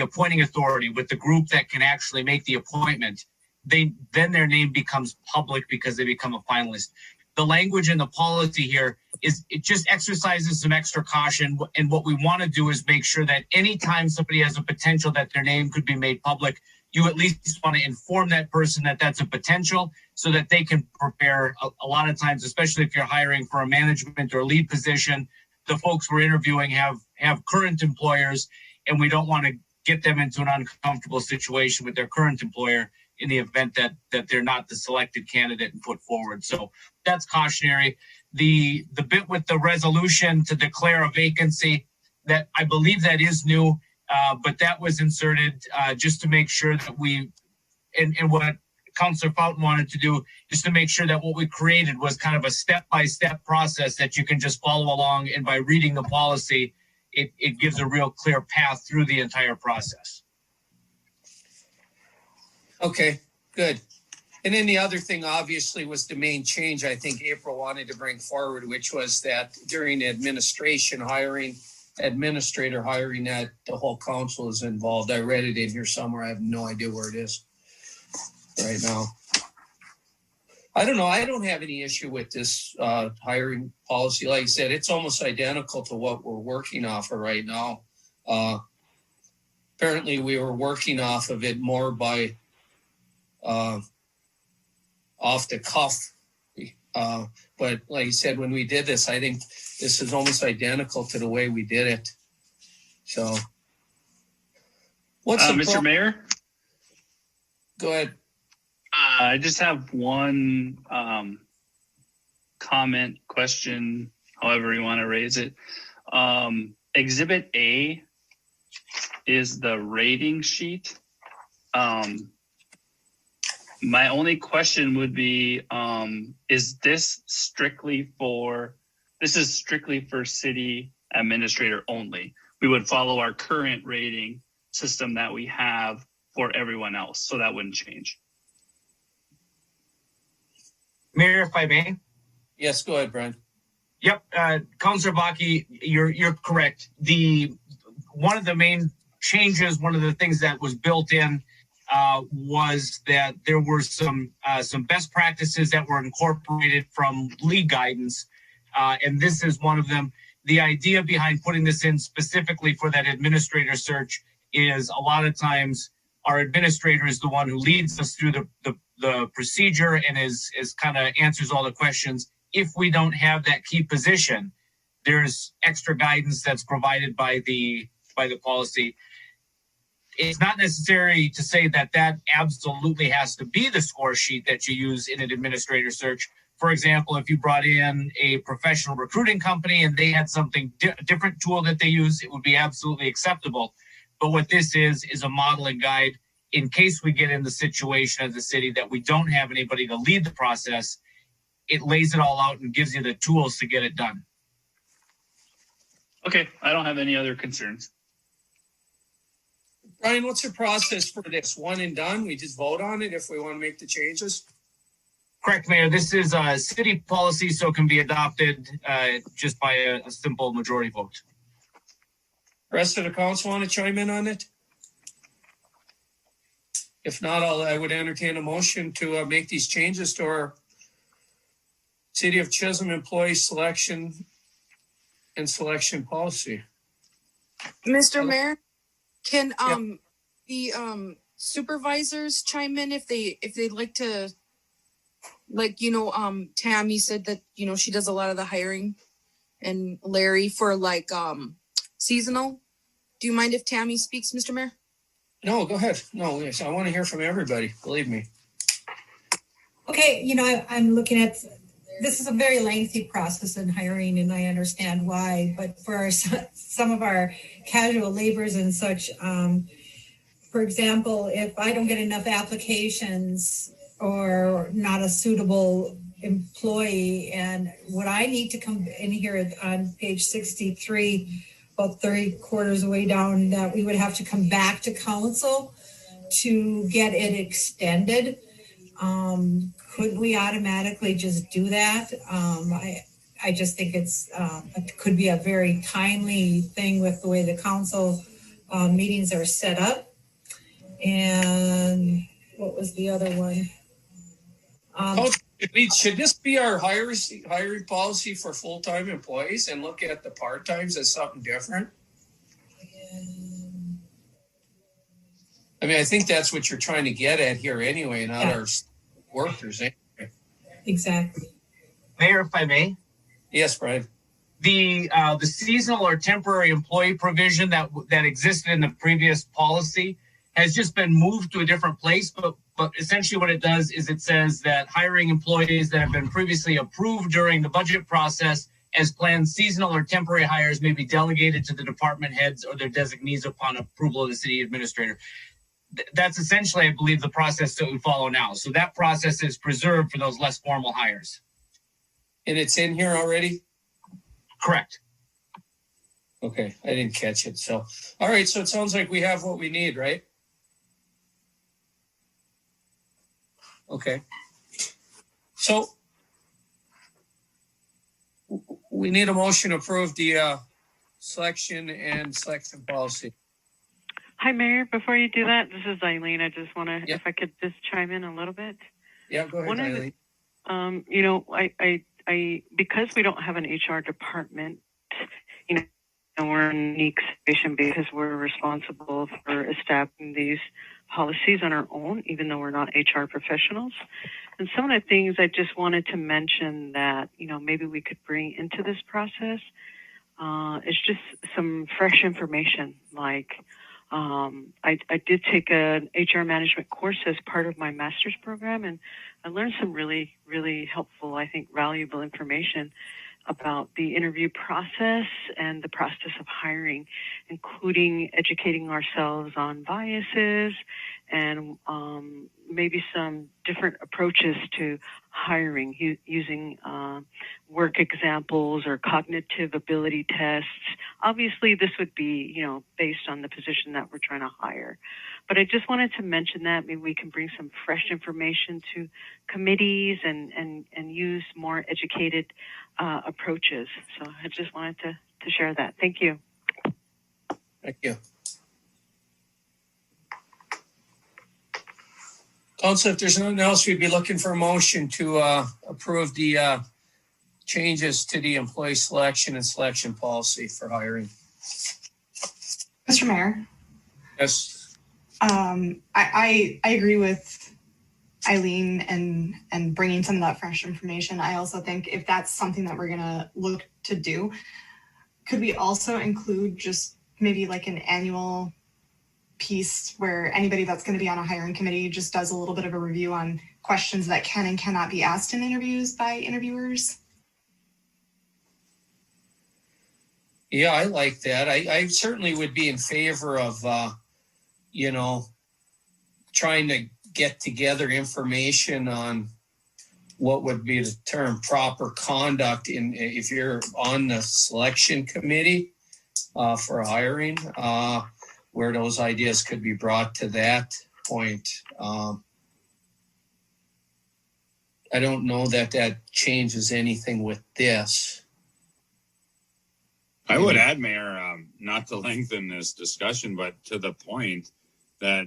appointing authority, with the group that can actually make the appointment, then their name becomes public because they become a finalist. The language in the policy here it just exercises some extra caution. And what we want to do is make sure that anytime somebody has a potential that their name could be made public, you at least want to inform that person that that's a potential so that they can prepare. A lot of times, especially if you're hiring for a management or lead position, the folks we're interviewing have current employers, and we don't want to get them into an uncomfortable situation with their current employer in the event that they're not the selected candidate and put forward. So that's cautionary. The bit with the resolution to declare a vacancy, that I believe that is new, but that was inserted just to make sure that and what Councillor Fountain wanted to do, just to make sure that what we created was kind of a step-by-step process that you can just follow along, and by reading the policy, it gives a real clear path through the entire process. Okay, good. And then the other thing, obviously, was the main change I think April wanted to bring forward, which was that during administrator hiring, that the whole council is involved. I read it in here somewhere. I have no idea where it is right now. I don't know. I don't have any issue with this hiring policy. Like I said, it's almost identical to what we're working off of right now. Apparently, we were working off of it more by off the cuff. But like I said, when we did this, I think this is almost identical to the way we did it. So, what's Mr. Mayor? Go ahead. I just have one comment, question, however you want to raise it. Exhibit A is the rating sheet. My only question would be, is this strictly for city administrator only? We would follow our current rating system that we have for everyone else, so that wouldn't change. Mayor, if I may? Yes, go ahead, Brian. Yep, Councillor Bakke, you're correct. One of the main changes, one of the things that was built in was that there were some best practices that were incorporated from league guidance, and this is one of them. The idea behind putting this in specifically for that administrator search is a lot of times our administrator is the one who leads us through the procedure and is kind of answers all the questions. If we don't have that key position, there's extra guidance that's provided by the policy. It's not necessary to say that absolutely has to be the score sheet that you use in an administrator search, for example, if you brought in a professional recruiting company and they had something different tool that they use, it would be absolutely acceptable. But what this is a model and guide in case we get in the situation as a city that we don't have anybody to lead the process. It lays it all out and gives you the tools to get it done. Okay, I don't have any other concerns. Brian, what's your process for this? One and done? We just vote on it if we want to make the changes? Correct, Mayor. This is a city policy, so it can be adopted just by a simple majority vote. Rest of the council want to chime in on it? If not, I would entertain a motion to make these changes to our City of Chisholm employee selection and selection policy. Mr. Mayor, can the supervisors chime in if they'd like to, like, Tammy said that, she does a lot of the hiring, and Larry for like seasonal. Do you mind if Tammy speaks, Mr. Mayor? No, go ahead. No, yes, I want to hear from everybody, believe me. Okay, I'm looking at, this is a very lengthy process in hiring, and I understand why, but for some of our casual laborers and such, for example, if I don't get enough applications or not a suitable employee, and what I need to come in here on page 63, about 3/4 of the way down, that we would have to come back to council to get it extended. Couldn't we automatically just do that? I just think it could be a very timely thing with the way the council meetings are set up. And what was the other one? Should this be our hiring policy for full-time employees and look at the part-times as something different? I mean, I think that's what you're trying to get at here anyway, not our workers. Anyway. Exactly. Mayor, if I may. Yes, Brian. The seasonal or temporary employee provision that existed in the previous policy has just been moved to a different place, but essentially what it does is it says that hiring employees that have been previously approved during the budget process as planned seasonal or temporary hires may be delegated to the department heads or their designees upon approval of the city administrator. That's essentially, I believe, the process that we follow now. So that process is preserved for those less formal hires. And it's in here already? Correct. Okay, I didn't catch it. So, all right, so it sounds like we have what we need, right? Okay. So we need a motion to approve the selection policy. Hi, Mayor. Before you do that, this is Eileen. I just want to, if I could just chime in a little bit. Yeah, go ahead, Eileen. I because we don't have an HR department, and we're in a unique situation because we're responsible for establishing these policies on our own, even though we're not HR professionals. And some of the things I just wanted to mention that, maybe we could bring into this process is just some fresh information. Like, I did take an HR management course as part of my master's program, and I learned some really, really helpful, I think, valuable information about the interview process and the process of hiring, including educating ourselves on biases and maybe some different approaches to hiring using work examples or cognitive ability tests. Obviously, this would be, based on the position that we're trying to hire. But I just wanted to mention that maybe we can bring some fresh information to committees and use more educated approaches. So I just wanted to share that. Thank you. Thank you. Also, if there's nothing else, we'd be looking for a motion to approve the changes to the employee selection and selection policy for hiring. Mr. Mayor. Yes. I agree with Eileen and bringing some of that fresh information. I also think if that's something that we're gonna look to do, could we also include just maybe like an annual piece where anybody that's going to be on a hiring committee just does a little bit of a review on questions that can and cannot be asked in interviews by interviewers. Yeah, I like that. I certainly would be in favor of, trying to get together information on what would be the term proper conduct if you're on the selection committee for hiring, where those ideas could be brought to that point. I don't know that changes anything with this. I would add, Mayor, not to lengthen this discussion, but to the point that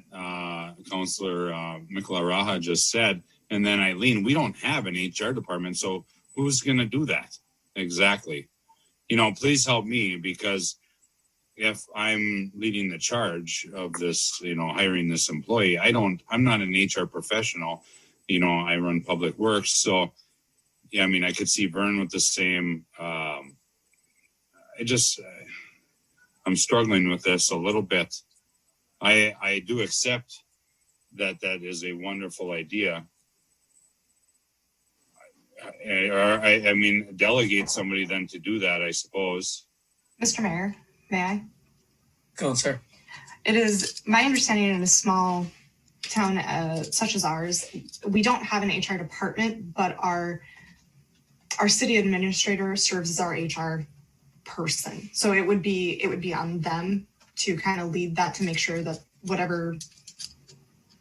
Councillor Michelaraja just said, and then Eileen, we don't have an HR department, so who's going to do that? Exactly. Please help me, because if I'm leading the charge of this, hiring this employee, I'm not an HR professional. I run public works. So, yeah, I could see Vern with the same, I'm struggling with this a little bit. I do accept that is a wonderful idea. Delegate somebody then to do that, I suppose. Mr. Mayor, may I? Go on, sir. It is my understanding in a small town such as ours, we don't have an HR department, but our city administrator serves as our HR person. So it would be on them to kind of lead that, to make sure that whatever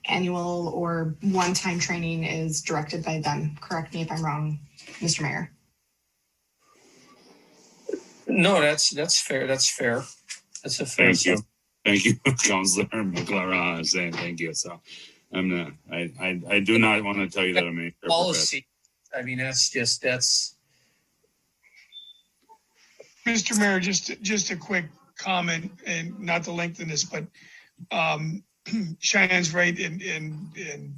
annual or one-time training is directed by them. Correct me if I'm wrong, Mr. Mayor. No, that's fair. That's fair. That's a fair. Thank you, Councillor McLaren, saying thank you. So I do not want to tell you that I'm a policy. That's. Mr. Mayor, just a quick comment, and not to lengthen this, but Cheyenne's right, and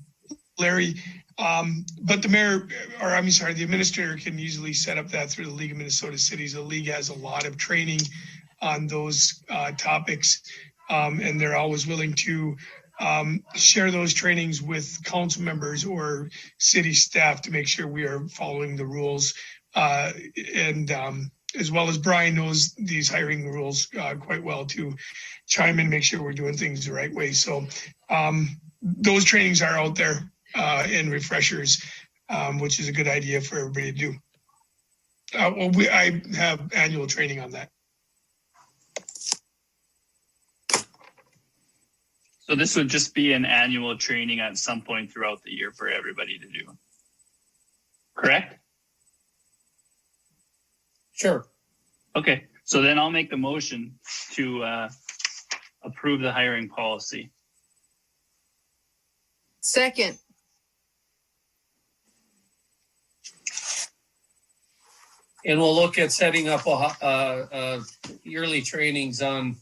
Larry, but the mayor, the administrator can easily set up that through the League of Minnesota Cities. The league has a lot of training on those topics, and they're always willing to share those trainings with council members or city staff to make sure we are following the rules, and as well as Brian knows these hiring rules quite well to chime in, make sure we're doing things the right way. So those trainings are out there and refreshers, which is a good idea for everybody to do. I have annual training on that. So this would just be an annual training at some point throughout the year for everybody to do. Correct? Sure. Okay, so then I'll make the motion to approve the hiring policy. Second. And we'll look at setting up a yearly trainings on.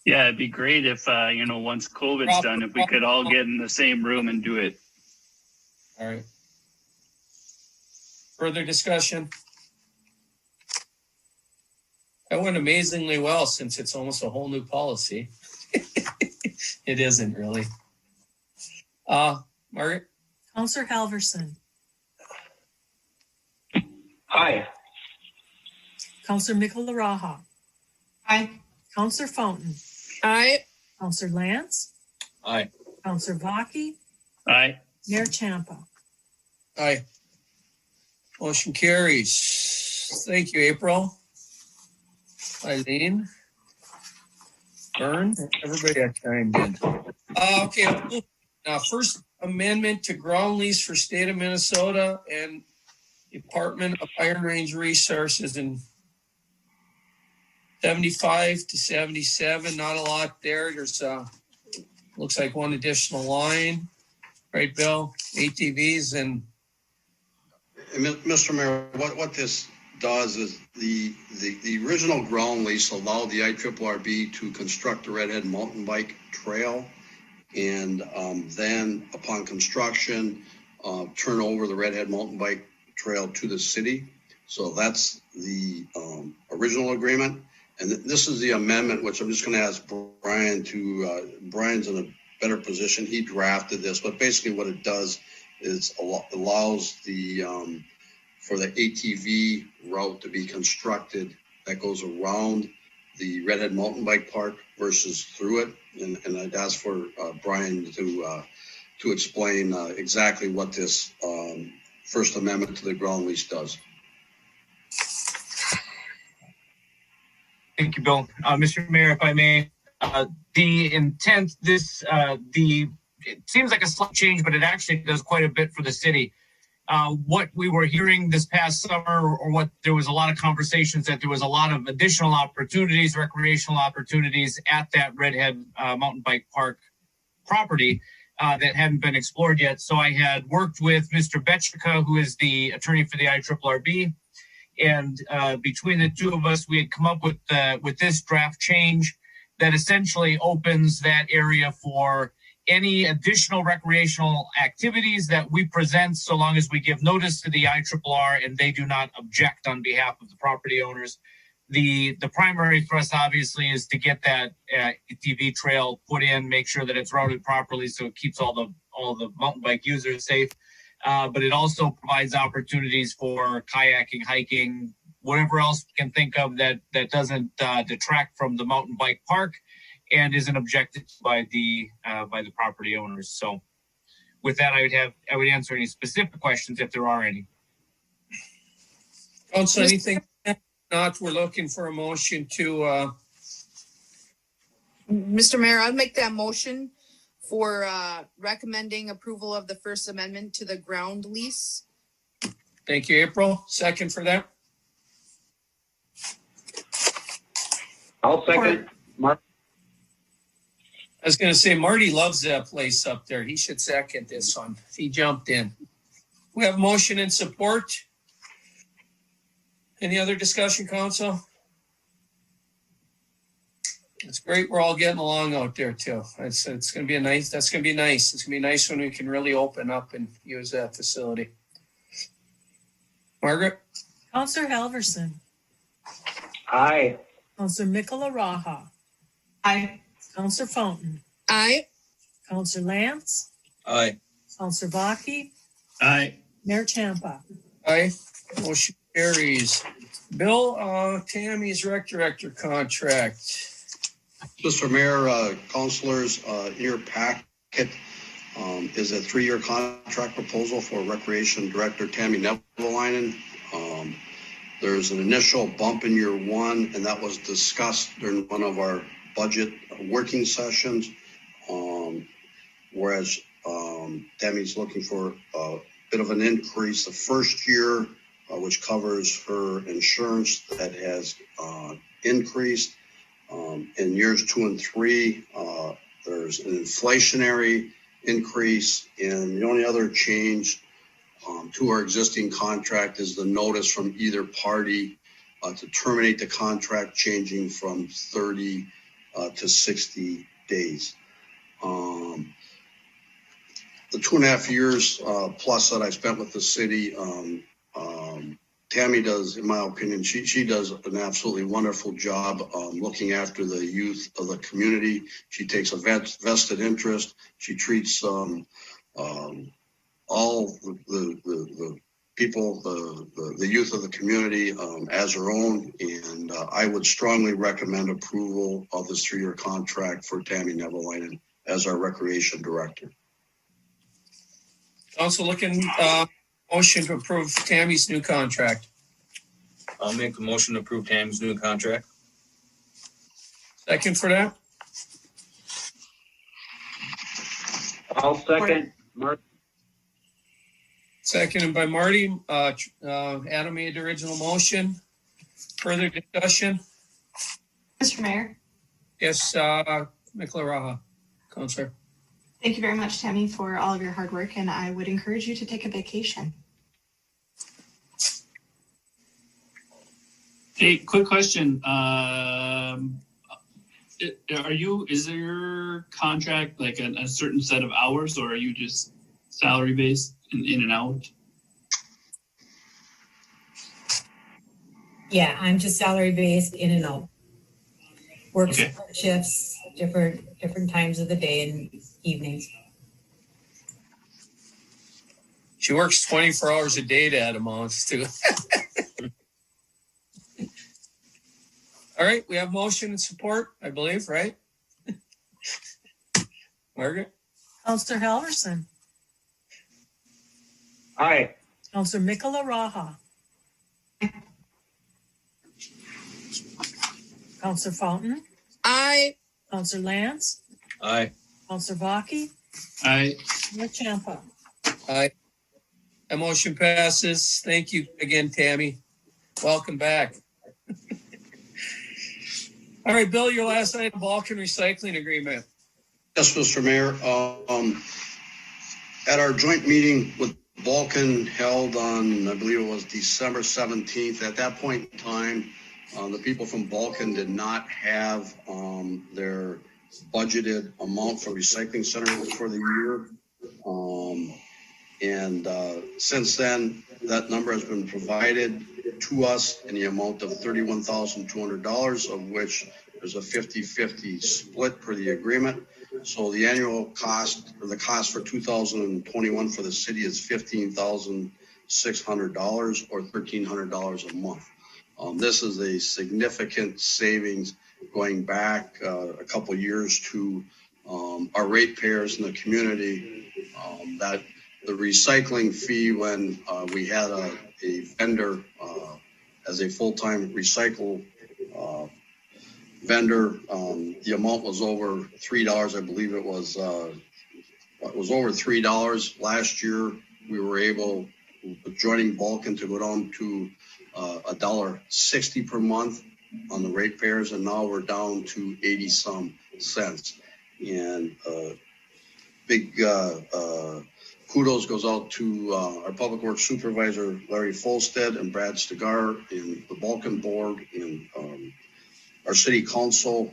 Yeah, it'd be great if, once COVID's done, if we could all get in the same room and do it. All right. Further discussion? That went amazingly well, since it's almost a whole new policy. It isn't really. Margaret? Councillor Halverson. Aye. Councillor Michelaraja. Aye. Councillor Fountain. Aye. Councillor Lance. Aye. Councillor Vaki. Aye. Mayor Champa. Aye. Motion carries. Thank you, April. Eileen. Vern. Everybody that chimed in. Okay. Now, first amendment to ground lease for state of Minnesota and Department of Iron Range Resources in 75 to 77. Not a lot there. There's looks like one additional line, right, Bill? ATVs and Mr. Mayor, what this does is the original ground lease allowed the IRRB to construct the Redhead mountain bike trail, and then upon construction, turn over the Redhead mountain bike trail to the city. So that's the original agreement. And this is the amendment, which I'm just going to ask Brian to, Brian's in a better position. He drafted this, but basically what it does is allows the, for the ATV route to be constructed that goes around the Redhead Mountain Bike Park versus through it. And I'd ask for Brian to explain exactly what this First Amendment to the ground lease does. Thank you, Bill. Mr. Mayor, if I may, the intent, it seems like a slight change, but it actually does quite a bit for the city. What we were hearing this past summer, or what there was a lot of conversations that there was a lot of additional opportunities, recreational opportunities at that Redhead Mountain Bike Park property that hadn't been explored yet. So I had worked with Mr. Betchika, who is the attorney for the IRRB. And between the two of us, we had come up with this draft change that essentially opens that area for any additional recreational activities that we present, so long as we give notice to the IRRR and they do not object on behalf of the property owners. The primary thrust, obviously, is to get that ATV trail put in, make sure that it's routed properly so it keeps all the mountain bike users safe. But it also provides opportunities for kayaking, hiking, whatever else we can think of that doesn't detract from the mountain bike park and isn't objected to by the property owners. So with that, I would answer any specific questions if there are any. Council, anything? If not, we're looking for a motion to Mr. Mayor, I'd make that motion for recommending approval of the First Amendment to the ground lease. Thank you, April. Second for that. I'll second. Mark. I was going to say, Marty loves that place up there. He should second this one. He jumped in. We have motion and support. Any other discussion, Council? It's great. We're all getting along out there too. It's going to be nice. That's going to be nice. It's going to be nice when we can really open up and use that facility. Margaret? Councillor Halverson. Aye. Councillor Mikola Raha. Aye. Councillor Fountain. Aye. Councillor Lance. Aye. Councillor Baki. Aye. Mayor Champa. Aye. Motion carries. Bill, Tammy's rec director contract. Mr. Mayor, councilors, in your packet is a 3-year contract proposal for Recreation Director Tammy Nevelainen. There's an initial bump in year 1, and that was discussed during one of our budget working sessions. Whereas Tammy's looking for a bit of an increase the first year, which covers her insurance that has increased. In years 2 and 3, there's an inflationary increase, and the only other change to our existing contract is the notice from either party to terminate the contract, changing from 30 to 60 days. The 2.5 years plus that I spent with the city, Tammy does, in my opinion, she does an absolutely wonderful job looking after the youth of the community. She takes a vested interest. She treats all the people, the youth of the community as her own. And I would strongly recommend approval of this 3-year contract for Tammy Nevelainen as our recreation director. Also looking motion to approve Tammy's new contract. I'll make the motion to approve Tammy's new contract. Second for that. I'll second. Mark. Seconded by Marty. Adam made the original motion. Further discussion? Mr. Mayor. Yes, Mikola Raha, Councilor. Thank you very much, Tammy, for all of your hard work, and I would encourage you to take a vacation. Hey, quick question. Is your contract like a certain set of hours, or are you just salary based in and out? Yeah, I'm just salary based in and out. works shifts, different times of the day and evenings. She works 24 hours a day, that amounts to. All right, we have motion and support, I believe, right? Margaret? Counselor Halverson. Aye. Counselor Mikola Raha. Counselor Fountain. Aye. Counselor Lance. Aye. Counselor Vaki. Aye. Mayor Champa. Aye. That motion passes. Thank you again, Tammy. Welcome back. All right, Bill, your last item, Balkan recycling agreement. Yes, Mr. Mayor. At our joint meeting with Vulcan held on, I believe it was December 17th, at that point in time, the people from Vulcan did not have their budgeted amount for recycling center for the year. Since then, that number has been provided to us in the amount of $31,200, of which there's a 50-50 split per the agreement. So the annual cost, or the cost for 2021 for the city is $15,600 or $1,300 a month. This is a significant savings going back a couple years to our ratepayers in the community. That the recycling fee, when we had a vendor as a full-time recycle vendor, the amount was over $3. I believe it was over $3 last year. We were able, joining Vulcan, to go down to $1.60 per month on the ratepayers, and now we're down to 80 some cents. And big kudos goes out to our public works supervisor, Larry Folstead, and Brad Stegar, and the Vulcan board, and our city council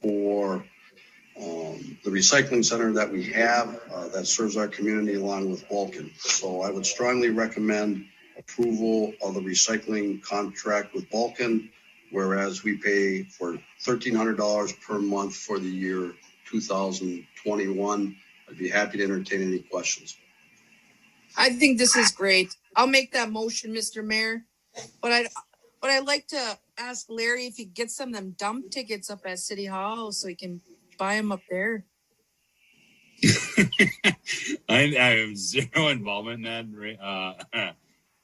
for the recycling center that we have that serves our community along with Vulcan. So I would strongly recommend approval of the recycling contract with Vulcan, whereas we pay for $1,300 per month for the year 2021. I'd be happy to entertain any questions. I think this is great. I'll make that motion, Mr. Mayor. But I'd like to ask Larry if he gets some of them dump tickets up at City Hall so he can buy them up there. I have zero involvement in that,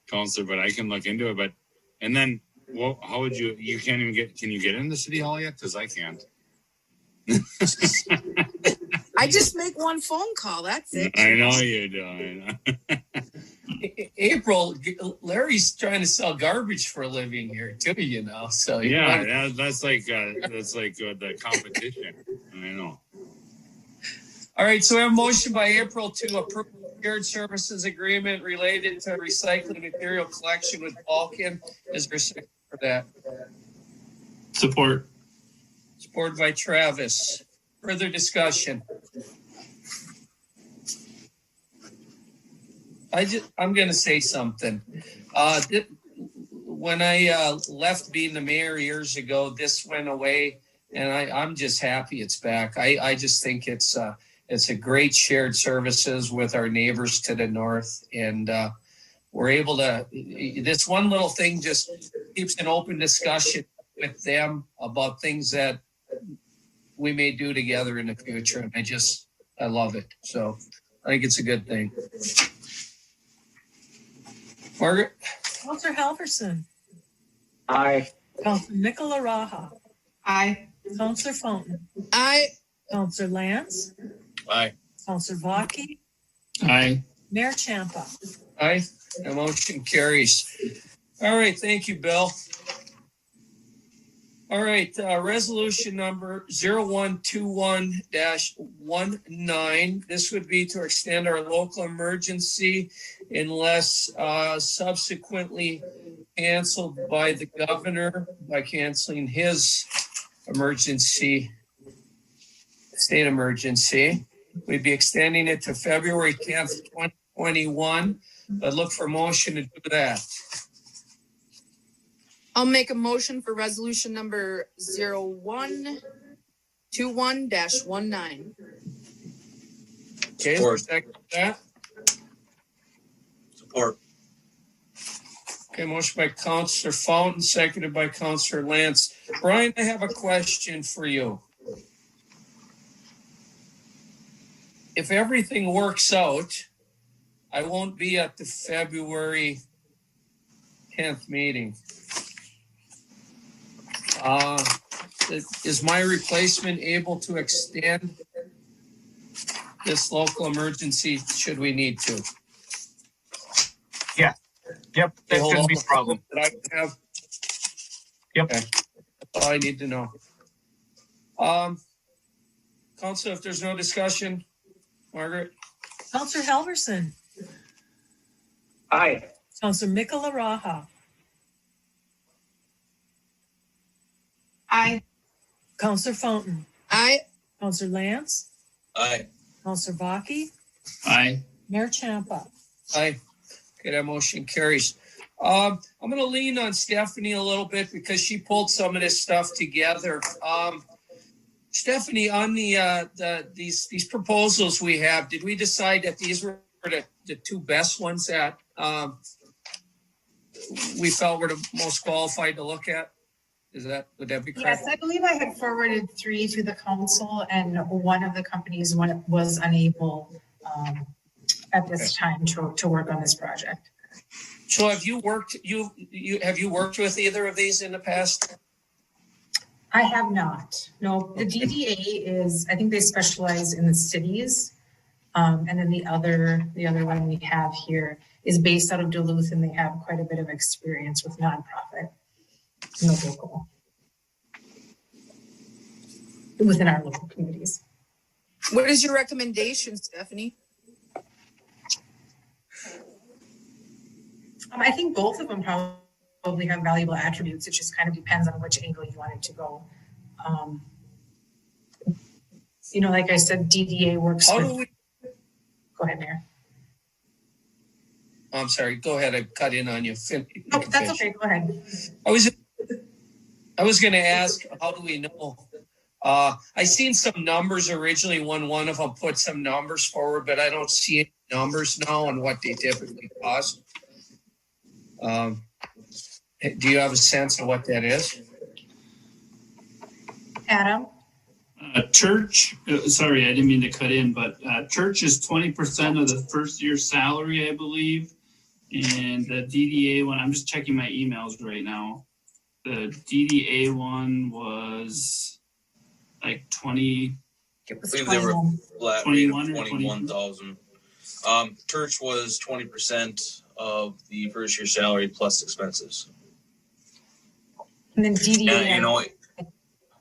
Counselor, but I can look into it. But, and then, well, how would you can't even get, can you get into City Hall yet? Because I can't. I just make one phone call. That's it. I know you do. I know. April, Larry's trying to sell garbage for a living here too, you know. So yeah, that's like the competition. I know. All right, so we have a motion by April to approve the shared services agreement related to recycling material collection with Vulcan. Is there a second for that? Support. Supported by Travis. Further discussion. I'm going to say something. When I left being the mayor years ago, this went away, and I'm just happy it's back. I just think it's a great shared services with our neighbors to the north, and we're able to. This one little thing just keeps an open discussion with them about things that we may do together in the future, and I love it. So I think it's a good thing. Margaret? Counselor Halverson. Aye. Counselor Mikola Raha. Aye. Counselor Fountain. Aye. Counselor Lance. Aye. Counselor Vaki. Aye. Mayor Champa. Aye. The motion carries. All right. Thank you, Bill. All right. Resolution number 0121-19. This would be to extend our local emergency unless subsequently canceled by the governor by canceling his state emergency. We'd be extending it to February 10th, 2021. But look for motion to do that. I'll make a motion for resolution number 0121-19. Okay, Support. second that. Support. Okay, motion by Councillor Fountain, seconded by Councillor Lance. Brian, I have a question for you. If everything works out, I won't be at the February 10th meeting. Is my replacement able to extend this local emergency should we need to? Yeah. Yep. That shouldn't be a problem. That I have. Yep. Okay. That's all I need to know. Council, if there's no discussion, Margaret. Councillor Halverson. Aye. Councillor Mikola Raha. Aye. Councillor Fountain. Aye. Councillor Lance. Aye. Councillor Baki. Aye. Mayor Champa. Aye. Okay, that motion carries. I'm going to lean on Stephanie a little bit because she pulled some of this stuff together. Stephanie, on these proposals we have, did we decide that these were the two best ones that we felt were the most qualified to look at? Would that be correct? Yes, I believe I had forwarded 3 to the council, and one of the companies was unable at this time to work on this project. So have you worked with either of these in the past? I have not. No, the DDA is, I think they specialize in the cities. And then the other one we have here is based out of Duluth, and they have quite a bit of experience with nonprofit in the local, within our local communities. What is your recommendation, Stephanie? I think both of them probably have valuable attributes. It just kind of depends on which angle you want it to go. Like I said, DDA works. Go ahead, Mayor. I'm sorry. Go ahead. I cut in on you. No, that's okay. Go ahead. I was going to ask, how do we know? I seen some numbers originally when one of them put some numbers forward, but I don't see any numbers now on what they typically cost. Do you have a sense of what that is? Adam? Church, sorry, I didn't mean to cut in, but church is 20% of the first year salary, I believe. And the DDA one, I'm just checking my emails right now. The DDA one was like 20. I believe they were flat rate of 21,000. Church was 20% of the first year salary plus expenses. And then DDA, And, I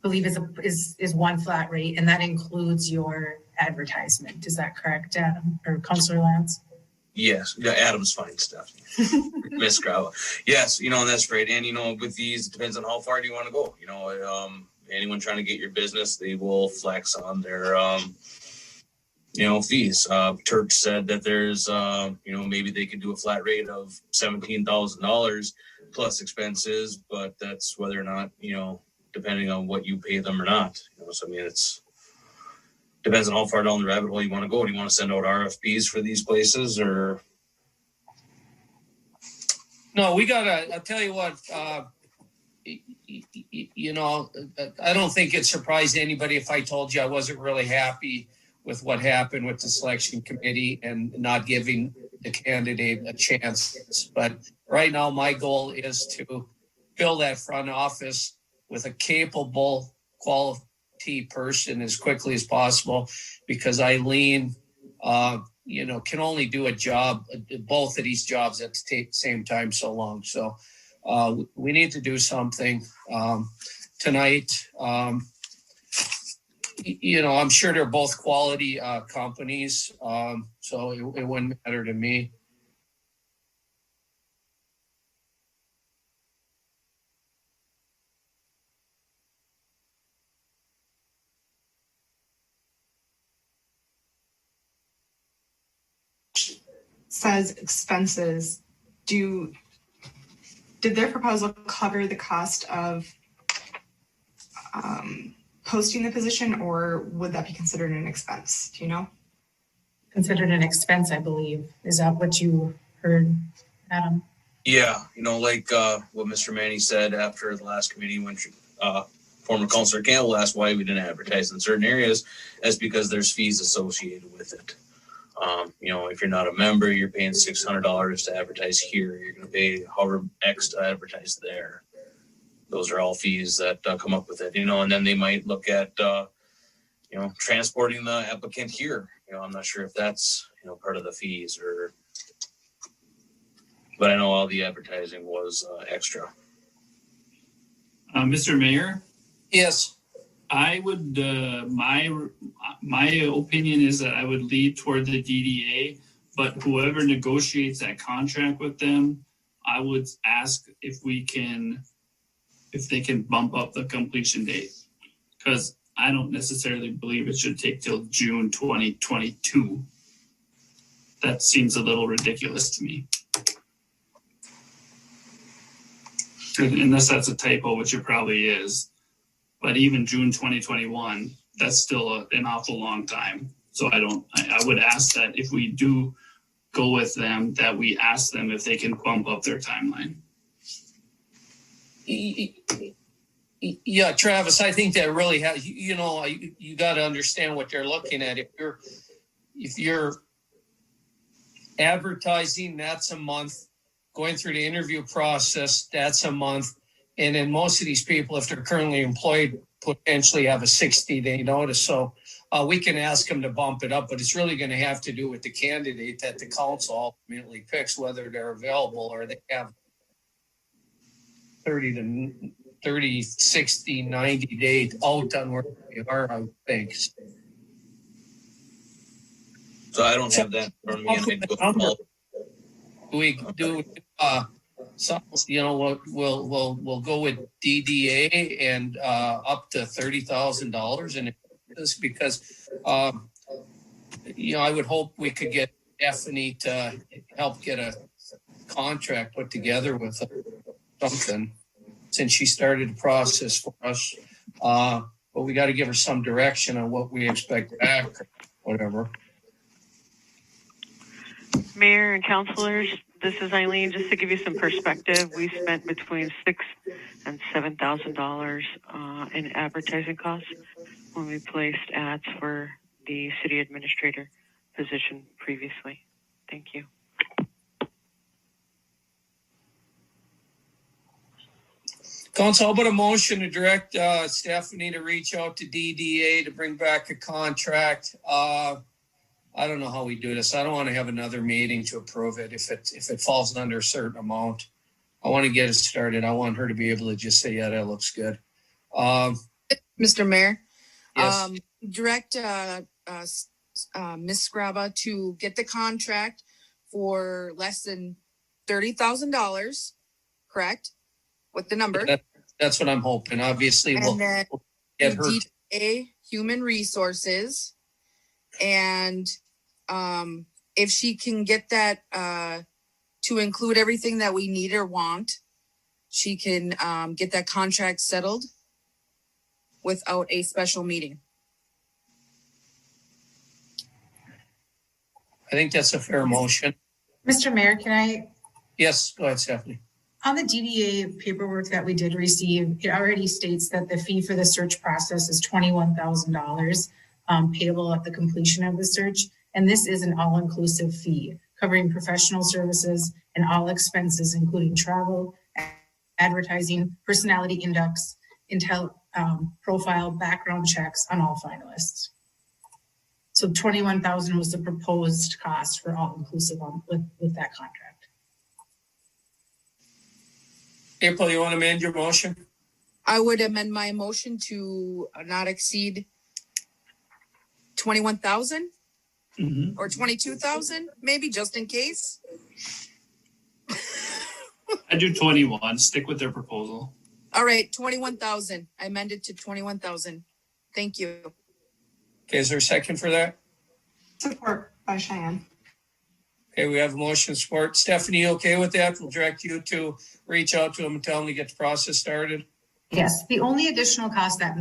believe is one flat rate, and that includes your advertisement. Is that correct, Adam or Councillor Lance? Yes, yeah, Adam's fine, Stephanie. Miss Grava. Yes, that's great. And with these, it depends on how far do you want to go. Anyone trying to get your business, they will flex on their fees. Church said that there's maybe they could do a flat rate of $17,000 plus expenses, but that's whether or not, depending on what you pay them or not. It's depends on how far down the rabbit hole you want to go. Do you want to send out RFPs for these places or? No, I'll tell you what, I don't think it surprised anybody if I told you I wasn't really happy with what happened with the selection committee and not giving the candidate a chance. But right now, my goal is to fill that front office with a capable, quality person as quickly as possible, because Eileen, can only do a job, both of these jobs at the same time so long. So we need to do something tonight. I'm sure they're both quality companies, so it wouldn't matter to me. Says expenses. did their proposal cover the cost of posting the position, or would that be considered an expense? Do you know? Considered an expense, I believe. Is that what you heard, Adam? Yeah, like what Mr. Manny said after the last committee when former Councilor Campbell asked why we didn't advertise in certain areas, that's because there's fees associated with it. If you're not a member, you're paying $600 to advertise here. You're going to pay however X to advertise there. Those are all fees that come up with it, and then they might look at, transporting the applicant here. I'm not sure if that's, part of the fees but I know all the advertising was extra. Mr. Mayor? Yes. I would, my opinion is that I would lead toward the DDA, but whoever negotiates that contract with them, I would ask if they can bump up the completion date. Because I don't necessarily believe it should take till June 2022. That seems a little ridiculous to me. Unless that's a typo, which it probably is. But even June 2021, that's still an awful long time. So I would ask that if we do go with them, that we ask them if they can bump up their timeline. Yeah, Travis, I think that really has, you got to understand what they're looking at. If you're advertising, that's a month. Going through the interview process, that's a month. And then most of these people, if they're currently employed, potentially have a 60-day notice. So we can ask them to bump it up, but it's really going to have to do with the candidate that the council ultimately picks, whether they're available or they have 30, 60, 90 days out on where they are, I would think. So I don't have that in front of me. We do we'll go with DDA and up to $30,000, and this because I would hope we could get Stephanie to help get a contract put together with something since she started the process for us. But we got to give her some direction on what we expect back, or whatever. Mayor and councilors, this is Eileen. Just to give you some perspective, we spent between $6,000 and $7,000 in advertising costs when we placed ads for the city administrator position previously. Thank you. Council, how about a motion to direct Stephanie to reach out to DDA to bring back a contract? I don't know how we do this. I don't want to have another meeting to approve it if it falls under a certain amount. I want to get it started. I want her to be able to just say, yeah, that looks good. Mr. Mayor, yes. Direct Ms. Scraba to get the contract for less than $30,000, correct? With the number. That's what I'm hoping. Obviously, and we'll get her. DDA Human Resources, and if she can get that to include everything that we need or want, she can get that contract settled without a special meeting. I think that's a fair motion. Mr. Mayor, can I? Yes, go ahead, Stephanie. On the DDA paperwork that we did receive, it already states that the fee for the search process is $21,000 payable at the completion of the search. And this is an all-inclusive fee covering professional services and all expenses, including travel, advertising, personality index, intel profile, background checks on all finalists. So $21,000 was the proposed cost for all-inclusive with that contract. April, you want to amend your motion? I would amend my motion to not exceed 21,000 or 22,000, maybe, just in case. I do 21. Stick with their proposal. All right, 21,000. I amended to 21,000. Thank you. Okay, is there a second for that? Support by Cheyenne. Okay, we have a motion support. Stephanie, okay with that? We'll direct you to reach out to them and tell them to get the process started. Yes, the only additional cost that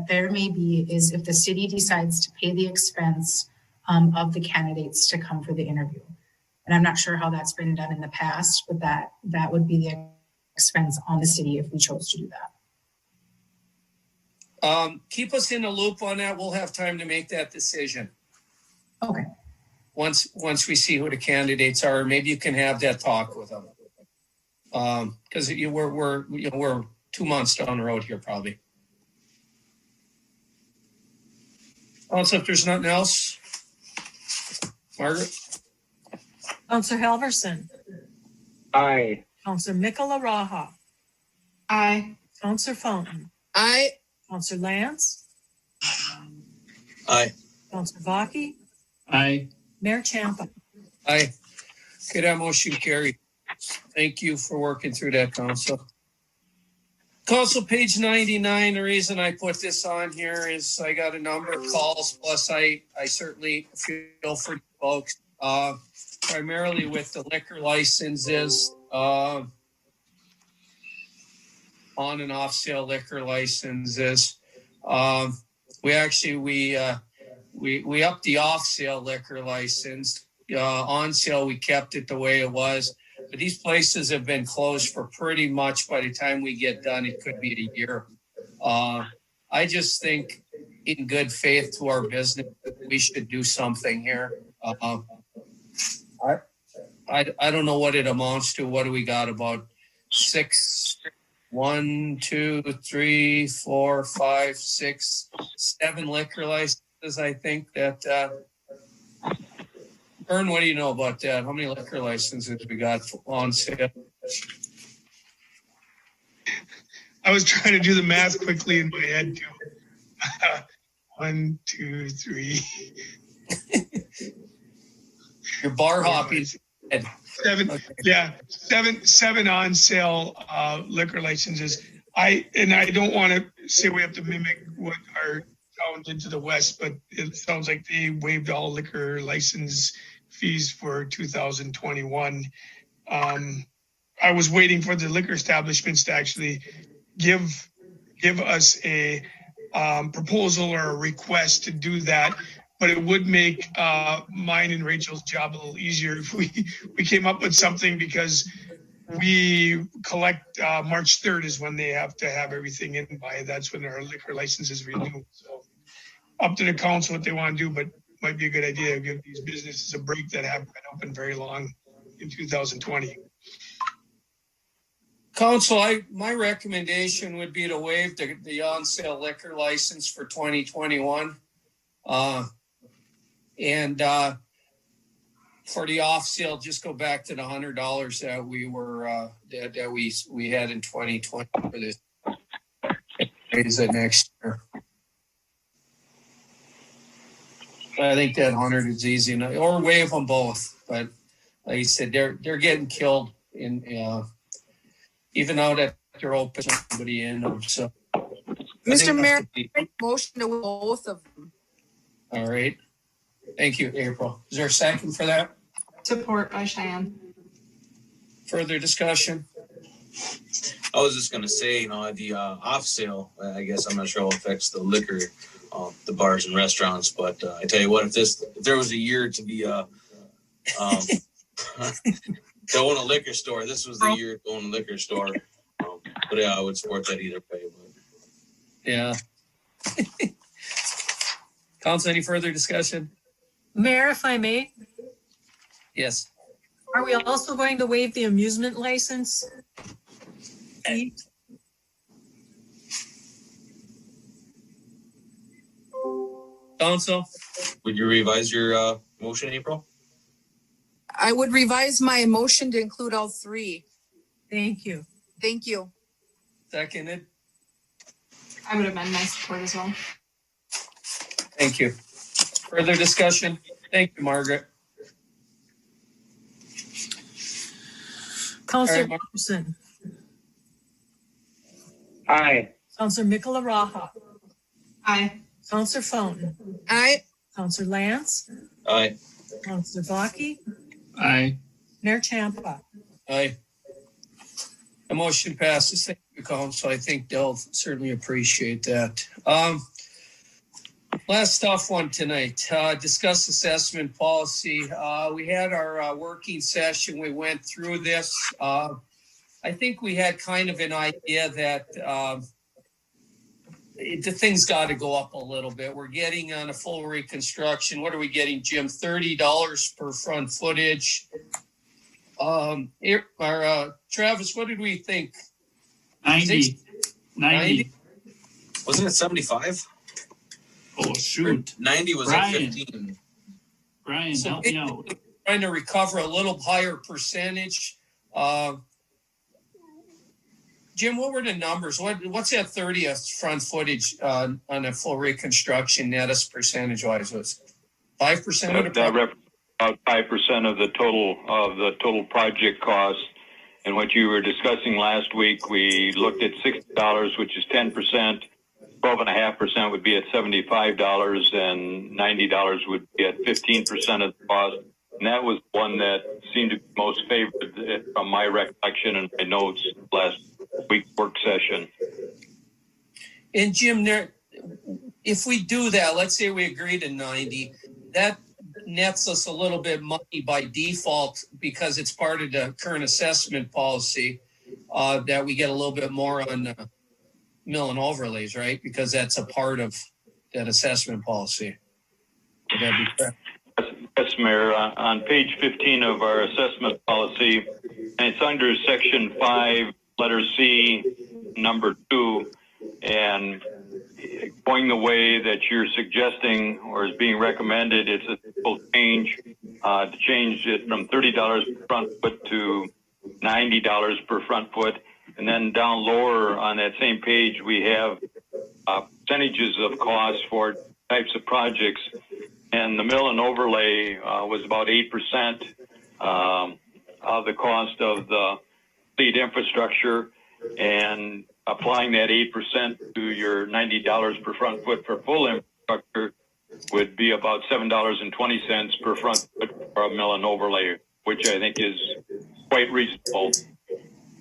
there may be is if the city decides to pay the expense of the candidates to come for the interview. And I'm not sure how that's been done in the past, but that would be the expense on the city if we chose to do that. Keep us in the loop on that. We'll have time to make that decision. Okay. Once we see who the candidates are, maybe you can have that talk with them. Because we're 2 months down the road here, probably. Also, if there's nothing else, Margaret. Counselor Halverson. Aye. Counselor Mikola Raha. Aye. Counselor Fountain. Aye. Counselor Lance. Aye. Counselor Vaki. Aye. Mayor Champa. Aye. Okay, that motion carried. Thank you for working through that, Council. Council, page 99, the reason I put this on here is I got a number of calls, plus I certainly feel for folks, primarily with the liquor licenses, on and off sale liquor licenses. We upped the off sale liquor license. On sale, we kept it the way it was. But these places have been closed for pretty much, by the time we get done, it could be a year. I just think in good faith to our business, we should do something here. I don't know what it amounts to. What do we got? About 6, 1, 2, 3, 4, 5, 6, 7 liquor licenses, I think that, Vern, what do you know about that? How many liquor licenses we got on sale? I was trying to do the math quickly in my head too. 1, 2, 3. Your bar hopping. 7, okay. Yeah, seven on sale liquor licenses. I don't want to say we have to mimic what our town did to the west, but it sounds like they waived all liquor license fees for 2021. I was waiting for the liquor establishments to actually give us a proposal or a request to do that, but it would make mine and Rachel's job a little easier if we came up with something, because we collect March 3rd is when they have to have everything in by. That's when our liquor license is renewed. So up to the council what they want to do, but might be a good idea to give these businesses a break that haven't been open very long in 2020. Council, my recommendation would be to waive the on-sale liquor license for 2021. And for the off-sale, just go back to the $100 that we were that we had in 2020 for this. Raise it next year. I think that 100 is easy enough, or waive them both. But like you said, they're getting killed in even now that they're open, somebody in them. So, Mr. Mayor, motion to both of them. All right. Thank you, April. Is there a second for that? Support by Cheyenne. Further discussion? I was just gonna say, the off sale, I guess I'm not sure how it affects the liquor, the bars and restaurants, but I tell you what, if there was a year to be to own a liquor store, this was the year to own a liquor store. But yeah, I would support that either way. But. Yeah. Council, any further discussion? Mayor, if I may. Yes. Are we also going to waive the amusement license? Council? Would you revise your motion, April? I would revise my motion to include all three. Thank you. Thank you. Seconded. I would amend my support as well. Thank you. Further discussion? Thank you, Margaret. Councilor Robertson. Aye. Councilor Mikola Raha. Aye. Councilor Fountain. Aye. Councilor Lance. Aye. Councilor Vaki. Aye. Mayor Champa. Aye. The motion passes. Thank you, Council. I think they'll certainly appreciate that. Last tough one tonight. Discuss assessment policy. We had our working session. We went through this. I think we had kind of an idea that the thing's got to go up a little bit. We're getting on a full reconstruction. What are we getting, Jim? $30 per front footage. Travis, what did we think? 90. 90. Wasn't it 75? Oh, shoot. 90 was Brian. at 15. Brian, So help me out. trying to recover a little higher percentage. Jim, what were the numbers? What's that 30th front footage on a full reconstruction net as percentage-wise? Was 5% of the That represents about 5% of the total project cost. And what you were discussing last week, we looked at $60, which is 10%. 12.5% would be at $75, and $90 would be at 15% of the cost. And that was one that seemed to be most favored from my recollection and my notes last week's work session. And Jim, if we do that, let's say we agree to 90, that nets us a little bit money by default because it's part of the current assessment policy that we get a little bit more on mill and overlays, right? Because that's a part of that assessment policy. Would that be correct? Yes, Mayor. On page 15 of our assessment policy, and it's under section 5, letter C, number 2, and going the way that you're suggesting or is being recommended, it's a simple change to change it from $30 per front foot to $90 per front foot. And then down lower on that same page, we have percentages of costs for types of projects. And the mill and overlay was about 8% of the cost of the fleet infrastructure. And applying that 8% to your $90 per front foot for full infrastructure would be about $7.20 per front foot for a mill and overlay, which I think is quite reasonable.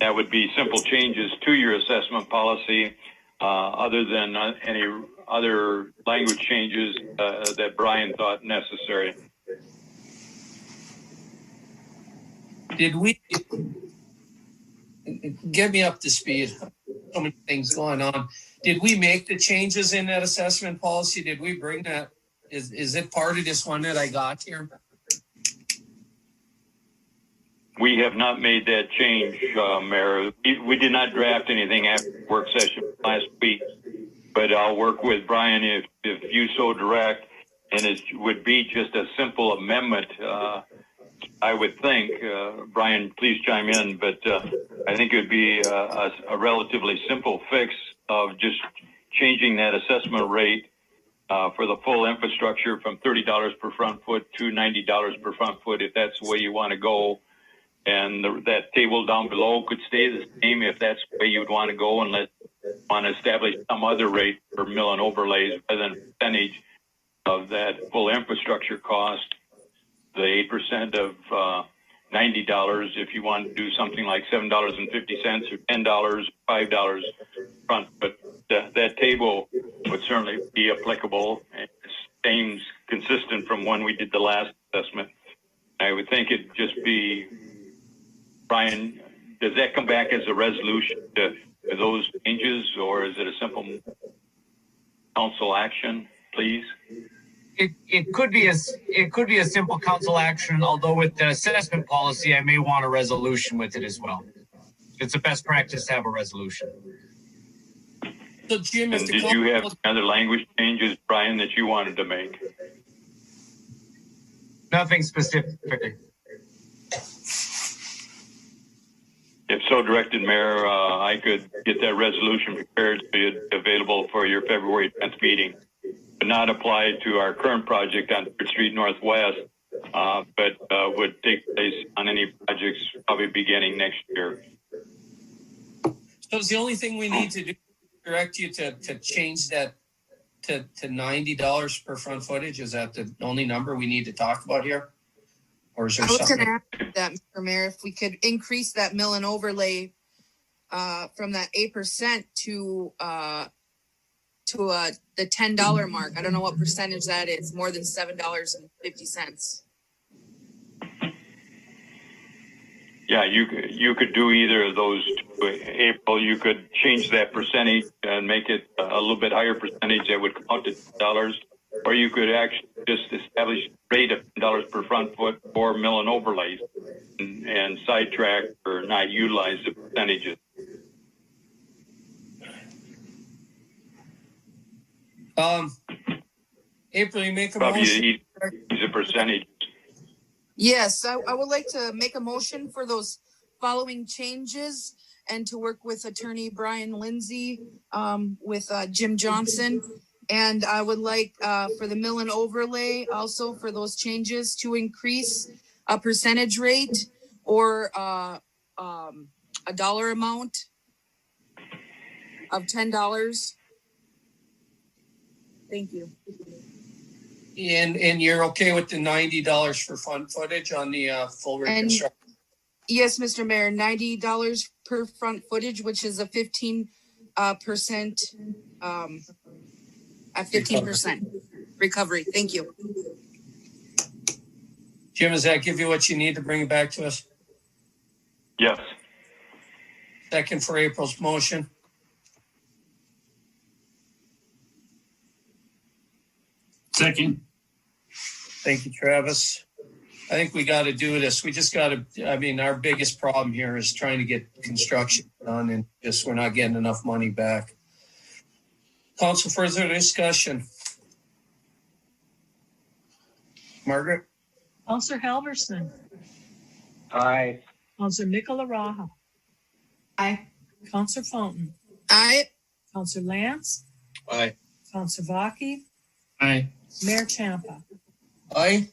That would be simple changes to your assessment policy, other than any other language changes that Brian thought necessary. Did we get me up to speed? So many things going on. Did we make the changes in that assessment policy? Did we bring that? Is it part of this one that I got here? We have not made that change, Mayor. We did not draft anything after the work session last week, but I'll work with Brian if you so direct, and it would be just a simple amendment. I would think, Brian, please chime in, but I think it would be a relatively simple fix of just changing that assessment rate for the full infrastructure from $30 per front foot to $90 per front foot, if that's the way you want to go. And that table down below could stay the same if that's the way you would want to go, unless you want to establish some other rate for mill and overlays rather than percentage of that full infrastructure cost. The 8% of $90 if you want to do something like $7.50 or $10, $5 front. But that table would certainly be applicable. It seems consistent from when we did the last assessment. I would think it'd just be, Brian, does that come back as a resolution to those changes, or is it a simple council action, please? It could be a simple council action, although with the assessment policy, I may want a resolution with it as well. It's a best practice to have a resolution. So Jim, and did you have other language changes, Brian, that you wanted to make? Nothing specific. If so directed, Mayor, I could get that resolution prepared to be available for your February 10th meeting. But not apply to our current project on 3rd Street Northwest, but would take place on any projects probably beginning next year. So is the only thing we need to do direct you to change that to $90 per front footage? Is that the only number we need to talk about here? Or is there I was going something? to ask that, Mr. Mayor, if we could increase that mill and overlay from that 8% to the $10 mark. I don't know what percentage that is. More than $7.50. Yeah, you could do either of those two. April, you could change that percentage and make it a little bit higher percentage that would come out to $10, or you could actually just establish a rate of $10 per front foot for mill and overlays and sidetrack or not utilize the percentages. April, you make a Probably motion. use a percentage. Yes, I would like to make a motion for those following changes and to work with Attorney Brian Lindsay with Jim Johnson. And I would like for the mill and overlay also for those changes to increase a percentage rate or a dollar amount of $10. Thank you. And you're okay with the $90 for front footage on the full reconstruction? Yes, Mr. Mayor, $90 per front footage, which is a 15% at 15% recovery. Thank you. Jim, does that give you what you need to bring it back to us? Yes. Second for April's motion. Second. Thank you, Travis. I think we got to do this. We just got to, I mean, our biggest problem here is trying to get construction done and just we're not getting enough money back. Council, further discussion. Margaret? Counselor Halverson. Aye. Counselor Nicola Raha. Aye. Counselor Fountain. Aye. Counselor Lance. Aye. Counselor Vaki. Aye. Mayor Champa. Aye.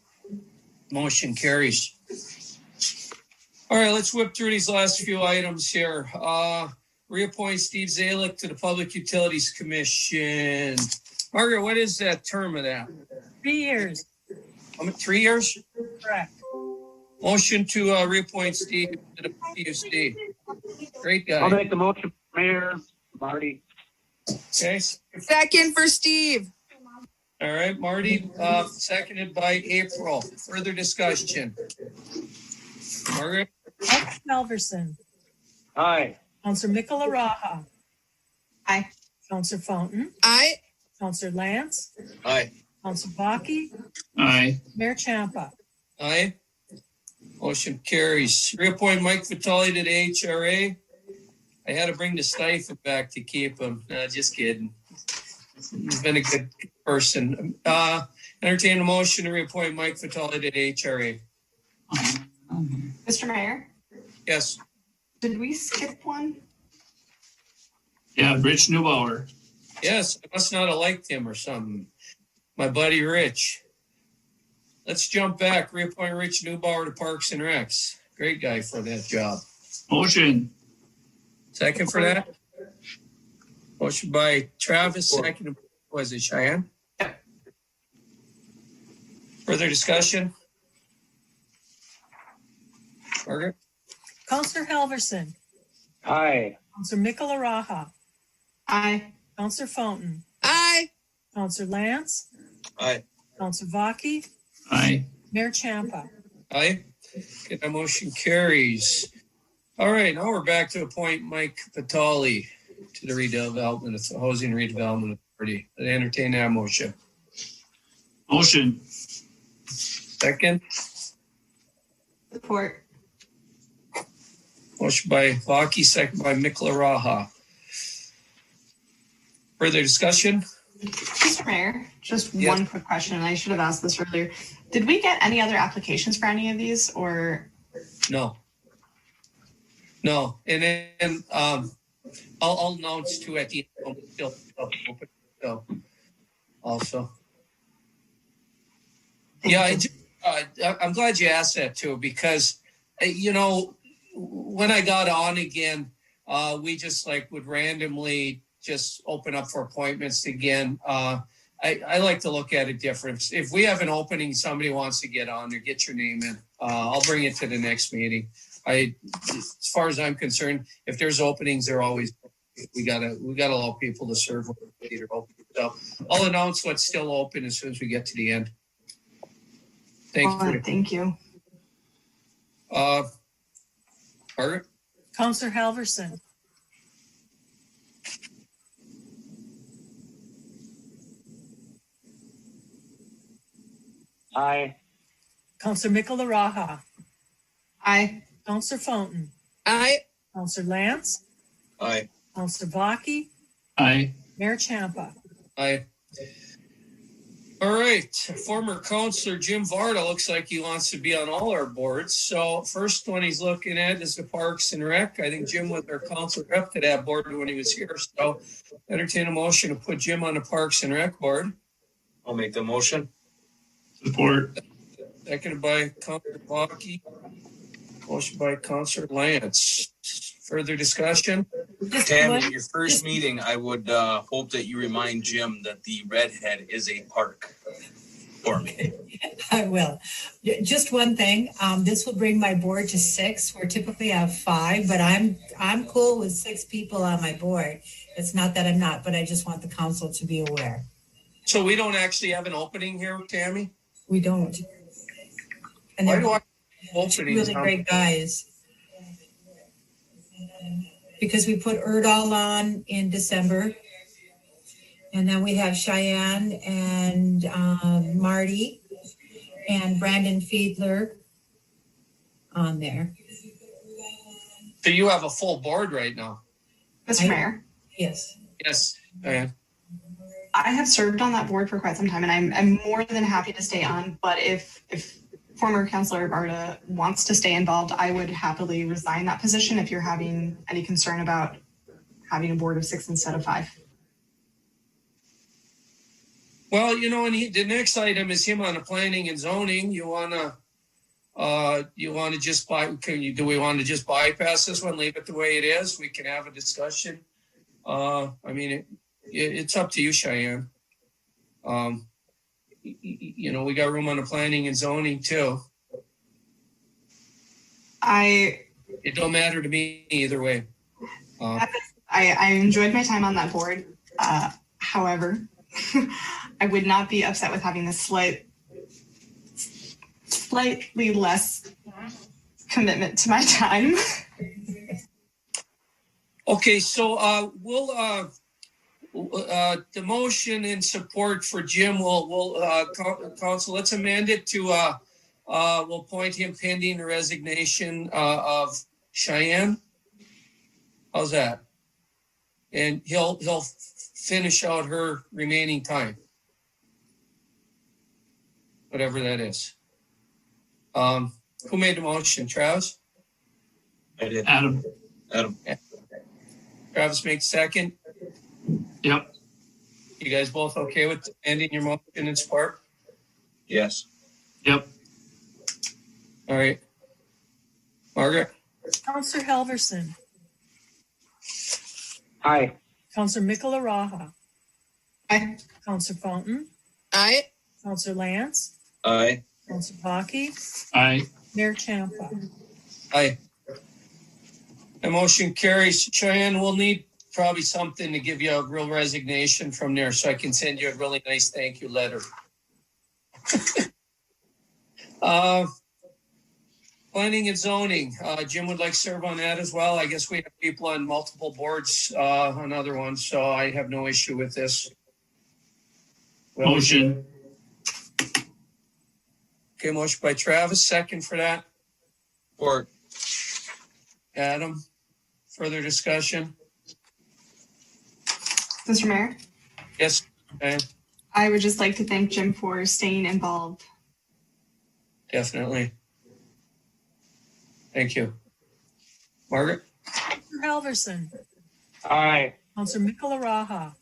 Motion carries. All right, let's whip through these last few items here. Reappoint Steve Zalick to the Public Utilities Commission. Margaret, what is that term of that? 3 years. 3 years? Correct. Motion to reappoint Steve to the PUC. Great guy. I'll make the motion, Mayor. Marty. Okay. Second for Steve. All right, Marty, seconded by April. Further discussion. Margaret? Counselor Halverson. Aye. Counselor Nicola Raha. Aye. Counselor Fountain. Aye. Counselor Lance. Aye. Counselor Vaki. Aye. Mayor Champa. Aye. Motion carries. Reappoint Mike Vitale to the HRA. I had to bring the stipend back to keep him. Just kidding. He's been a good person. Entertain a motion to reappoint Mike Vitale to the HRA. Mr. Mayor, Yes. did we skip one? Yeah, Rich Neubauer. Yes, I must not have liked him or something. My buddy Rich. Let's jump back. Reappoint Rich Neubauer to Parks and Recs. Great guy for that job. Motion. Second for that? Motion by Travis, second, was it Cheyenne? Further discussion? Margaret? Counselor Halverson. Aye. Counselor Nicola Raha. Aye. Counselor Fountain. Aye. Counselor Lance. Aye. Counselor Vaki. Aye. Mayor Champa. Aye. Okay, that motion carries. All right, now we're back to appoint Mike Vitale to the redevelopment, Housing Redevelopment Authority. I entertain that motion. Motion. Second. Support. Motion by Vaki, second by Nicola Raha. Further discussion? Mr. Mayor, just Yes. one quick question, and I should have asked this earlier. Did we get any other applications for any of these, or? No. No, and then I'll announce too at the end. Still open, so also. Yeah, I'm glad you asked that too, because you know when I got on again, we just like would randomly just open up for appointments again. I like to look at it different. If we have an opening, somebody wants to get on there, get your name in. I'll bring it to the next meeting. As far as I'm concerned, if there's openings, they're always, we gotta allow people to serve. So I'll announce what's still open as soon as we get to the end. Thank you. Margaret? Counselor Halverson. Aye. Counselor Michalaraha. Aye. Counselor Fountain. Aye. Counselor Lance. Aye. Counselor Baki. Aye. Mayor Champa. Aye. All right. Former Councillor Jim Varda looks like he wants to be on all our boards. So first one he's looking at is the Parks and Rec. I think Jim was our council rep to that board when he was here. So entertain a motion to put Jim on the Parks and Rec board. I'll make the motion. Support. Seconded by Councillor Baki. Motion by Councillor Lance. Further discussion? Tammy, your first meeting, I would hope that you remind Jim that the Redhead is a park for me. I will. Just one thing, this will bring my board to 6. We typically have 5, but I'm cool with 6 people on my board. It's not that I'm not, but I just want the council to be aware. So we don't actually have an opening here, Tammy? We don't. And Why they're do I have openings? really great guys. Because we put Erdal on in December. And then we have Cheyenne and Marty and Brandon Fiedler on there. So you have a full board right now? Mr. Mayor? Yes. Yes, Diane. I have served on that board for quite some time, and I'm more than happy to stay on. But if former Councillor Varda wants to stay involved, I would happily resign that position if you're having any concern about having a board of 6 instead of 5. Well, you know, and the next item is him on the planning and zoning. You wanna just do we want to just bypass this one, leave it the way it is? We can have a discussion. I mean, it's up to you, Cheyenne. You know, we got room on the planning and zoning too. It don't matter to me either way. I enjoyed my time on that board. However, I would not be upset with having this slightly less commitment to my time. Okay, so the motion in support for Jim council, let's amend it to we'll appoint him pending the resignation of Cheyenne. How's that? And he'll finish out her remaining time, whatever that is. Who made the motion? Travis? I did. Adam. Travis makes second. Yep. You guys both okay with ending your motion in support? Yes. Yep. All right. Margaret? Counselor Halverson. Aye. Counselor Michalaraha. Aye. Counselor Fountain. Aye. Counselor Lance. Aye. Counselor Baki. Aye. Mayor Champa. Aye. The motion carries. Cheyenne, we'll need probably something to give you a real resignation from there so I can send you a really nice thank you letter. Planning and zoning. Jim would like to serve on that as well. I guess we have people on multiple boards on other ones, so I have no issue with this. Motion. Okay, motion by Travis, second for that. Support. Adam, further discussion? Mr. Mayor? Yes, Diane? I would just like to thank Jim for staying involved. Definitely. Thank you. Margaret? Counselor Halverson. Aye. Counselor Michalaraha.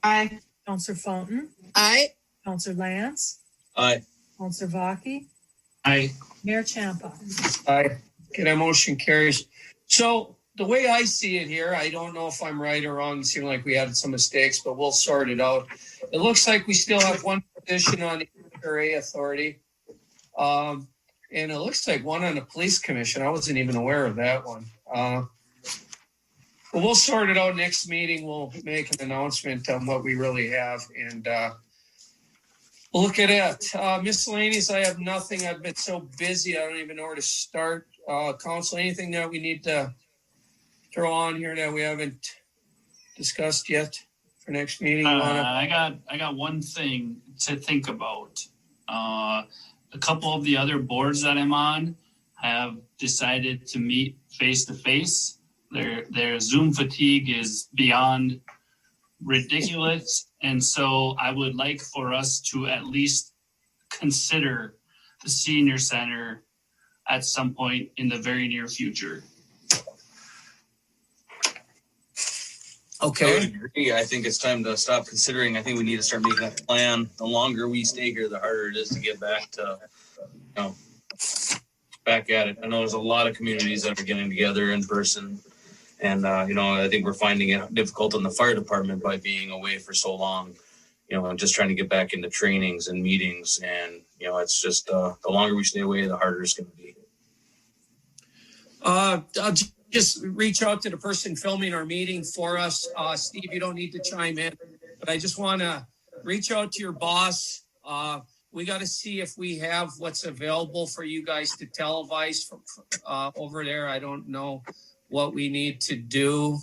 Aye. Counselor Fountain. Aye. Counselor Lance. Aye. Counselor Baki. Aye. Mayor Champa. Aye. Okay, that motion carries. So the way I see it here, I don't know if I'm right or wrong. It seemed like we had some mistakes, but we'll sort it out. It looks like we still have one position on the HRA authority. And it looks like one on the police commission. I wasn't even aware of that one. But we'll sort it out next meeting. We'll make an announcement on what we really have, and we'll look at it. Miscellaneous, I have nothing. I've been so busy, I don't even know where to start. Council, anything that we need to throw on here that we haven't discussed yet for next meeting? I got one thing to think about. A couple of the other boards that I'm on have decided to meet face to face. Their Zoom fatigue is beyond ridiculous. And so I would like for us to at least consider the senior center at some point in the very near future. Okay. I would agree. I think it's time to stop considering. I think we need to start making a plan. The longer we stay here, the harder it is to get back to, back at it. I know there's a lot of communities that are getting together in person. And, I think we're finding it difficult in the fire department by being away for so long, and just trying to get back into trainings and meetings. And, it's just the longer we stay away, the harder it's going to be. I'll just reach out to the person filming our meeting for us. Steve, you don't need to chime in, but I just want to reach out to your boss. We got to see if we have what's available for you guys to televise over there. I don't know what we need to do.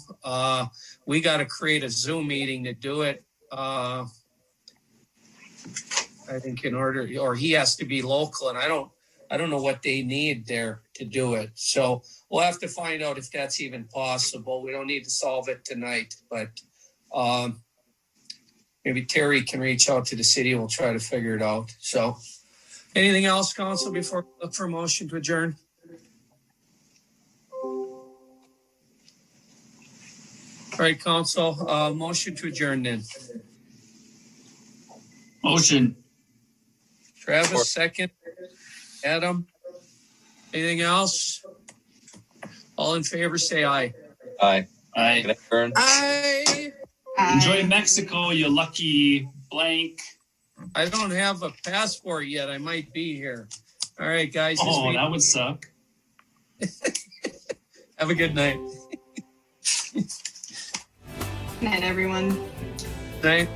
We got to create a Zoom meeting to do it. I think in order, or he has to be local, and I don't know what they need there to do it. So we'll have to find out if that's even possible. We don't need to solve it tonight, but maybe Terry can reach out to the city. We'll try to figure it out. So anything else, council, before we look for a motion to adjourn? All right, council, motion to adjourn then. Motion. Travis, second. Adam, anything else? All in favor, say aye. Aye. Aye. Aye. Enjoy Mexico, you lucky blank. I don't have a passport yet. I might be here. All right, guys. That would suck. Have a good night. Good night, everyone. Night.